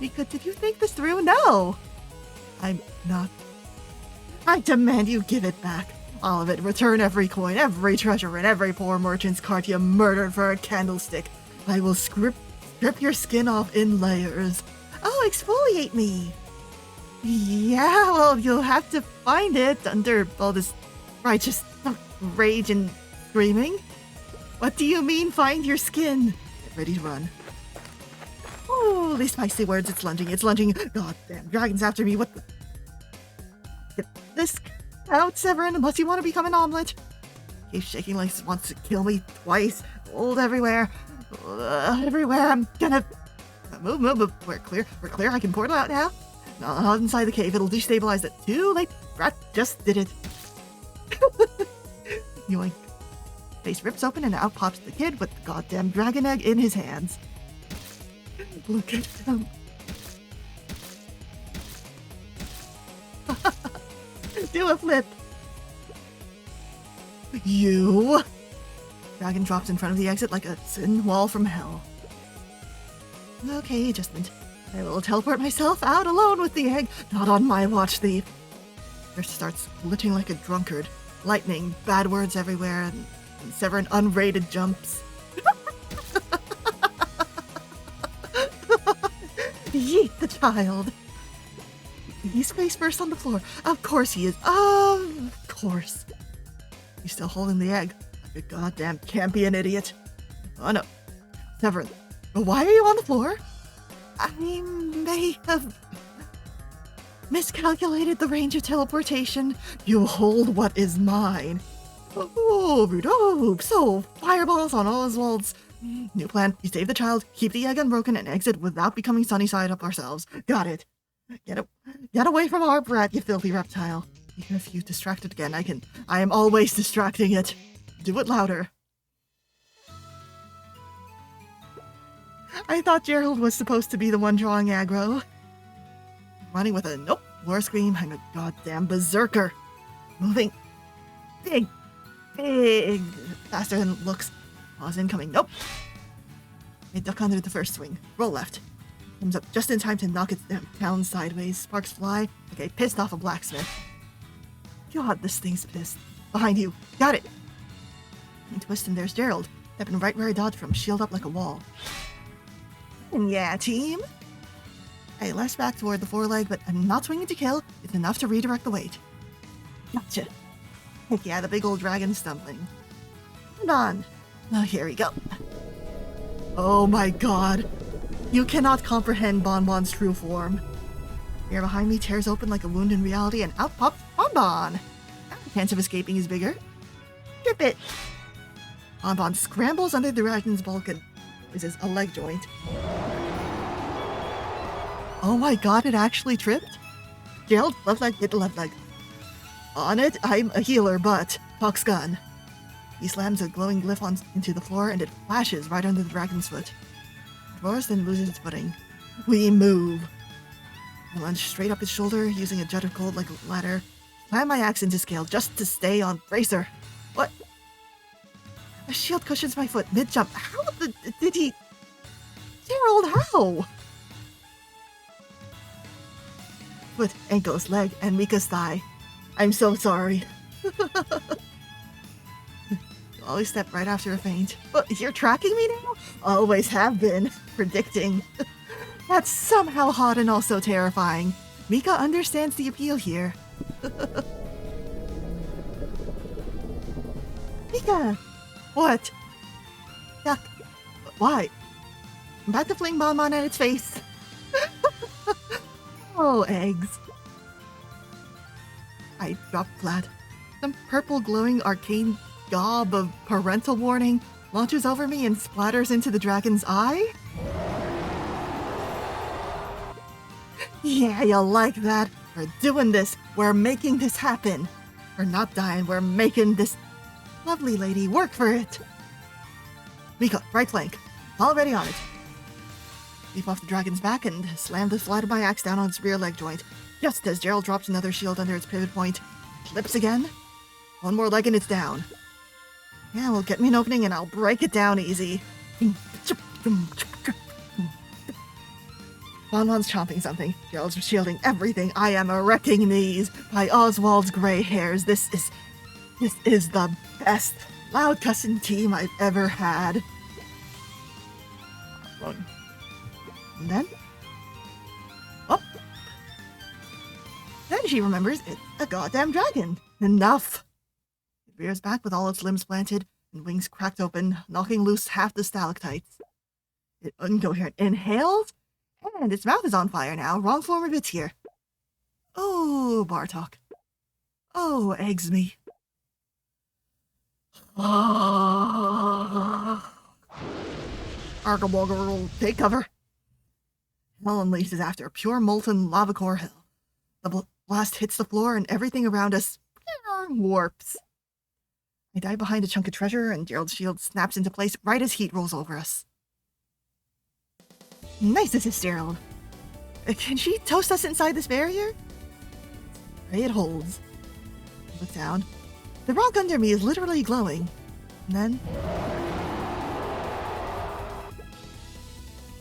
Speaker 1: Mika, did you think this through? No! I'm not. I demand you give it back. All of it. Return every coin, every treasure, and every poor merchant's cart you murdered for a candlestick. I will strip your skin off in layers. Oh, exfoliate me. Yeah, well, you'll have to find it under all this righteous rage and screaming. What do you mean, find your skin? Get ready to run. Oh, these spicy words, it's lunging. God damn, dragon's after me, what the? Get this out, Severin, unless you want to become an omelet. Keeps shaking like he wants to kill me twice. Gold everywhere. Everywhere, I'm gonna... Move. We're clear, I can portal out now. Not inside the cave, it'll destabilize it. Too late, Brat just did it. Yoink. Face rips open and out pops the kid with the goddamn dragon egg in his hands. Look at him. Do a flip. You. Dragon drops in front of the exit like a sin wall from hell. Okay, adjustment. I will teleport myself out alone with the egg. Not on my watch, thief. First starts glitching like a drunkard. Lightning, bad words everywhere, and Severin unrated jumps. Yeet the child. He's face first on the floor. Of course he is. Of course. He's still holding the egg. Like a goddamn champion idiot. Oh no. Severin, why are you on the floor? I may have miscalculated the range of teleportation. You hold what is mine. Oh, dope. So, fireballs on Oswald's new plan. You save the child, keep the egg unbroken, and exit without becoming sunny side up ourselves. Got it. Get away from our brat, you filthy reptile. Even if you distract it again, I am always distracting it. Do it louder. I thought Gerald was supposed to be the one drawing aggro. Running with a nope, war scream, I'm a goddamn berserker. Moving big, faster than it looks. Pause incoming, nope. I duck under the first swing, roll left. Comes up just in time to knock it down sideways. Sparks fly. Okay, pissed off a blacksmith. God, this thing's pissed. Behind you, got it. And twist and there's Gerald, stepping right where I dodged from, shield up like a wall. And yeah, team. I lash back toward the foreleg, but I'm not swinging to kill. It's enough to redirect the weight. Gotcha. Heck yeah, the big old dragon's stumbling. Hold on. Oh, here we go. Oh my god. You cannot comprehend Bonbon's true form. The air behind me tears open like a wound in reality, and out pops Bonbon. The chance of escaping is bigger. Trip it. Bonbon scrambles under the dragon's bulk and uses a leg joint. Oh my god, it actually tripped? Gerald, left leg, hit the left leg. On it, I'm a healer, but Puck's gun. He slams a glowing glyph into the floor and it flashes right under the dragon's foot. It roars, then loses its footing. We move. I lunge straight up his shoulder, using a jet of cold like a ladder. Slam my axe into scale just to stay on bracer. What? A shield cushions my foot mid-jump. How did he... Gerald, how? Foot, ankles, leg, and Mika's thigh. I'm so sorry. Always step right after a feint. But you're tracking me now? Always have been. Predicting. That's somehow hot and also terrifying. Mika understands the appeal here. Mika! What? Yuck. Why? I'm about to fling Bonbon at its face. Oh, eggs. I drop flat. Some purple glowing arcane gob of parental warning launches over me and splatters into the dragon's eye? Yeah, you like that? We're doing this. We're making this happen. We're not dying. We're making this lovely lady work for it. Mika, right flank. Already on it. Leap off the dragon's back and slam the flat of my axe down on its rear leg joint. Just as Gerald drops another shield under its pivot point. Flips again. One more leg and it's down. Yeah, well, get me an opening and I'll break it down easy. Bonbon's chomping something. Gerald's shielding everything. I am wrecking these by Oswald's gray hairs. This is the best loud cussing team I've ever had. And then, oh, And she remembers it's a goddamn dragon. Enough! It rears back with all its limbs planted and wings cracked open, knocking loose half the stalactites. It incoherent inhales, and its mouth is on fire now. Wrong form of it's here. Oh, Bartok. Oh, eggs me. Argle, take cover. Hell unleashes after pure molten lava core hell. The blast hits the floor and everything around us warps. I dive behind a chunk of treasure and Gerald's shield snaps into place right as heat rolls over us. Nice assist, Gerald. Can she toast us inside this barrier? Pray it holds. I look down. The rock under me is literally glowing. And then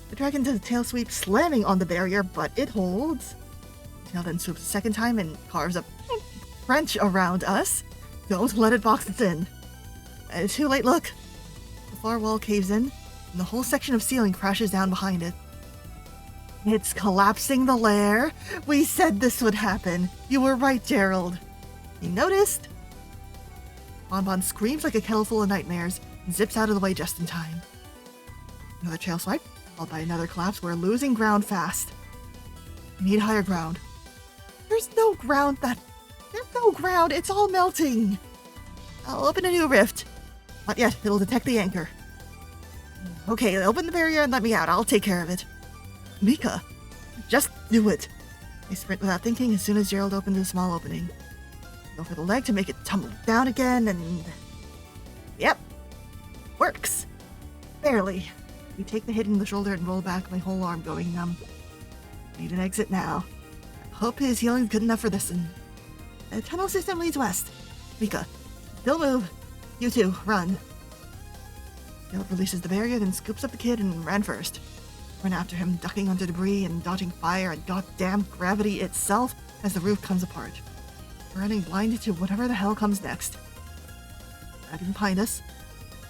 Speaker 1: the dragon does a tail sweep, slamming on the barrier, but it holds. The tail then swoops a second time and carves a French around us. Don't let it box us in. Too late, look. The far wall caves in, and the whole section of ceiling crashes down behind it. It's collapsing the lair. We said this would happen. You were right, Gerald. You noticed? Bonbon screams like a kettle full of nightmares and zips out of the way just in time. Another tail swipe, followed by another collapse. We're losing ground fast. We need higher ground. There's no ground. It's all melting. I'll open a new rift. Not yet. It'll detect the anchor. Okay, open the barrier and let me out. I'll take care of it. Mika, just do it. I sprint without thinking as soon as Gerald opened a small opening. Go for the leg to make it tumble down again and... Yep. Works. Barely. We take the hit in the shoulder and roll back, my whole arm going numb. Need an exit now. I hope his healing's good enough for this one. The tunnel system leads west. Mika, still move. You two, run. Gerald releases the barrier, then scoops up the kid and ran first. Run after him, ducking under debris and dodging fire and goddamn gravity itself as the roof comes apart. Running blinded to whatever the hell comes next. Dragon behind us.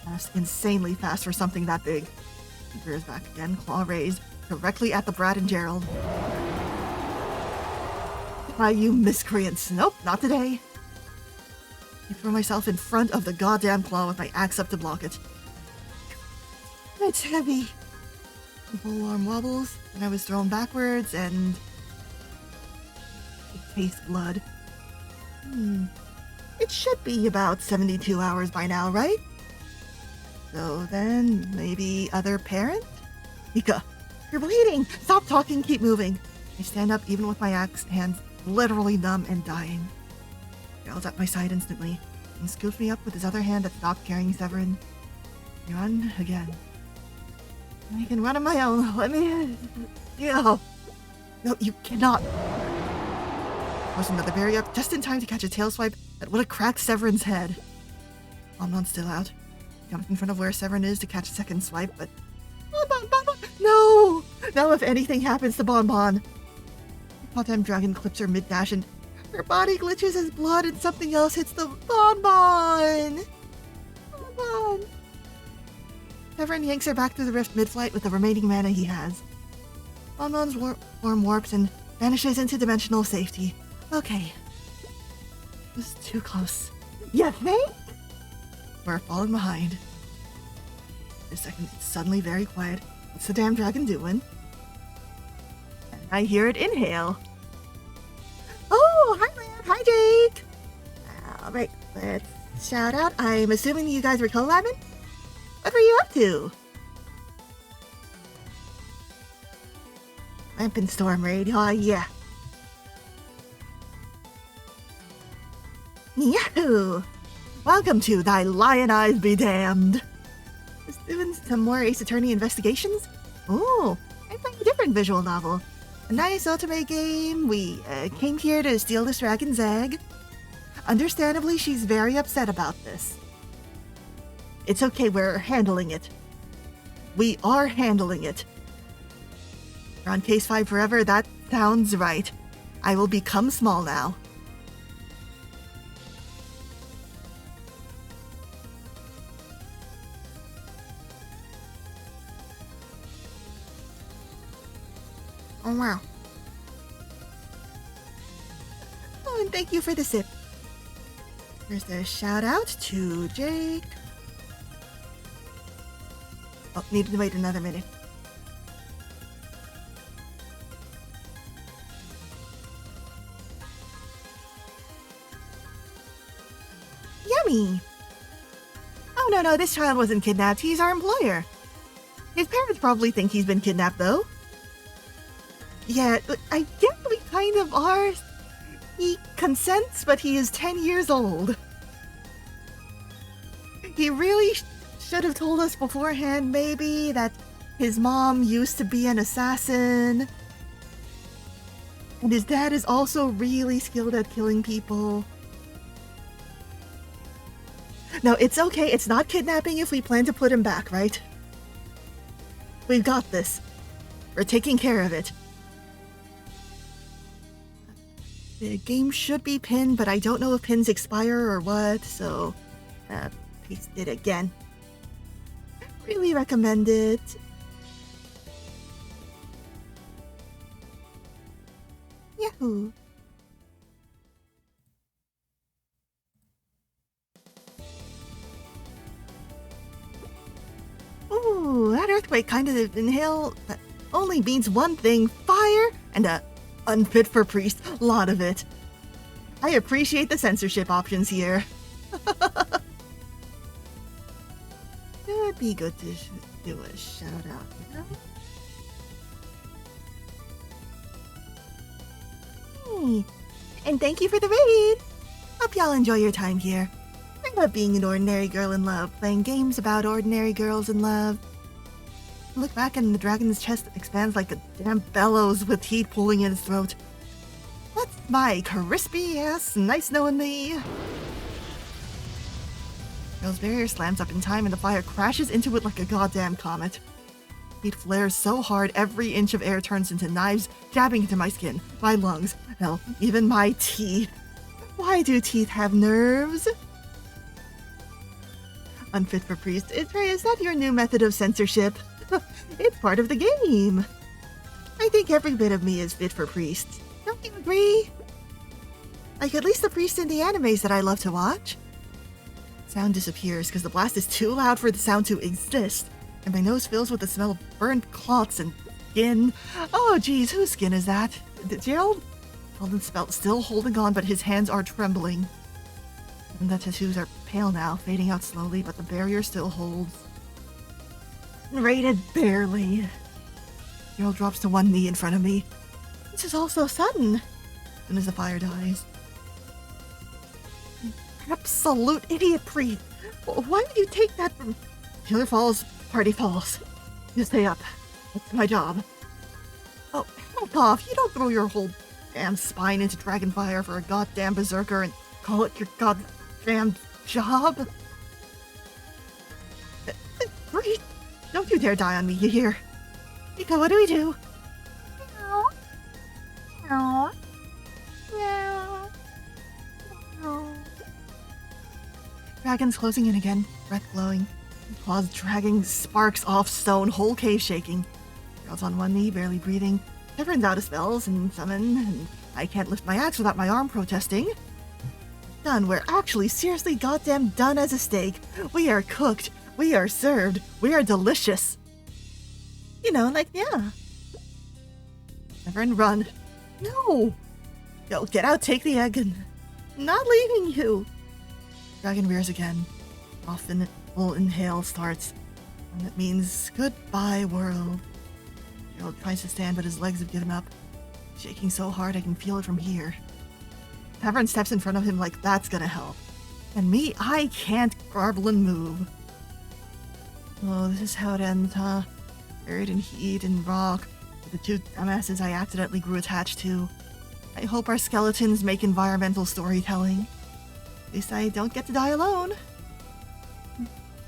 Speaker 1: Fast, insanely fast for something that big. He rears back again, claw raised, directly at the Brad and Gerald. Why, you miscreants. Nope, not today. I throw myself in front of the goddamn claw with my axe up to block it. It's heavy. The whole arm wobbles, and I was thrown backwards, and... it tastes blood. It should be about 72 hours by now, right? So then, maybe other parent? Mika, you're bleeding! Stop talking, keep moving! I stand up even with my axe hands literally numb and dying. Gerald's at my side instantly, and scoops me up with his other hand that stopped carrying Severin. I run again. I can run on my own. Let me... No, you cannot. Was another barrier up just in time to catch a tail swipe that would have cracked Severin's head. Bonbon's still out. I jump in front of where Severin is to catch a second swipe, but... Bonbon! No! Now if anything happens to Bonbon. The goddamn dragon clips her mid-dash and her body glitches as blood and something else hits the Bonbon! Bonbon! Severin yanks her back through the rift mid-flight with the remaining mana he has. Bonbon's form warps and vanishes into dimensional safety. Okay. It was too close. You think? We're falling behind. For a second, it's suddenly very quiet. What's the damn dragon doing? And I hear it inhale. Oh, hi Lynn. Hi Jake. Alright, let's shout out. I'm assuming you guys were collabing? What were you up to? Lamp and Storm Raid, oh yeah. Yahoo! Welcome to thy Lyin Eyes Be damned. Just doing some more Ace Attorney investigations? Oh, I'm playing a different visual novel. A nice Otome game. We came here to steal this dragon's egg. Understandably, she's very upset about this. It's okay, we're handling it. We are handling it. We're on case 5 forever, that sounds right. I will become small now. Oh wow. thank you for the sip. There's a shout out to Jake. Oh, need to wait another minute. Yummy! Oh no, this child wasn't kidnapped. He's our employer. His parents probably think he's been kidnapped, though. Yeah, I guess we kind of are. He consents, but he is 10 years old. He really should have told us beforehand, maybe, that his mom used to be an assassin. And his dad is also really skilled at killing people. No, it's okay. It's not kidnapping if we plan to put him back, right? We've got this. We're taking care of it. The game should be pinned, but I don't know if pins expire or what, so... paste it again. Really recommend it. Yahoo! Ooh, that earthquake kind of inhale that only means one thing: fire and a unfit for priest. Lot of it. I appreciate the censorship options here. It would be good to do a shout out, you know? Hey, and thank you for the raid! Hope y'all enjoy your time here. I love being an ordinary girl in love, playing games about ordinary girls in love. Look back and the dragon's chest expands like a damn bellows with heat pulling in his throat. That's my crispy ass, nice knowing me. Girl's barrier slams up in time and the fire crashes into it like a goddamn comet. Heat flares so hard every inch of air turns into knives, jabbing into my skin, my lungs, hell, even my teeth. Why do teeth have nerves? Unfit for priest. Is that your new method of censorship? It's part of the game. I think every bit of me is fit for priests. Don't you agree? Like at least the priests in the animes that I love to watch. Sound disappears because the blast is too loud for the sound to exist, and my nose fills with the smell of burned cloths and skin. Oh geez, whose skin is that? Gerald? Alden's still holding on, but his hands are trembling. And the tattoos are pale now, fading out slowly, but the barrier still holds. Rated barely. Gerald drops to one knee in front of me. This is all so sudden. As soon as the fire dies. Absolute idiot priest. Why would you take that from... Healer falls, party falls. You stay up. That's my job. Oh, help off. You don't throw your whole damn spine into dragonfire for a goddamn berserker and call it your goddamn job. Priest, don't you dare die on me, you hear? Nico, what do we do? Meow. Meow. Meow. Meow. Dragon's closing in again, breath glowing, claws dragging sparks off stone, whole cave shaking. Girl's on one knee, barely breathing. Everyone's out of spells and summon, and I can't lift my axe without my arm protesting. Done. We're actually seriously goddamn done as a steak. We are cooked. We are served. We are delicious. You know, like, yeah. Everyone run. No! Yo, get out, take the egg, and... Not leaving you! Dragon rears again. Often full inhale starts. And that means goodbye, world. Gerald tries to stand, but his legs have given up. Shaking so hard I can feel it from here. Tavern steps in front of him like that's gonna help. And me, I can't garble and move. Oh, this is how it ends, huh? Buried in heat and rock, with the two dumbasses I accidentally grew attached to. I hope our skeletons make environmental storytelling. At least I don't get to die alone.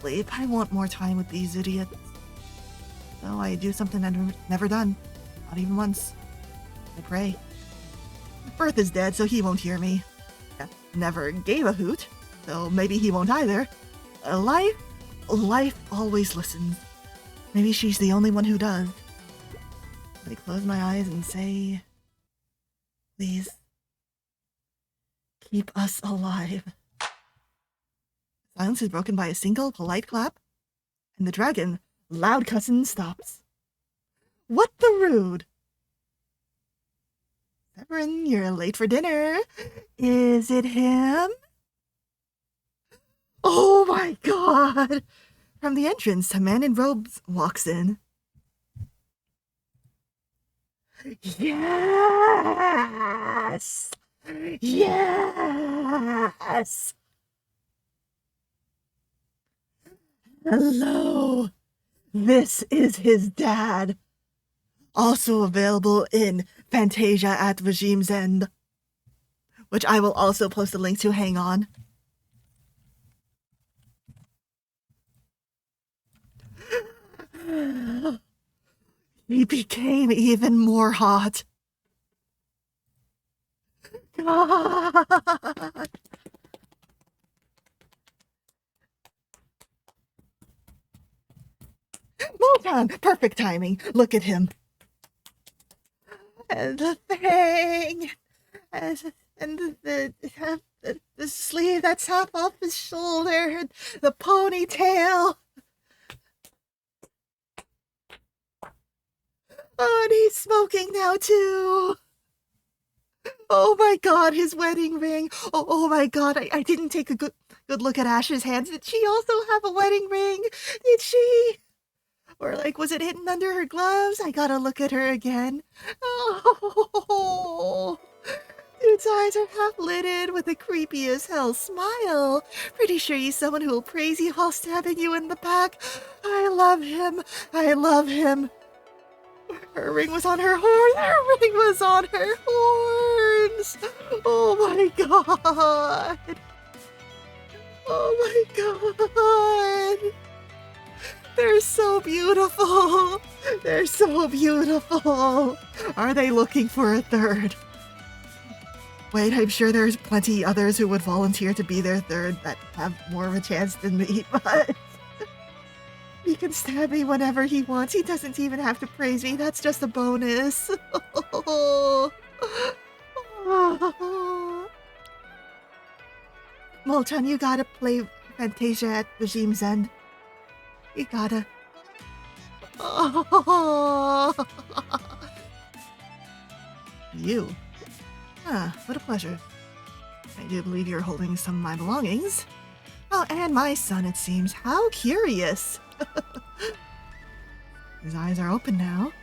Speaker 1: Sleep, I want more time with these idiots. So I do something I've never done. Not even once. I pray. Birth is dead, so he won't hear me. Never gave a hoot, so maybe he won't either. Life always listens. Maybe she's the only one who does. I close my eyes and say, please. keep us alive. Silence is broken by a single polite clap, and the dragon, loud cussing, stops. What the rude? Severin, you're late for dinner. Is it him? Oh my god! From the entrance, a man in robes walks in. Yes! Yes! Hello! This is his dad. Also available in Fantasia at Regime's End, which I will also post a link to. Hang on. He became even more hot. God. Moltan, perfect timing. Look at him. And the thing, and the sleeve that's half off his shoulder, and the ponytail. Oh, and he's smoking now too. Oh my god, his wedding ring. Oh my god, I didn't take a good look at Ash's hands. Did she also have a wedding ring? Did she? Or, like, was it hidden under her gloves? I gotta look at her again. Oh, dude's eyes are half-lidded with a creepy as hell smile. Pretty sure he's someone who'll praise you while stabbing you in the back. I love him. I love him. Her ring was on her horns. Her ring was on her horns. Oh my god. Oh my god. They're so beautiful. They're so beautiful. Are they looking for a third? Wait, I'm sure there's plenty others who would volunteer to be their third that have more of a chance than me, but he can stab me whenever he wants. He doesn't even have to praise me. That's just a bonus. Molchan, you gotta play Fantasia at Regime's End. You gotta. You. Ah, what a pleasure. I do believe you're holding some of my belongings. Oh, and my son, it seems. How curious. His eyes are open now.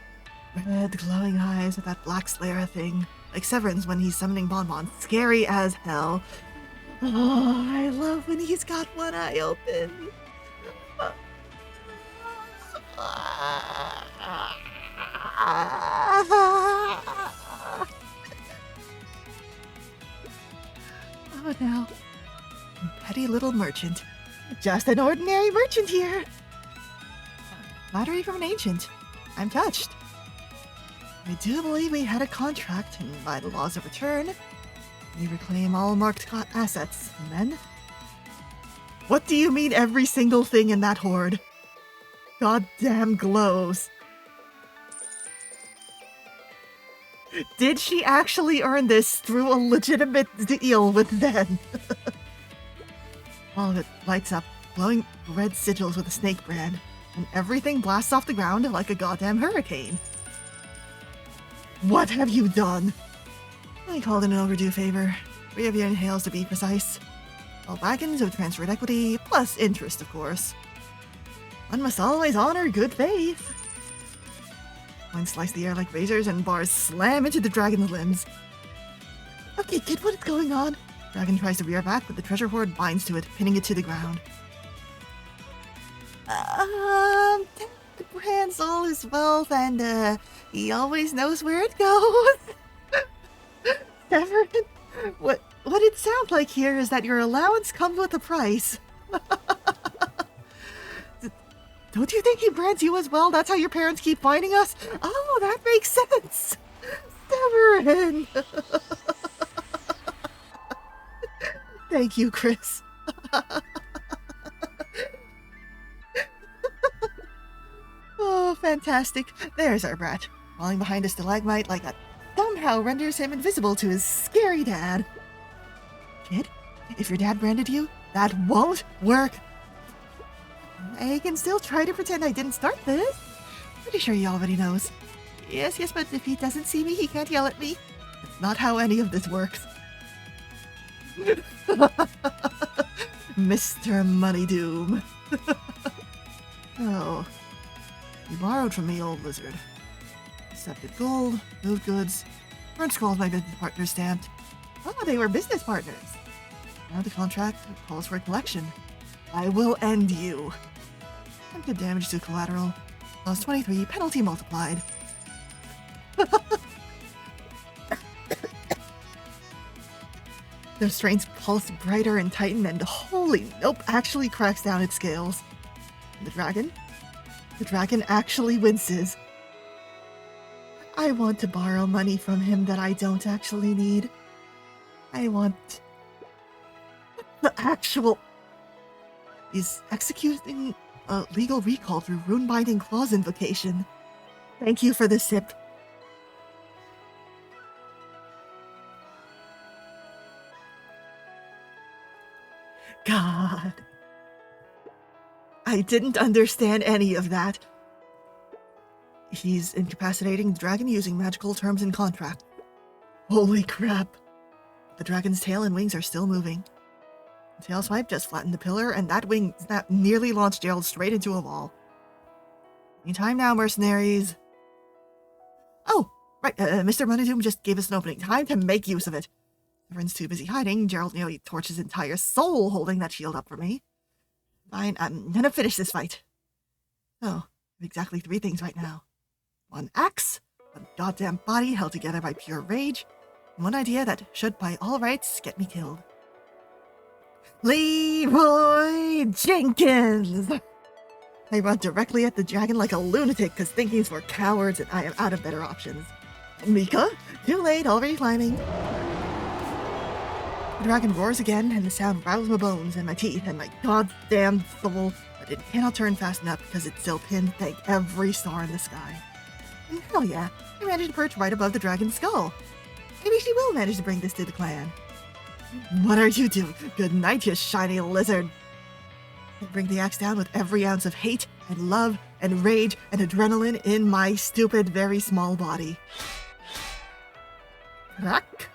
Speaker 1: Red, glowing eyes with that black slayer thing. Like Severin's when he's summoning Bonbon. Scary as hell. Oh, I love when he's got one eye open. Oh no. Petty little merchant. Just an ordinary merchant here. Flattery from an ancient. I'm touched. I do believe we had a contract, and by the laws of return, we reclaim all marked assets, and then... What do you mean every single thing in that hoard? Goddamn glows. Did she actually earn this through a legitimate deal with them? All of it lights up, glowing red sigils with a snake brand, and everything blasts off the ground like a goddamn hurricane. What have you done? I called in an overdue favor. 3 of your inhales to be precise. 12 wagons of transferred equity, plus interest, of course. One must always honor good faith. Coins slice the air like razors, and bars slam into the dragon's limbs. Okay, kid, what is going on? Dragon tries to rear back, but the treasure hoard binds to it, pinning it to the ground. The brand's all his wealth, and, he always knows where it goes. Severin, what it sounds like here is that your allowance comes with a price. Don't you think he brands you as well? That's how your parents keep finding us? Oh, that makes sense. Severin. Thank you, Chris. Oh, fantastic. There's our brat, falling behind a stalagmite like that somehow renders him invisible to his scary dad. kid. If your dad branded you, that won't work. I can still try to pretend I didn't start this. Pretty sure he already knows. Yes, but if he doesn't see me, he can't yell at me. That's not how any of this works. Mr. Money Doom. Oh. You borrowed from me, old lizard. Accepted gold, moved goods, burnt scrolls my business partners stamped. Oh, they were business partners. Now the contract calls for a collection. I will end you. Attempted damage to collateral. Loss 23, penalty multiplied. The strains pulse brighter and tighten, and holy nope actually cracks down its scales. And the dragon actually winces. I want to borrow money from him that I don't actually need. I want the actual... He's executing a legal recall through rune-binding clause invocation. Thank you for the sip. God. I didn't understand any of that. He's incapacitating the dragon using magical terms in contract. Holy crap. The dragon's tail and wings are still moving. The tail swipe just flattened the pillar, and that wing snap nearly launched Gerald straight into a wall. Any time now, mercenaries. Oh, right, Mr. Moneydoom just gave us an opening. Time to make use of it. Everyone's too busy hiding. Gerald nearly torched his entire soul holding that shield up for me. Fine, I'm gonna finish this fight. Oh, exactly 3 things right now. 1 axe, 1 goddamn body held together by pure rage, and 1 idea that should by all rights get me killed. Leroy Jenkins! I run directly at the dragon like a lunatic because thinking's for cowards and I am out of better options. Mika, too late, already climbing. The dragon roars again, and the sound rattles my bones and my teeth and my goddamn soul, but it cannot turn fast enough because it's still pinned, thank every star in the sky. And hell yeah, I managed to perch right above the dragon's skull. Maybe she will manage to bring this to the clan. What are you doing? Good night, you shiny lizard. I bring the axe down with every ounce of hate and love and rage and adrenaline in my stupid, very small body. Crack!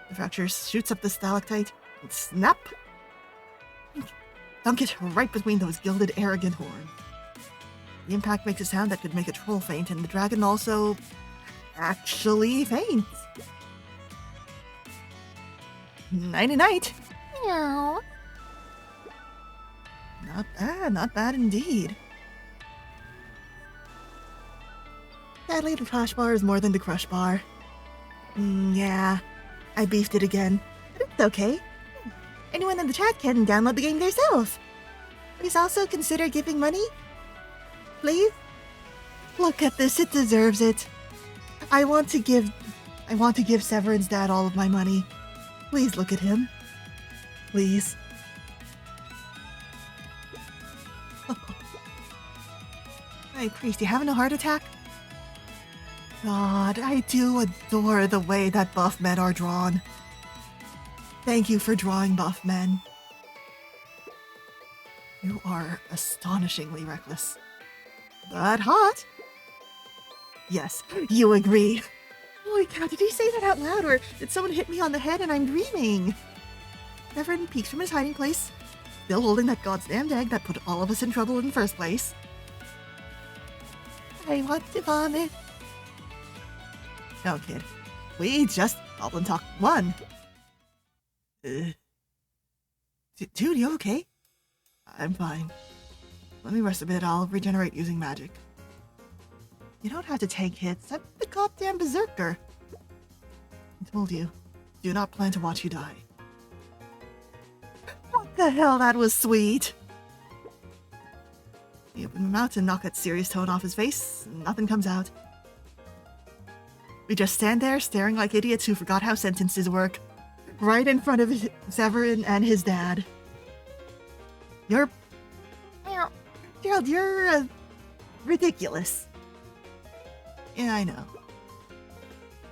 Speaker 1: The fracture shoots up the stalactite and snap! Dunk it right between those gilded, arrogant horns. The impact makes a sound that could make a troll faint, and the dragon also... actually faints. Nighty-night! Meow. Not bad indeed. Sadly, the crush bar is more than the crush bar. Yeah, I beefed it again, but it's okay. Anyone in the chat can download the game themselves. Please also consider giving money. Please? Look at this, it deserves it. I want to give Severin's dad all of my money. Please look at him. Please. Hey, priest, you having a heart attack? God, I do adore the way that buff men are drawn. Thank you for drawing buff men. You are astonishingly reckless. But hot. Yes, you agree. Holy cow, did he say that out loud, or did someone hit me on the head and I'm dreaming? Severin peeks from his hiding place, still holding that goddamn egg that put all of us in trouble in the first place. I want to vomit. No, kid. We just Goblin Talk 1. Dude, you okay? I'm fine. Let me rest a bit, I'll regenerate using magic. You don't have to take hits, I'm the goddamn berserker. I told you, do not plan to watch you die. What the hell, that was sweet! He opened my mouth to knock that serious tone off his face, and nothing comes out. We just stand there staring like idiots who forgot how sentences work, right in front of Severin and his dad. Gerald, you're ridiculous. Yeah, I know.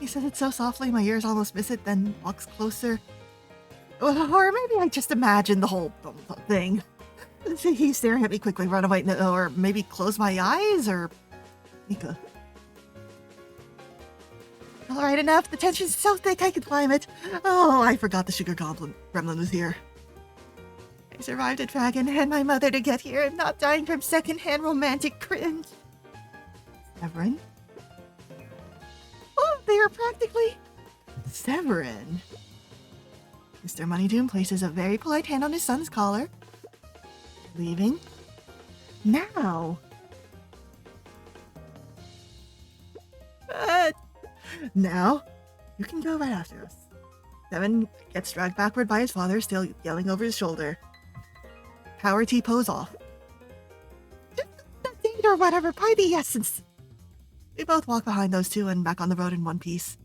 Speaker 1: He says it so softly my ears almost miss it, then walks closer. Or maybe I just imagined the whole thing. He's staring at me quickly, run away, or maybe close my eyes, or... Mika. Alright, enough. The tension's so thick I can climb it. Oh, I forgot the sugar goblin gremlin was here. I survived a dragon and my mother to get here. I'm not dying from secondhand romantic cringe. Severin? Oh, they are practically... Severin. Mr. Moneydoom places a very polite hand on his son's collar. Leaving. Now. Now, you can go right after us. Seven gets dragged backward by his father, still yelling over his shoulder. Power T-pose off. Date or whatever, by the essence. We both walk behind those two and back on the road in one piece.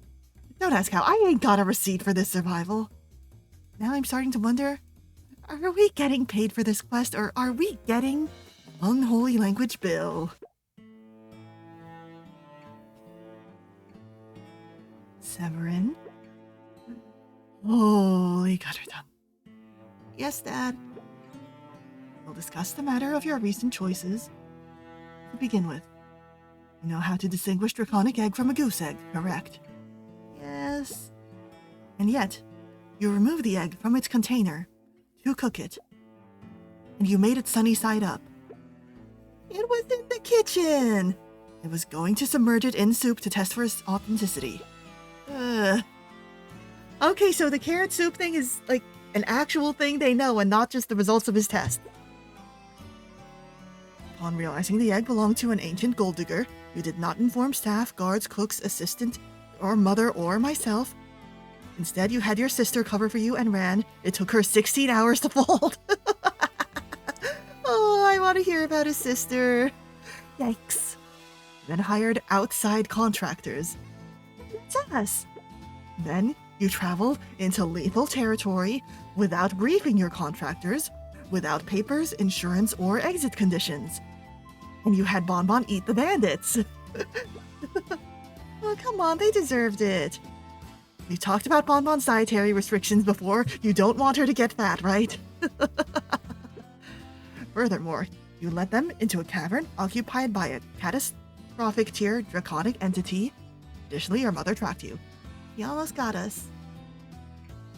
Speaker 1: Don't ask how, I ain't got a receipt for this survival. Now I'm starting to wonder, are we getting paid for this quest, or are we getting unholy language bill? Severin? Holy gutterdom. Yes, Dad. We'll discuss the matter of your recent choices. To begin with, you know how to distinguish draconic egg from a goose egg, correct? Yes. And yet, you removed the egg from its container to cook it, and you made it sunny side up. It was in the kitchen! It was going to submerge it in soup to test for its authenticity. Okay, so the carrot soup thing is like an actual thing they know and not just the results of his test. Upon realizing the egg belonged to an ancient gold digger, you did not inform staff, guards, cooks, assistant, or mother, or myself. Instead, you had your sister cover for you and ran. It took her 16 hours to fold. Oh, I want to hear about his sister. Yikes. Then hired outside contractors. It's us. Then you traveled into lethal territory without briefing your contractors, without papers, insurance, or exit conditions. And you had Bonbon eat the bandits. Oh, come on, they deserved it. We talked about Bonbon's dietary restrictions before. You don't want her to get fat, right? Furthermore, you led them into a cavern occupied by a catastrophic tier draconic entity. Additionally, your mother tracked you. He almost got us.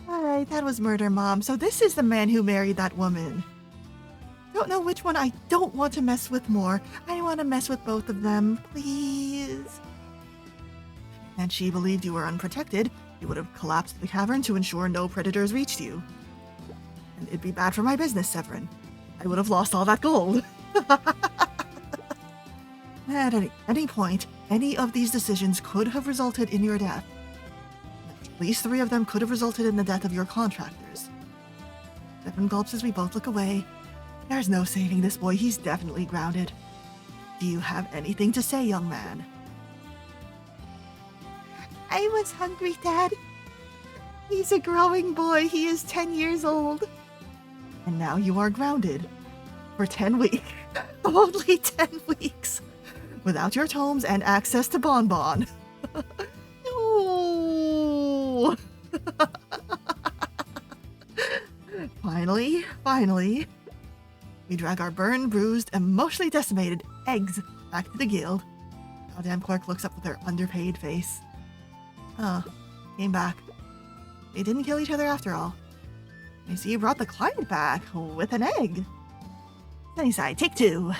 Speaker 1: Alright, that was murder, Mom. So this is the man who married that woman. Don't know which one I don't want to mess with more. I want to mess with both of them, please. And she believed you were unprotected. You would have collapsed the cavern to ensure no predators reached you. And it'd be bad for my business, Severin. I would have lost all that gold. At any point, any of these decisions could have resulted in your death. At least 3 of them could have resulted in the death of your contractors. Severin gulps as we both look away. There's no saving this boy, he's definitely grounded. Do you have anything to say, young man? I was hungry, Dad. He's a growing boy. He is 10 years old. And now you are grounded. For 10 weeks. Only 10 weeks. Without your tomes and access to Bonbon. No. Finally. We drag our burned, bruised, emotionally decimated eggs back to the guild. Goddamn clerk looks up with her underpaid face. Huh. Came back. They didn't kill each other after all. I see you brought the client back with an egg. Sunnyside, take 2.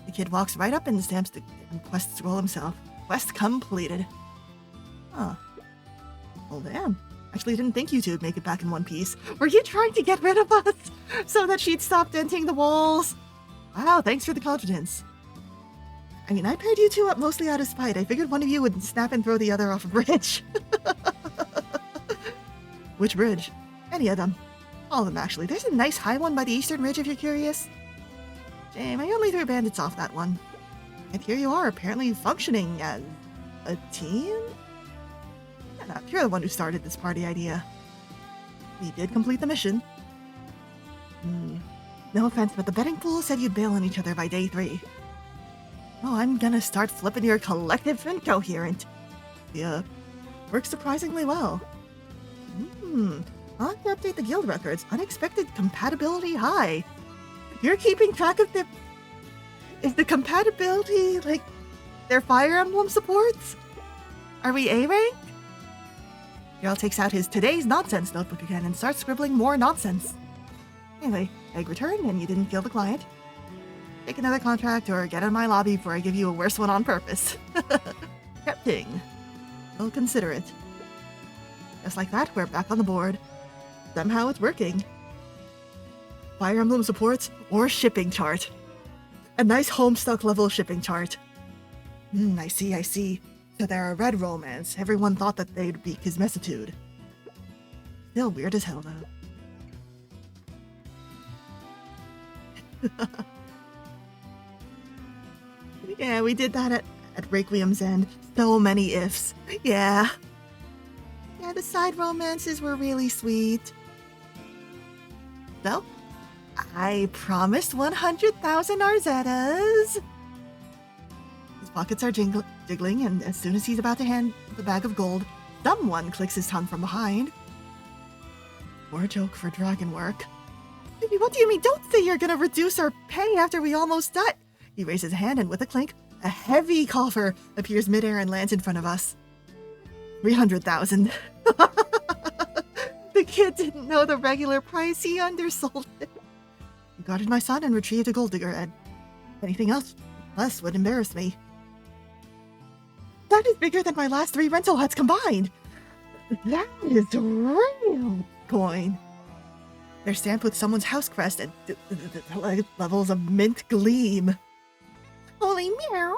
Speaker 1: The kid walks right up and stamps the quest scroll himself. Quest completed. Huh. Well, damn. Actually didn't think you two would make it back in one piece. Were you trying to get rid of us so that she'd stop denting the walls? Wow, thanks for the confidence. I mean, I paired you two up mostly out of spite. I figured one of you would snap and throw the other off a bridge. Which bridge? Any of them. All of them, actually. There's a nice high one by the Eastern Ridge if you're curious. Shame, I only threw bandits off that one. And here you are, apparently functioning as a team? Yeah, you're the one who started this party idea. We did complete the mission. No offense, but the betting pool said you'd bail on each other by day 3. Oh, I'm gonna start flipping your collective incoherent. Yeah, works surprisingly well. On to update the guild records. Unexpected compatibility high. You're keeping track of the... Is the compatibility, like, their Fire Emblem supports? Are we A rank? Jarl takes out his today's nonsense notebook again and starts scribbling more nonsense. Anyway, egg returned and you didn't kill the client. Take another contract or get out of my lobby before I give you a worse one on purpose. Captain. We'll consider it. Just like that, we're back on the board. Somehow it's working. Fire Emblem supports or shipping chart. A nice Homestuck level shipping chart. I see. So they're a red romance. Everyone thought that they'd be Kismetitude. Still weird as hell, though. Yeah, we did that at Requiem's End. So many ifs. Yeah, the side romances were really sweet. So, I promised 100,000 Arzettas. His pockets are jiggling, and as soon as he's about to hand the bag of gold, someone clicks his tongue from behind. Poor joke for dragon work. Baby, what do you mean? Don't say you're gonna reduce our pay after we almost die. He raises a hand, and with a clink, a heavy coffer appears midair and lands in front of us. 300,000. The kid didn't know the regular price. He undersold it. He guarded my son and retrieved a gold digger head. Anything else less would embarrass me. That is bigger than my last 3 rental huts combined. That is real coin. They're stamped with someone's house crest and levels of mint gleam. Holy meow,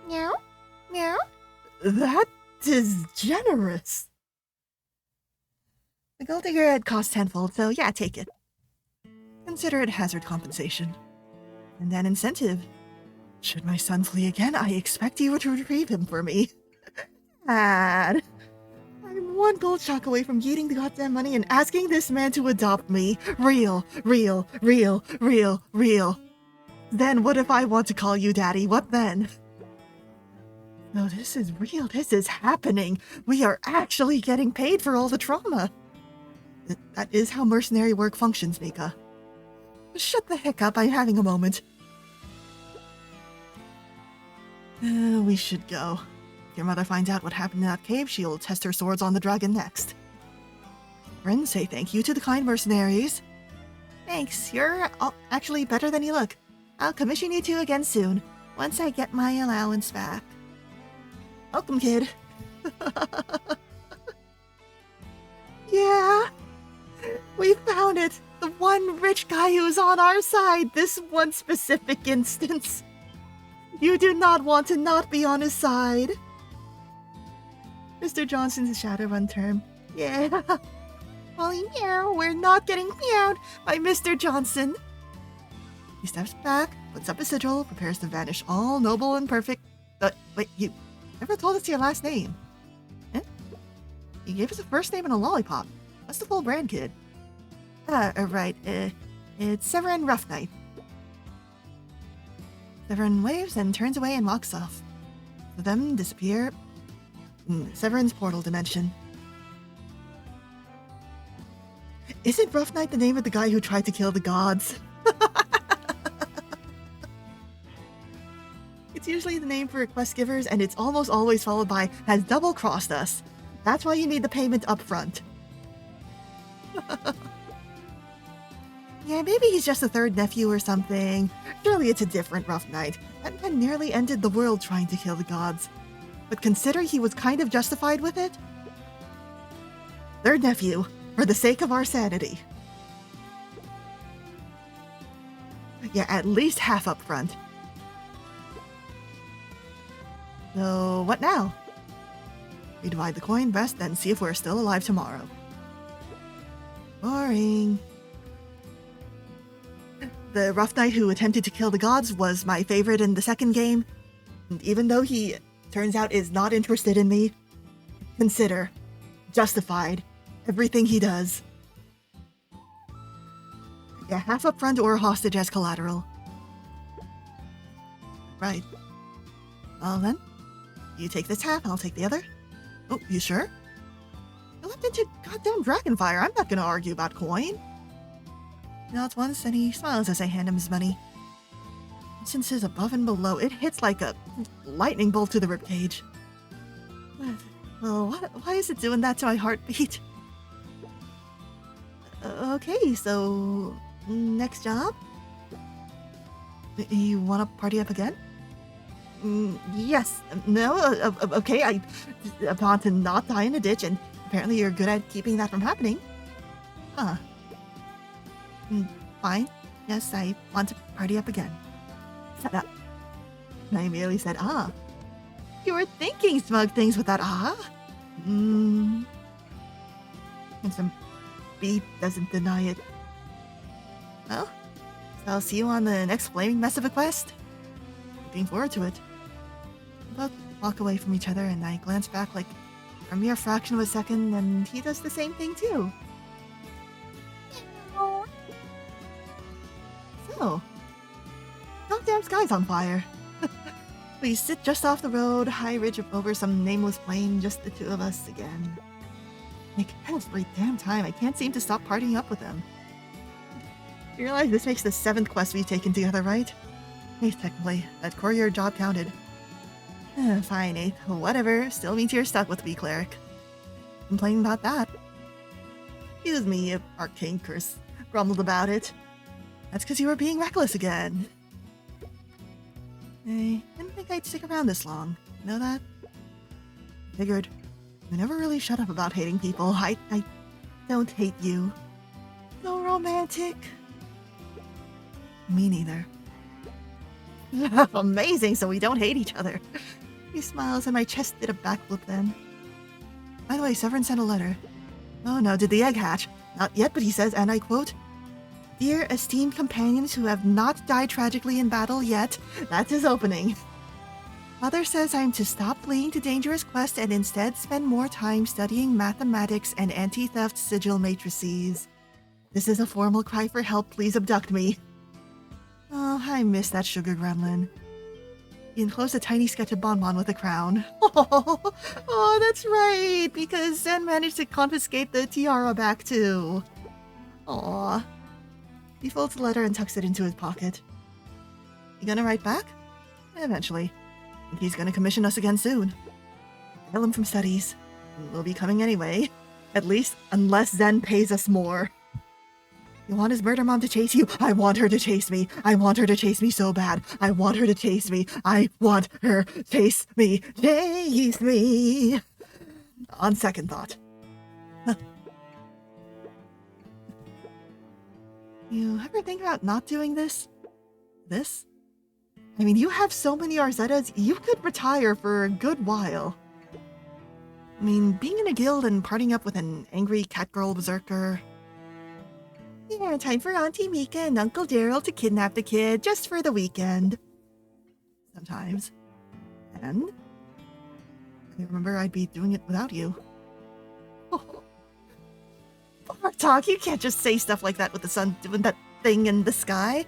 Speaker 1: meow, meow. That is generous. The gold digger head costs tenfold, so yeah, take it. Consider it hazard compensation. And an incentive. Should my son flee again, I expect you to retrieve him for me. Dad. I'm 1 gold shock away from eating the goddamn money and asking this man to adopt me. Real. Then what if I want to call you daddy? What then? No, this is real. This is happening. We are actually getting paid for all the trauma. That is how mercenary work functions, Mika. Shut the heck up. I'm having a moment. We should go. If your mother finds out what happened in that cave, she'll test her swords on the dragon next. Friends, say thank you to the kind mercenaries. Thanks. You're actually better than you look. I'll commission you 2 again soon, once I get my allowance back. Welcome, kid. Yeah, we found it. The one rich guy who's on our side this one specific instance. You do not want to not be on his side. Mr. Johnson's shadow run term. Yeah. Molly meow, we're not getting meowed by Mr. Johnson. He steps back, puts up a sigil, prepares to vanish all noble and perfect. Wait, you never told us your last name. Eh? You gave us a first name and a lollipop. What's the full brand, kid? Right. It's Severin Rough Knight. Severin waves and turns away and walks off. The them disappear. Severin's portal dimension. Isn't Rough Knight the name of the guy who tried to kill the gods? It's usually the name for quest givers, and it's almost always followed by has double-crossed us. That's why you need the payment up front. Yeah, maybe he's just a third nephew or something. Surely it's a different Rough Knight. That man nearly ended the world trying to kill the gods. But consider he was kind of justified with it. Third nephew, for the sake of our sanity. Yeah, at least half up front. So, what now? We divide the coin, rest, then see if we're still alive tomorrow. Boring. The Rough Knight who attempted to kill the gods was my favorite in the second game. And even though he, turns out, is not interested in me, consider, justified, everything he does. Yeah, half up front or a hostage as collateral. Right. Well then, you take this half, I'll take the other. Oh, you sure? Well, Tapped into goddamn Dragonfire. I'm not gonna argue about coin. He nods once and he smiles as I hand him his money. Since it's above and below, it hits like a lightning bolt to the ribcage. Well, why is it doing that to my heartbeat? Okay, so next job? You want to party up again? Yes. No? Okay, I want to not die in a ditch, and apparently you're good at keeping that from happening. Huh. Fine. Yes, I want to party up again. Shut up. And I immediately said, ah. You were thinking smug things with that ah. And some B doesn't deny it. Well, so I'll see you on the next flaming mess of a quest. Looking forward to it. We both walk away from each other and I glance back like for a mere fraction of a second and he does the same thing too. So, goddamn sky's on fire. We sit just off the road, high ridge over some nameless plain, just the two of us again. Like, every damn time, I can't seem to stop partying up with them. You realize this makes the 7th quest we've taken together, right? 8th, technically. That courier job counted. Fine, 8th. Whatever. Still means you're stuck with me, cleric. Complaining about that. Excuse me, arcane curse. Grumbled about it. That's because you were being reckless again. I didn't think I'd stick around this long. You know that? Figured. You never really shut up about hating people. I don't hate you. So romantic. Me neither. Amazing, so we don't hate each other. He smiles and my chest did a backflip then. By the way, Severin sent a letter. Oh no, did the egg hatch? Not yet, but he says, and I quote, "Dear esteemed companions who have not died tragically in battle yet," that's his opening. "Mother says I'm to stop fleeing to dangerous quests and instead spend more time studying mathematics and anti-theft sigil matrices. This is a formal cry for help, please abduct me." Oh, I miss that sugar gremlin. He enclosed a tiny sketch of Bonbon with a crown. Oh, that's right, because Zen managed to confiscate the tiara back too. Aw. He folds the letter and tucks it into his pocket. You gonna write back? Eventually. He's gonna commission us again soon. Hail him from studies. We'll be coming anyway. At least, unless Zen pays us more. You want his murder mom to chase you? I want her to chase me. I want her to chase me so bad. I want her to chase me. I want her to chase me. Chase me. On second thought. You ever think about not doing this? This? I mean, you have so many Arzettas, you could retire for a good while. I mean, being in a guild and partying up with an angry catgirl berserker. Yeah, time for Auntie Mika and Uncle Daryl to kidnap the kid just for the weekend. Sometimes. And I remember I'd be doing it without you. Oh. Bartok, you can't just say stuff like that with the sun doing that thing in the sky.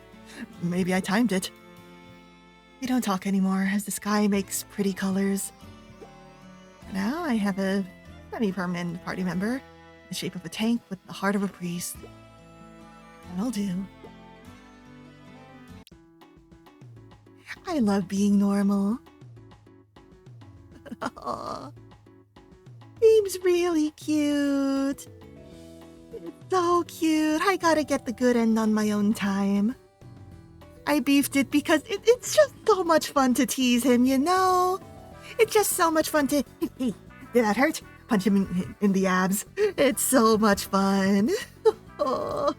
Speaker 1: Maybe I timed it. We don't talk anymore as the sky makes pretty colors. Now I have a semi-permanent party member in the shape of a tank with the heart of a priest. That'll do. I love being normal. Beam's really cute. It's so cute. I gotta get the good end on my own time. I beefed it because it's just so much fun to tease him, you know? It's just so much fun to... Did that hurt? Punch him in the abs. It's so much fun. Oh,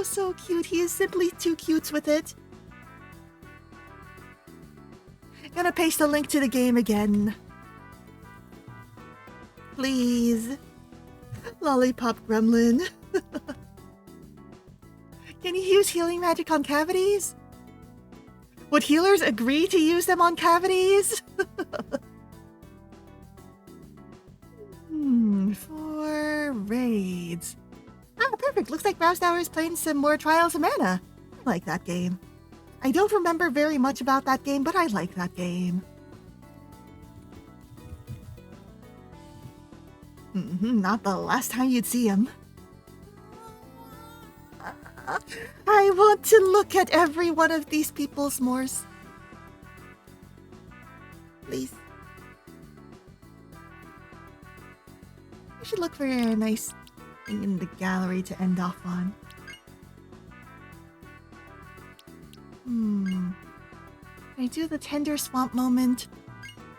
Speaker 1: so cute. He is simply too cute with it. Gonna paste a link to the game again. Please. Lollipop Gremlin. Can you use healing magic on cavities? Would healers agree to use them on cavities? For raids. Ah, perfect. Looks like Rousdower is playing some more Trials of Mana. I like that game. I don't remember very much about that game, but I like that game. Not the last time you'd see him. I want to look at every one of these people's s'mores. Please. I should look for a nice thing in the gallery to end off on. I do the tender swamp moment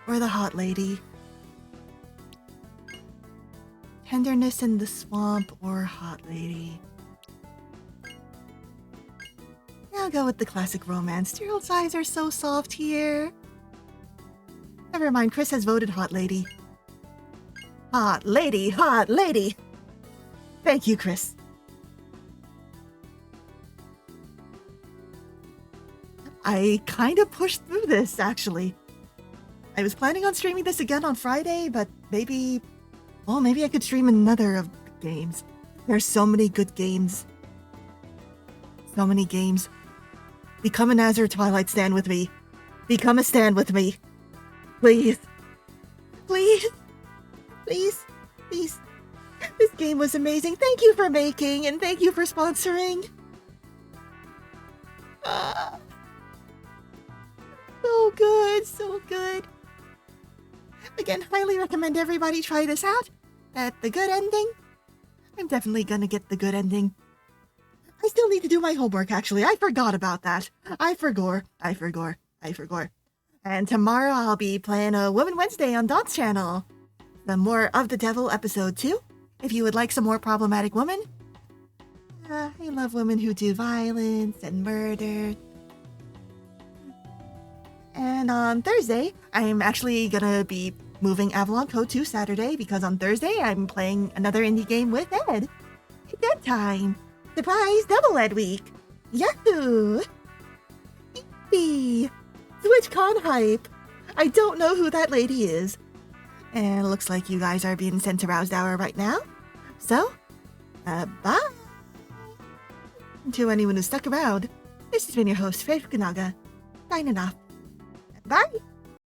Speaker 1: or the hot lady? Tenderness in the swamp or hot lady? I'll go with the classic romance. Gerald's eyes are so soft here. Never mind, Chris has voted hot lady. Hot lady, hot lady! Thank you, Chris. I kind of pushed through this, actually. I was planning on streaming this again on Friday, but maybe I could stream another of the games. There's so many good games. So many games. Become an Azure Twilight stan with me. Become a stan with me. Please. Please. Please. Please. This game was amazing. Thank you for making, and thank you for sponsoring. So good, so good. Again, highly recommend everybody try this out. At the good ending, I'm definitely gonna get the good ending. I still need to do my homework, actually. I forgot about that. I forgot. And tomorrow I'll be playing a Woman Wednesday on Dot's channel. Some more Of the Devil episode 2. If you would like some more problematic women. I love women who do violence and murder. And on Thursday, I'm actually gonna be moving Avalon Code to Saturday because on Thursday I'm playing another indie game with Ed. Good time. Surprise Double Ed Week. Yahoo! Yippee! SwitchCon hype. I don't know who that lady is. And it looks like you guys are being sent to Roused Hour right now. So, bye! To anyone who stuck around, this has been your host, Faye Fukunaga, signing off. Bye!